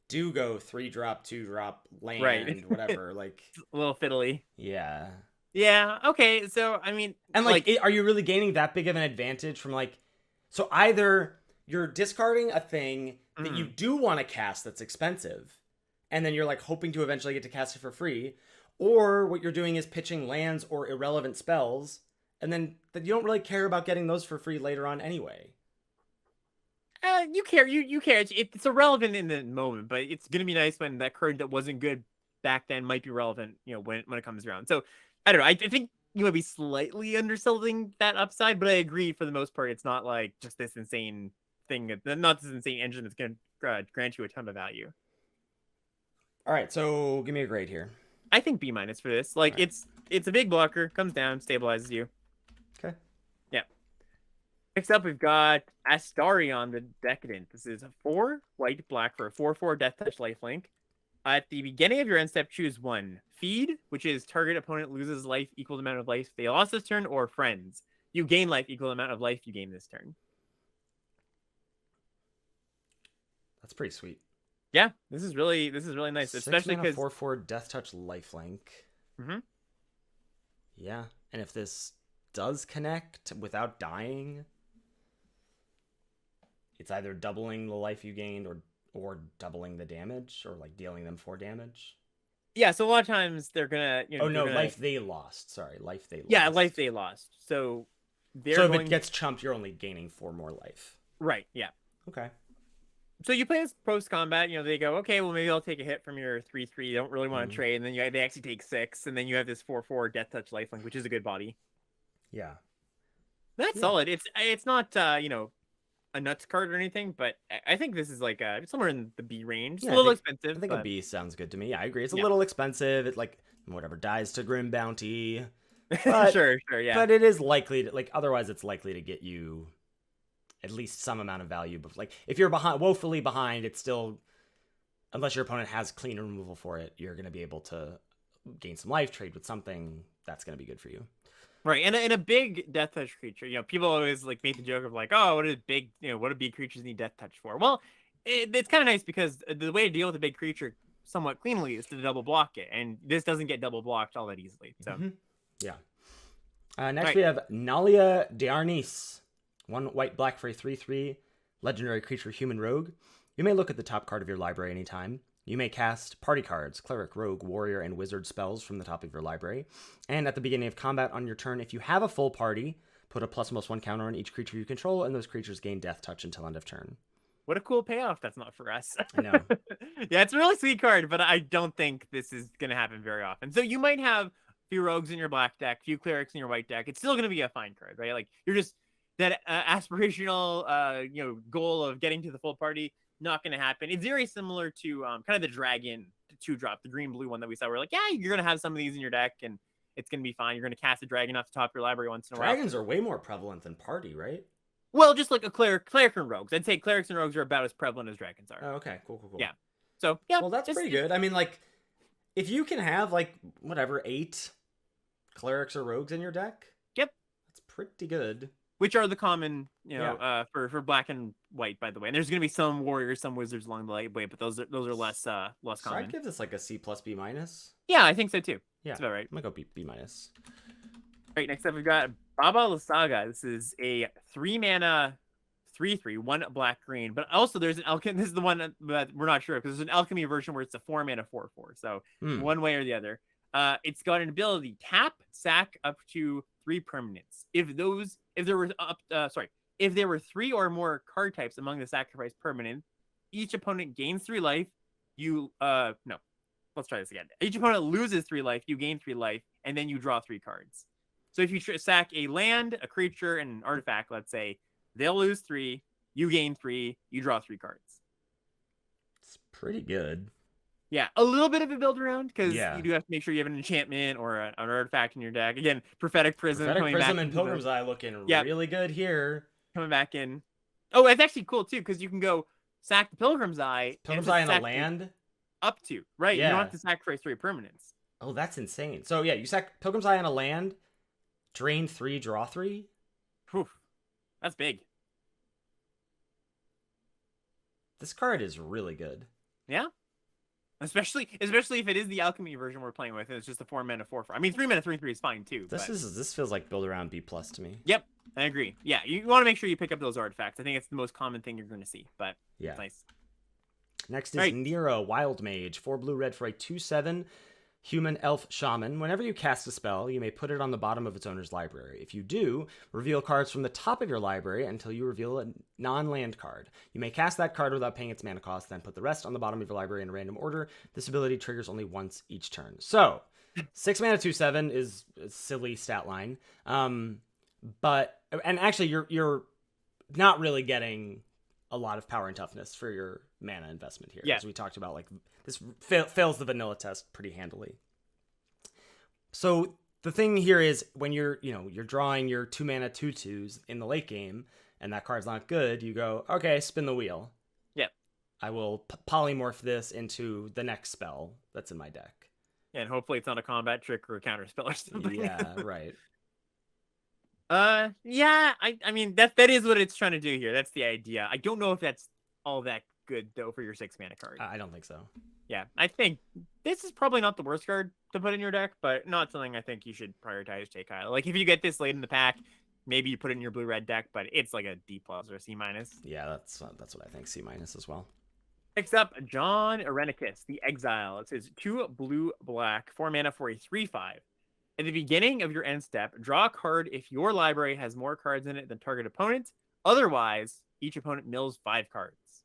do go 3-drop, 2-drop, land, right. Whatever. A little fiddly. Yeah. Yeah. Okay. So I mean, and are you really gaining that big of an advantage from so either you're discarding a thing that you do want to cast that's expensive, and then you're hoping to eventually get to cast it for free, or what you're doing is pitching lands or irrelevant spells, and then you don't really care about getting those for free later on anyway. You care. You care. It's irrelevant in the moment, but it's gonna be nice when that card that wasn't good back then might be relevant. When it comes around. So I don't know. I think you might be slightly underselling that upside, but I agree for the most part. It's not just this insane thing, not this insane engine that's going to grant you a ton of value. All right, so give me a grade here. I think B- for this. Right. It's a big blocker, comes down, stabilizes you. Okay. Yeah. Next up, we've got Astarion the Decadent. This is a 4 white black for a 4/4 Death Touch lifelink. At the beginning of your end step, choose 1. Feed, which is target opponent loses life equal amount of life they lost this turn, or Friends. You gain life equal amount of life you gain this turn. That's pretty sweet. Yeah, this is really nice, especially because 4/4 Death Touch lifelink. Mm-hmm. Yeah, and if this does connect without dying, it's either doubling the life you gained or doubling the damage, or dealing them 4 damage. Yeah, so a lot of times they're gonna life they lost. Sorry, life they lost. Yeah, life they lost. So if it gets chumped, you're only gaining 4 more life. Right, yeah. Okay. So you play this post combat, they go, okay, well maybe I'll take a hit from your 3/3. You don't really want to Mhm. trade, and then they actually take 6, and then you have this 4/4 Death Touch lifelink, which is a good body. Yeah. That's Yeah. solid. It's not a nuts card or anything, but I think this is like it's somewhere in the B range. It's a Yeah, little I expensive, think a but B sounds good to me. Yeah, I agree. It's a yeah. little expensive. It like whatever dies to Grim Bounty, but Sure, yeah. it is likely to like otherwise it's likely to get you at least some amount of value. But like if you're woefully behind, it's still unless your opponent has clean removal for it, you're gonna be able to gain some life, trade with something that's gonna be good for you. Right, and a big death touch creature, people always like make the joke of like, oh, what do big creatures need death touch for? Well, it's kind of nice because the way to deal with a big creature somewhat cleanly is to double block it, and this doesn't get double blocked all that easily. So, Yeah. Next right. we have Nalia Dearnis, 1 white black for a 3/3 legendary creature human rogue. You may look at the top card of your library anytime. You may cast party cards, cleric, rogue, warrior, and wizard spells from the top of your library. And at the beginning of combat on your turn, if you have a full party, put a +1/+1 counter on each creature you control, and those creatures gain death touch until end of turn. What a cool payoff. That's not for us. I know. Yeah, it's a really sweet card, but I don't think this is going to happen very often. So you might have a few rogues in your black deck, a few clerics in your white deck. It's still going to be a fine card, right? Like you're just that aspirational, goal of getting to the full party. Not going to happen. It's very similar to kind of the dragon 2-drop, the green blue one that we saw. We're like, yeah, you're going to have some of these in your deck, and it's going to be fine. You're going to cast a dragon off the top of your library once in a while. Dragons are way more prevalent than party, right? Well, just like a cleric and rogues. I'd say clerics and rogues are about as prevalent as dragons are. Oh, okay, cool. Yeah. So yeah. Well, that's pretty good. I mean, like, if you can have like whatever 8 clerics or rogues in your deck, Yep. that's pretty good. Which are the common, for black and white, by the way. And there's gonna be some warriors, some wizards along the way, but those are less So common. I'd give this like a C plus B minus. Yeah, I think so too. Yeah, that's about right. I'm gonna go B minus. Right, next up we've got Baba Lysaga. This is a 3-mana 3/3, 1 black green. But also there's an alchemy. This is the one that we're not sure because there's an alchemy version where it's a 4-mana 4/4. So one way or the other. It's got an ability: tap, sack up to 3 permanents. If there were 3 or more card types among the sacrifice permanent, each opponent gains 3 life. Let's try this again. Each opponent loses 3 life, you gain 3 life, and then you draw 3 cards. So if you sack a land, a creature, and an artifact, let's say, they'll lose 3, you gain 3, you draw 3 cards. It's pretty good. Yeah, a little bit of a build around because Yeah. you do have to make sure you have an enchantment or an artifact in your deck. Again, Prophetic Prism And Pilgrim's Eye looking really good here. Coming back in. Oh, it's actually cool too because you can go sack the Pilgrim's Eye. Pilgrim's Eye and a land? Up to, right? Yeah. You don't have to sacrifice 3 permanents. Oh, that's insane. So yeah, you sack Pilgrim's Eye on a land, drain 3, draw 3. Whew. That's big. This card is really good. Yeah. Especially if it is the alchemy version we're playing with, and it's just a 4-mana 4/4. I mean, 3-mana 3/3 is fine too. This feels like build around B plus to me. Yep, I agree. Yeah, you want to make sure you pick up those artifacts. I think it's the most common thing you're going to see. But yeah, it's nice. Next is Nero, Wild Mage, 4 blue red for a 2/7 human elf shaman. Whenever you cast a spell, you may put it on the bottom of its owner's library. If you do, reveal cards from the top of your library until you reveal a non-land card. You may cast that card without paying its mana cost, then put the rest on the bottom of your library in a random order. This ability triggers only once each turn. So, 6 mana 2/7 is a silly stat line. But actually you're not really getting a lot of power and toughness for your mana investment here. As we talked about, like this fails the vanilla test pretty handily. So the thing here is when you're drawing your 2 mana 2/2s in the late game and that card's not good, you go, okay, spin the wheel. Yep. I will polymorph this into the next spell that's in my deck. Yeah, and hopefully it's not a combat trick or a counter spell or something. Yeah, right. Yeah, I mean that is what it's trying to do here. That's the idea. I don't know if that's all that good though for your 6 mana card. I don't think so. Yeah, I think this is probably not the worst card to put in your deck, but not something I think you should prioritize, Jay Kyle. Like if you get this late in the pack, maybe you put it in your blue-red deck, but it's like a D+ or a C-. Yeah, that's what I think. C- as well. Next up, John Arenicus, the Exile. It says 2 blue-black, 4 mana for a 3/5. At the beginning of your end step, draw a card if your library has more cards in it than target opponent. Otherwise, each opponent mills 5 cards.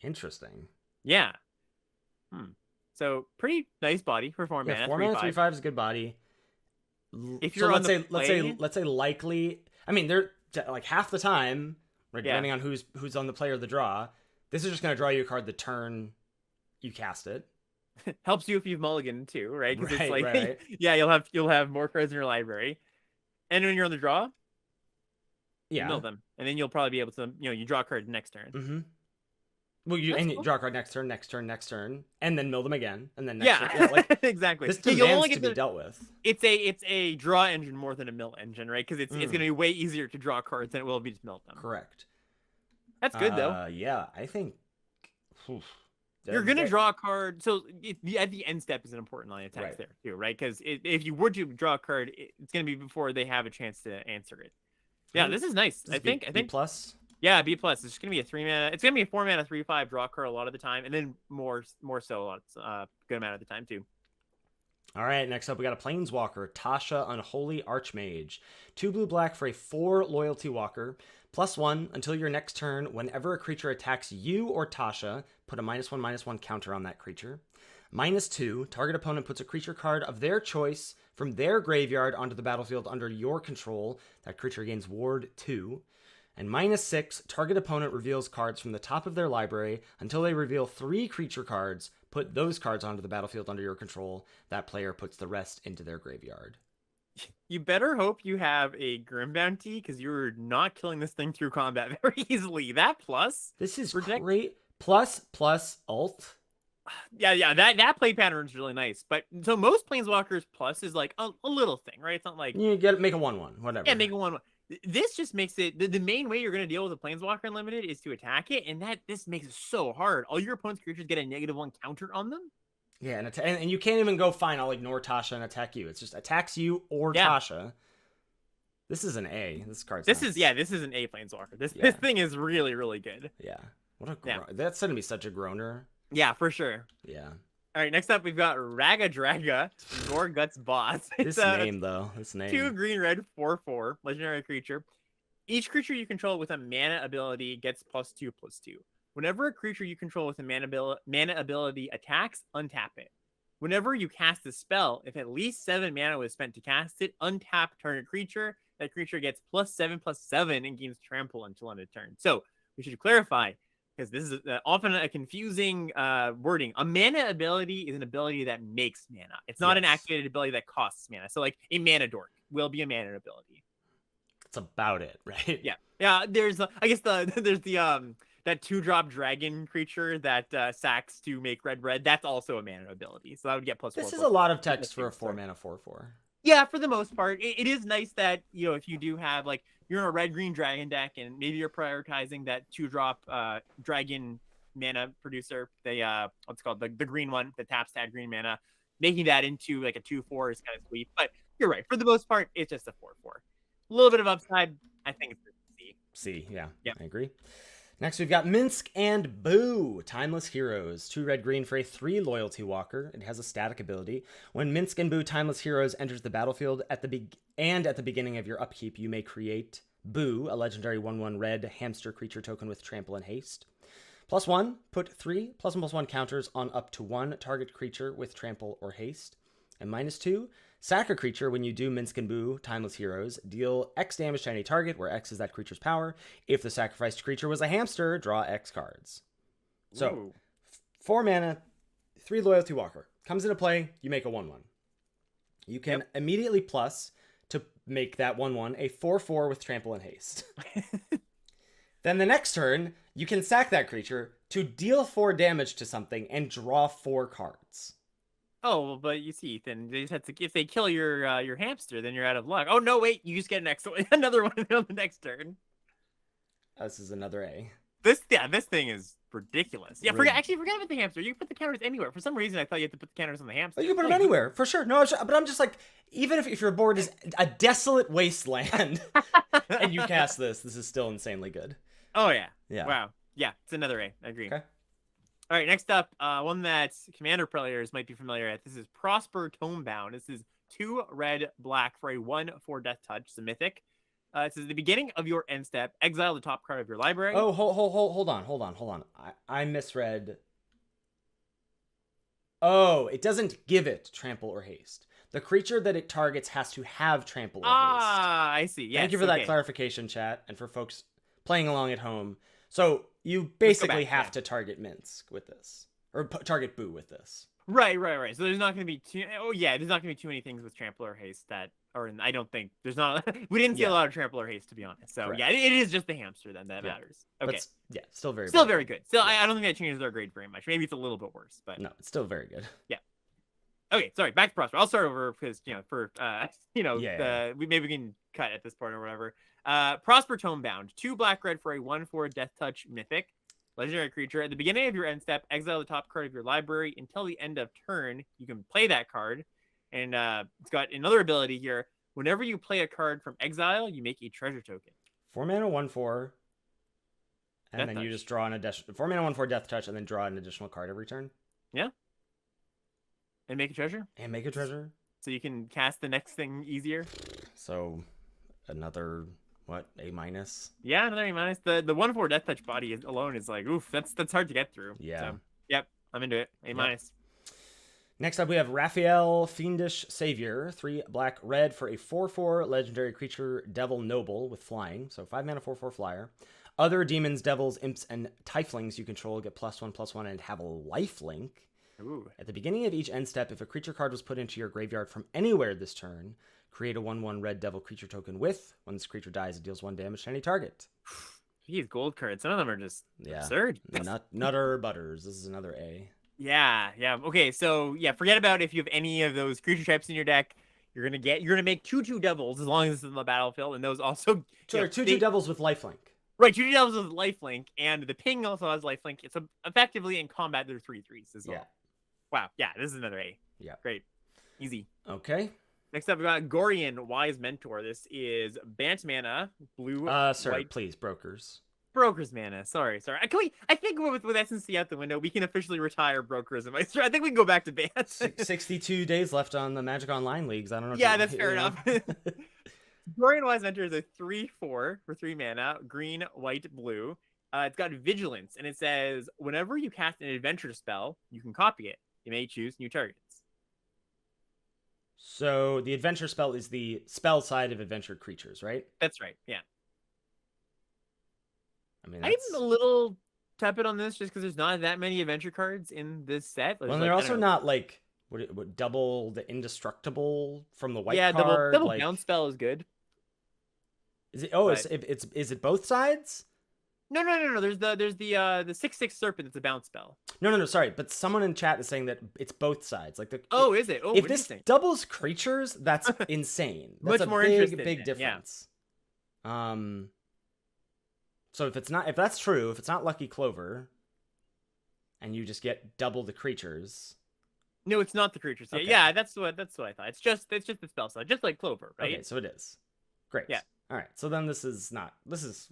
Interesting. Yeah. So pretty nice body for 4 mana. 4 mana, 3/5 is a good body. If you're let's say likely. I mean, they're like half the time, right? Yeah. Depending on who's on the play or the draw. This is just going to draw you a card the turn you cast it. Helps you if you've mulliganed too, right? Because it's like, right. yeah, you'll have more cards in your library, and when you're on the draw, you mill them, and then you'll probably be able to, you draw a card next turn. Mm-hmm. Well, you draw a card next turn, and then mill them again, and then next turn. Yeah, like, exactly. This demands to be dealt with. It's a draw engine more than a mill engine, right? Because it's going to be way easier to draw cards than it will be to mill them. Correct. That's good though. Yeah, I think. You're going to draw a card. So at the end step is an important line of text there too, right? Because if you were to draw a card, it's going to be before they have a chance to answer it. Yeah, this is nice. I think B plus. Yeah, B plus. It's going to be a 3 mana. It's going to be a 4 mana 3/5 draw card a lot of the time, and then more so a good amount of the time too. All right, next up we got a Planeswalker, Tasha Unholy Archmage. 2 blue-black for a 4 Loyalty Walker. +1 until your next turn. Whenever a creature attacks you or Tasha, put a -1/-1 counter on that creature. -2, target opponent puts a creature card of their choice from their graveyard onto the battlefield under your control. That creature gains Ward 2. And -6, target opponent reveals cards from the top of their library until they reveal 3 creature cards. Put those cards onto the battlefield under your control. That player puts the rest into their graveyard. You better hope you have a Grim Bounty, because you're not killing this thing through combat very easily. That plus... This is great. Plus alt. Yeah, that play pattern is really nice. But so most Planeswalkers plus is like a little thing, right? It's not like... You get make a 1/1, whatever. Yeah, make a 1/1. This just makes it the main way you're going to deal with a Planeswalker Unlimited is to attack it, and this makes it so hard. All your opponent's creatures get a -1 counter on them. Yeah, and you can't even go, fine, I'll ignore Tasha and attack you. It's just attacks you or Tasha. This is an A. This card's this nice. is an A Planeswalker. This thing is really, really good. Yeah. What a that's going to be such a groaner. Yeah, for sure. Yeah. All right, next up we've got Raga Draga, Gore Guts Boss. This name. 2 green-red 4/4 legendary creature. Each creature you control with a mana ability gets +2/+2. Whenever a creature you control with a mana ability attacks, untap it. Whenever you cast a spell, if at least 7 mana was spent to cast it, untap target creature. That creature gets +7/+7 and gains trample until end of turn. So we should clarify, because this is often a confusing wording. A mana ability is an ability that makes mana. It's not an activated ability that costs mana. So like a mana dork will be a mana ability. That's about it, right? Yeah. There's there's the that 2-drop dragon creature that sacks to make red. That's also a mana ability. So that would get +4. This is a lot of text for a 4 mana 4/4. Yeah, for the most part. It is nice that, if you do have, like, you're in a red-green dragon deck and maybe you're prioritizing that 2-drop dragon mana producer, what's it called, the green one that taps to add green mana, making that into like a 2/4 is kind of sweet. But you're right. For the most part, it's just a 4/4. A little bit of upside. I think it's C. C, yeah. I agree. Next, we've got Minsk and Boo, Timeless Heroes. 2 red-green for a 3 Loyalty Walker. It has a static ability. When Minsk and Boo, Timeless Heroes enters the battlefield at the beginning of your upkeep, you may create Boo, a legendary 1/1 red hamster creature token with trample and haste. +1, put 3 +1/+1 counters on up to 1 target creature with trample or haste. And -2, sack a creature when you do Minsk and Boo, Timeless Heroes. Deal X damage to any target, where X is that creature's power. If the sacrificed creature was a hamster, draw X cards. So, 4 mana, 3 Loyalty Walker. Comes into play, you make a 1/1. You can immediately plus to make that 1/1 a 4/4 with trample and haste. Then the next turn, you can sack that creature to deal 4 damage to something and draw 4 cards. Oh, but you see, Ethan, they just have to, if they kill your hamster, then you're out of luck. Oh no, wait, you just get another one on the next turn. This is another A. This thing is ridiculous. Yeah, forget about the hamster. You can put the counters anywhere. For some reason, I thought you had to put the counters on the hamster. Oh, you can put them anywhere, for sure. No, but I'm just like, even if your board is a desolate wasteland and you cast this is still insanely good. Oh yeah. Yeah. Wow. Yeah, it's another A. I agree. Okay. All right, next up, one that Commander players might be familiar with. This is Prosper Tomebound. This is 2 red, black for a 1/4 Death Touch. It's a mythic. It says, at the beginning of your end step, exile the top card of your library. Oh, hold on. I misread. Oh, it doesn't give it trample or haste. The creature that it targets has to have trample or haste. Ah, I see. Yes, Thank you for that clarification, chat, and for folks playing along at home. So you basically have to target Minsk with this, or target Boo with this. Right. So there's not going to be there's not going to be too many things with trample or haste that, or I don't think there's not. We didn't see a lot of trample or haste, to be honest. So Correct. yeah, it is just the hamster then that matters. Okay. But still very good. Still, I don't think that changes our grade very much. Maybe it's a little bit worse, but no, it's still very good. Yeah. Okay, sorry. Back to Prosper. I'll start over because we can cut at this point or whatever. Prosper Tomebound, 2 black-red for a 1/4 Death Touch mythic. Legendary creature. At the beginning of your end step, exile the top card of your library. Until the end of turn, you can play that card. And it's got another ability here. Whenever you play a card from exile, you make a treasure token. 4 mana, 1/4. And then you just draw an additional 4 mana, 1/4 Death Touch, and then draw an additional card every turn. Yeah. And make a treasure. So you can cast the next thing easier. So another... What, A-? Yeah, another A-. The 1/4 Death Touch body alone is like, oof, that's hard to get through. Yeah. So, yep, I'm into it. A-. Yep. Next up, we have Raphael, Fiendish Savior, 3 black-red for a 4/4 legendary creature, Devil Noble with flying. So 5 mana, 4/4 flyer. Other demons, devils, imps, and tieflings you control get +1/+1 and have a lifelink. Ooh. At the beginning of each end step, if a creature card was put into your graveyard from anywhere this turn, create a 1/1 red devil creature token with. When this creature dies, it deals 1 damage to any target. These gold cards, some of them are just absurd. Nutter butters. This is another A. Yeah. Okay, so forget about if you have any of those creature types in your deck. You're gonna make 2/2 devils as long as it's in the battlefield, and those also 2/2 devils with lifelink. Right, 2/2 devils with lifelink, and the ping also has lifelink. It's effectively in combat they're 3/3s as well. Yeah. Wow. Yeah, this is another A. Yeah. Great. Easy. Okay. Next up, we got Gorian, Wise Mentor. This is Bant mana, blue. Sir, white. Please, brokers. Brokers mana. Sorry. I think with SNC out the window, we can officially retire brokers. I think we can go back to Bant. 62 days left on the Magic Online leagues. I don't know. Yeah, that's fair enough. Gorian Wise Mentor is a 3/4 for 3 mana, green, white, blue. It's got Vigilance, and it says whenever you cast an adventure spell, you can copy it. You may choose new targets. So the adventure spell is the spell side of adventure creatures, right? That's right. Yeah. I mean, I'm a little tepid on this just because there's not that many adventure cards in this set. Well, they're also not like what double the indestructible from the white card. Yeah, double bounce spell is good. Is it? Oh, is it both sides? No. There's the 6/6 serpent. It's a bounce spell. No. Sorry, but someone in chat is saying that it's both sides. Like is it? Oh, if this doubles creatures, that's insane. That's much more big difference. Yeah. So if that's true, if it's not Lucky Clover, and you just get double the creatures. No, it's not the creatures. Okay. Yeah, that's what I thought. It's just the spell side, just like Clover, right? Okay, so it is. Great. Yeah. All right. So then this is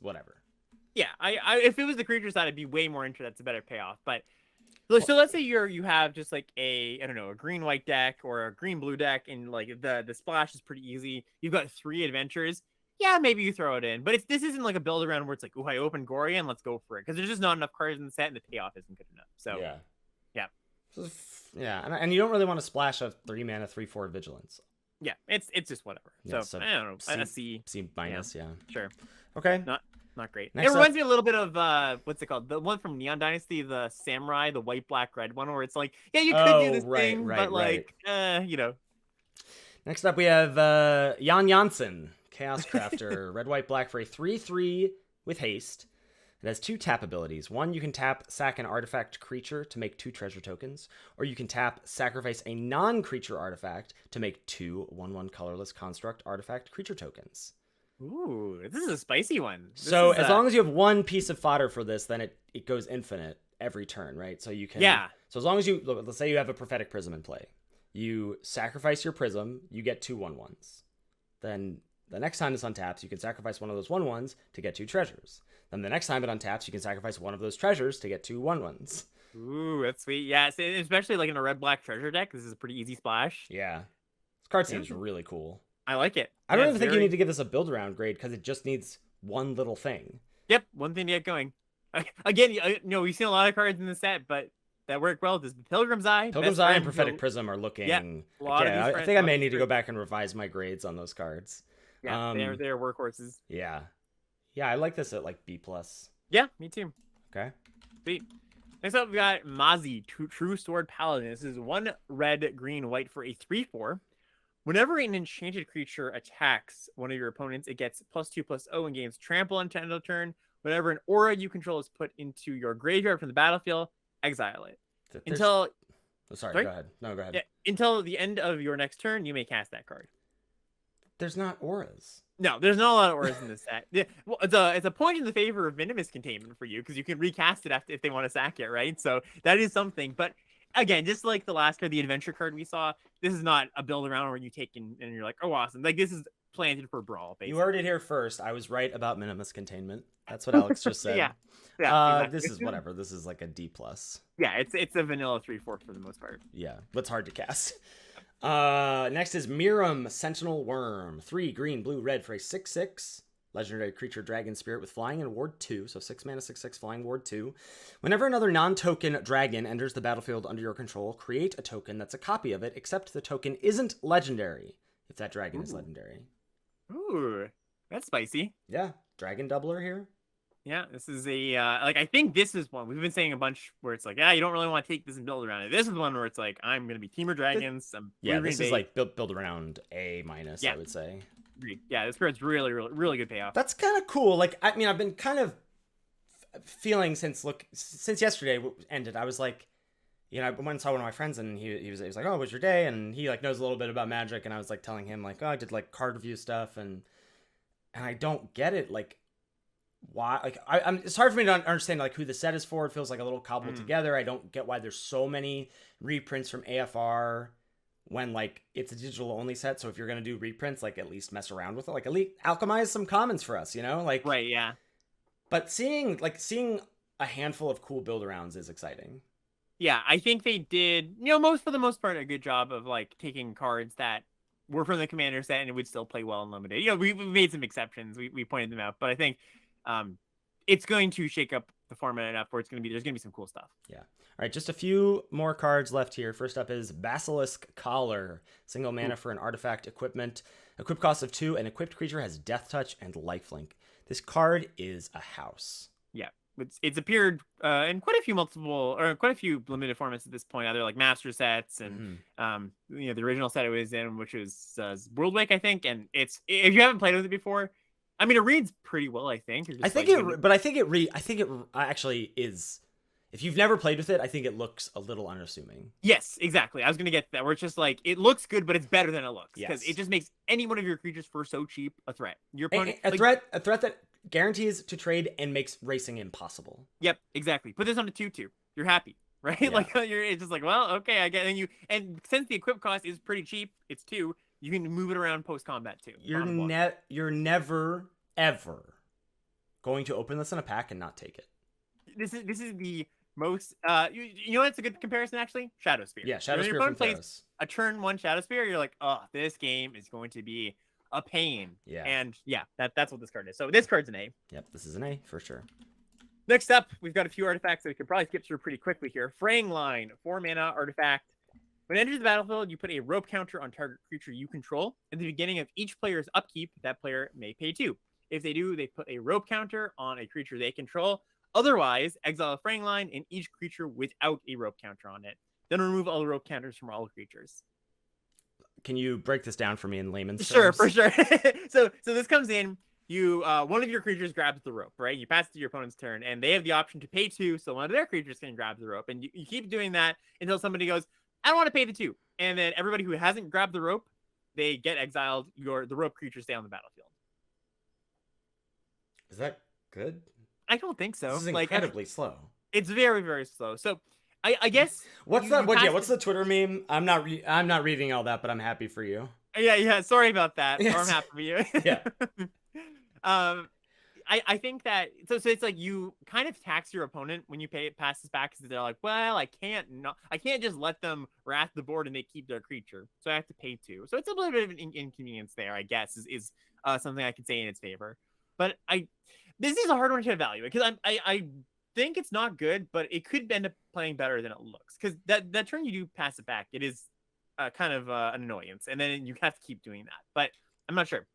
whatever. Yeah, I if it was the creature side, I'd be way more into that's a better payoff. But so let's say you have just like a green white deck or a green blue deck, and like the splash is pretty easy. You've got 3 adventures. Yeah, maybe you throw it in, but this isn't like a build around where it's like, oh, I open Gorian, let's go for it, because there's just not enough cards in the set, and the payoff isn't good enough. So and you don't really want to splash a 3 mana 3/4 vigilance. Yeah, it's just whatever. Yeah, so I don't know, a C minus. Yeah, sure. Okay, not great. Next it reminds me a little bit of what's it called? The one from Neon Dynasty, the samurai, the white, black, red one, where it's like, yeah, you could do this thing, but like, Next up, we have Jan Janssen, Chaos Crafter, red, white, black for a 3/3 with haste. It has 2 tap abilities. One, you can tap, sack an artifact creature to make 2 treasure tokens, or you can tap, sacrifice a non-creature artifact to make 2 1/1 colorless construct artifact creature tokens. Ooh, this is a spicy one. So as long as you have 1 piece of fodder for this, then it goes infinite every turn, right? So you can... Yeah. So as long as let's say you have a Prophetic Prism in play. You sacrifice your Prism, you get 2 1/1s. Then the next time this untaps, you can sacrifice one of those 1/1s to get 2 treasures. Then the next time it untaps, you can sacrifice one of those treasures to get 2 1/1s. Ooh, that's sweet. Yeah, especially like in a red-black treasure deck, this is a pretty easy splash. Yeah. This card seems really cool. I like it. I don't Yeah, even think you need to give this a build around grade because it just needs one little thing. Yep, one thing to get going. Again, we've seen a lot of cards in the set, but that work well. This Pilgrim's Eye, Pilgrim's Eye, and Prophetic Prism are looking. Yeah, a lot of these I think I may need to go back and revise my grades on those cards. Yeah, they're workhorses. Yeah, I like this at like B+. Yeah, me too. Okay. Sweet. Next up, we got Mazi, True Sword Paladin. This is 1 red, green, white for a 3/4. Whenever an enchanted creature attacks one of your opponents, it gets +2/+0 and gains trample until end of turn. Whenever an aura you control is put into your graveyard from the battlefield, exile it. Until. Oh, sorry, go ahead. No, go ahead. Yeah, until the end of your next turn, you may cast that card. There's not auras. No, there's not a lot of auras in this set. Yeah, well, it's a point in the favor of Minimus Containment for you because you can recast it if they want to sack it, right? So that is something. But again, just like the last card, the adventure card we saw, this is not a build around where you take and you're like, oh, awesome. Like, this is planted for brawl, basically. You heard it here first. I was right about Minimus Containment. That's what Alex just said. Yeah. Exactly. This is whatever. This is like a D+. Yeah, it's a vanilla 3/4 for the most part. Yeah, but hard to cast. Next is Miram Sentinel Worm. 3 green, blue, red for a 6/6. Legendary creature, dragon spirit with flying and ward 2. So 6 mana, 6/6, flying ward 2. Whenever another non-token dragon enters the battlefield under your control, create a token that's a copy of it, except the token isn't legendary if that dragon is legendary. Ooh, that's spicy. Yeah, dragon doubler here. Yeah, this is a I think this is one we've been saying a bunch where it's like, you don't really want to take this and build around it. This is one where it's like, I'm gonna be Teamer Dragons. This is like build around A-, I would say. Yeah, this card's really, really, really good payoff. That's kind of cool. Like, I mean, I've been kind of feeling since yesterday ended. I was like, I went and saw one of my friends, and he was like, "Oh, it was your day?" And he like knows a little bit about Magic, and I was like telling him like, "Oh, I did like card review stuff," and I don't get it. Like, why? Like, it's hard for me to understand like who the set is for. It feels like a little cobbled together. I don't get why there's so many reprints from AFR when like it's a digital only set. So if you're gonna do reprints, like at least mess around with it. Like at least alchemize some commons for us, like right, yeah. But seeing a handful of cool build arounds is exciting. Yeah, I think they did, for the most part, a good job of like taking cards that were from the commander set and it would still play well in limited. We made some exceptions. We pointed them out, but I think it's going to shake up the format enough where there's gonna be some cool stuff. Yeah. All right, just a few more cards left here. First up is Basilisk Collar. Single mana for an artifact equipment. Equip cost of 2. An equipped creature has Death Touch and Lifelink. This card is a house. Yeah. It's appeared in quite a few limited formats at this point, either like master sets and the original set it was in, which was Worldwake, I think. And if you haven't played with it before, I mean, it reads pretty well, I think. I think it actually is. If you've never played with it, I think it looks a little unassuming. Yes, exactly. I was gonna get that. Where it's just like it looks good, but it's better than it looks because it just makes any one of your creatures for so cheap a threat. Your opponent, a threat that guarantees to trade and makes racing impossible. Yep, exactly. Put this on a 2/2. You're happy, right? Yeah. Like it's just like, well, okay, I get. And since the equip cost is pretty cheap, it's 2. You can move it around post combat too. You're never ever going to open this in a pack and not take it. This is the most what's a good comparison actually? Shadowspear. Yeah, Shadowspear. When your opponent plays a turn 1 Shadowspear, you're like, oh, this game is going to be a pain. Yeah. And yeah, that's what this card is. So this card's an A. Yep, this is an A for sure. Next up, we've got a few artifacts that we could probably skip through pretty quickly here. Fraying Line, 4 mana artifact. When it enters the battlefield, you put a rope counter on target creature you control. At the beginning of each player's upkeep, that player may pay 2. If they do, they put a rope counter on a creature they control. Otherwise, exile a Fraying Line in each creature without a rope counter on it. Then remove all the rope counters from all creatures. Can you break this down for me in layman's terms? Sure, for sure. So this comes in. You one of your creatures grabs the rope, right? You pass it to your opponent's turn, and they have the option to pay 2, so one of their creatures can grab the rope. And you keep doing that until somebody goes, I don't want to pay the 2. And then everybody who hasn't grabbed the rope, they get exiled. The rope creatures stay on the battlefield. Is that good? I don't think so. This is incredibly slow. It's very, very slow. So I guess what's the Twitter meme? I'm not reading all that, but I'm happy for you. Yeah. Sorry about that. Yes. Or I'm happy for you. Yeah. I think that so it's like you kind of tax your opponent when you pass this back because they're like, well, I can't just let them wrath the board and they keep their creature, so I have to pay 2. So it's a little bit of an inconvenience there, I guess, is something I could say in its favor. But this is a hard one to evaluate because I think it's not good, but it could end up playing better than it looks because that turn you do pass it back, it is kind of an annoyance, and then you have to keep doing that. But I'm not sure.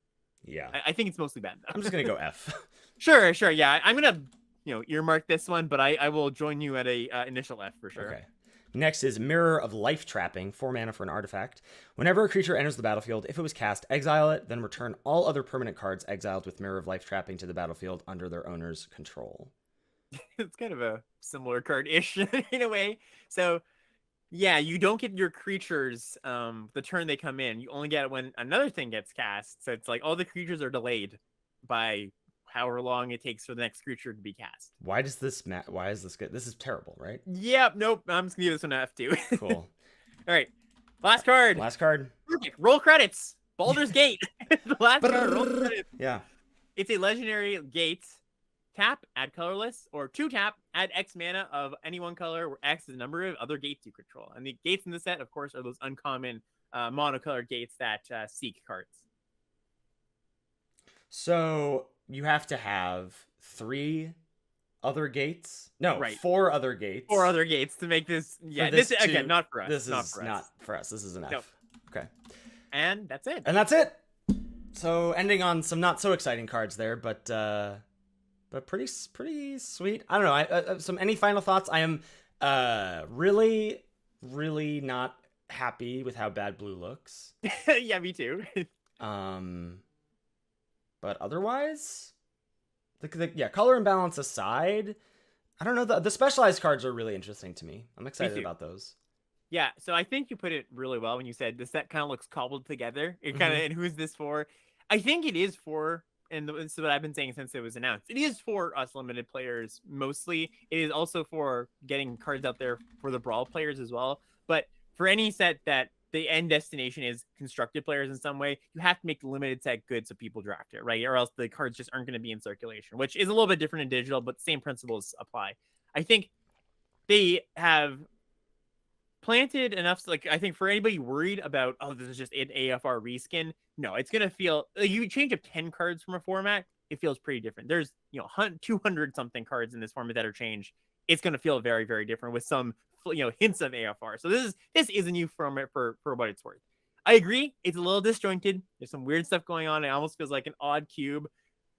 Yeah, I think it's mostly bad though. I'm just gonna go F. Sure. Yeah, I'm gonna earmark this one, but I will join you at a initial F for sure. Okay. Next is Mirror of Life Trapping, 4 mana for an artifact. Whenever a creature enters the battlefield, if it was cast, exile it, then return all other permanent cards exiled with Mirror of Life Trapping to the battlefield under their owner's control. It's kind of a similar card-ish in a way. So, yeah, you don't get your creatures the turn they come in. You only get it when another thing gets cast. So it's like all the creatures are delayed by however long it takes for the next creature to be cast. Why is this good? This is terrible, right? Yep. Nope. I'm just gonna give this one an F2. Cool. All right. Last card. Perfect. Roll credits. Baldur's Gate. The last card. Roll credits. Yeah. It's a legendary gate. Tap, add colorless, or 2 tap, add X mana of any one color, where X is the number of other gates you control. And the gates in the set, of course, are those uncommon monocolored gates that seek cards. So you have to have 3 other gates? No, right. 4 other gates. 4 other gates to make this. Yeah, this again, not for us. This is not for us. This is an F. Nope. Okay. And that's it. So ending on some not so exciting cards there, but pretty sweet. I don't know. Any final thoughts? I am really not happy with how bad blue looks. Yeah, me too. But otherwise, the color imbalance aside, I don't know. The specialized cards are really interesting to me. I'm excited about those. Yeah, so I think you put it really well when you said the set kind of looks cobbled together. It kind of, and who's this for? I think it is for, and this is what I've been saying since it was announced. It is for us limited players mostly. It is also for getting cards out there for the Brawl players as well. But for any set that the end destination is constructed players in some way, you have to make the limited set good so people draft it, right? Or else the cards just aren't going to be in circulation, which is a little bit different in digital, but the same principles apply. I think they have planted enough, like, I think for anybody worried about, oh, this is just an AFR reskin, no, it's going to feel, you change up 10 cards from a format, it feels pretty different. There's, 200 something cards in this format that are changed. It's going to feel very, very different with some, hints of AFR. So this is a new format for what it's worth. I agree. It's a little disjointed. There's some weird stuff going on. It almost feels like an odd cube.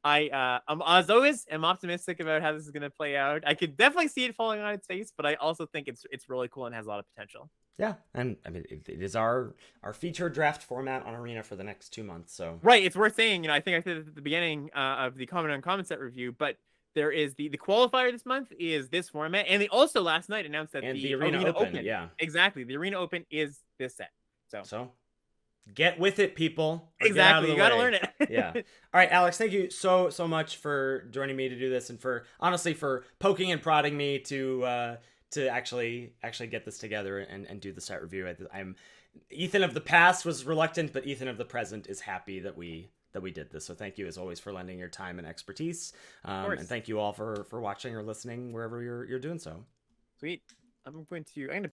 I'm, as always, am optimistic about how this is going to play out. I could definitely see it falling on its face, but I also think it's really cool and has a lot of potential. Yeah, and I mean, it is our feature draft format on Arena for the next 2 months. So right, it's worth saying. I think I said it at the beginning of the Common Uncommon set review, but there is the qualifier this month is this format, and they also last night announced that the Arena Open. Yeah, exactly. The Arena Open is this set. So. Get with it, people. Exactly. You got to learn it. Yeah. All right, Alex, thank you so much for joining me to do this and for poking and prodding me to actually get this together and do the set review. I'm Ethan of the past was reluctant, but Ethan of the present is happy that we did this. So thank you as always for lending your time and expertise. And thank you all for watching or listening wherever you're doing so. Sweet. I'm going to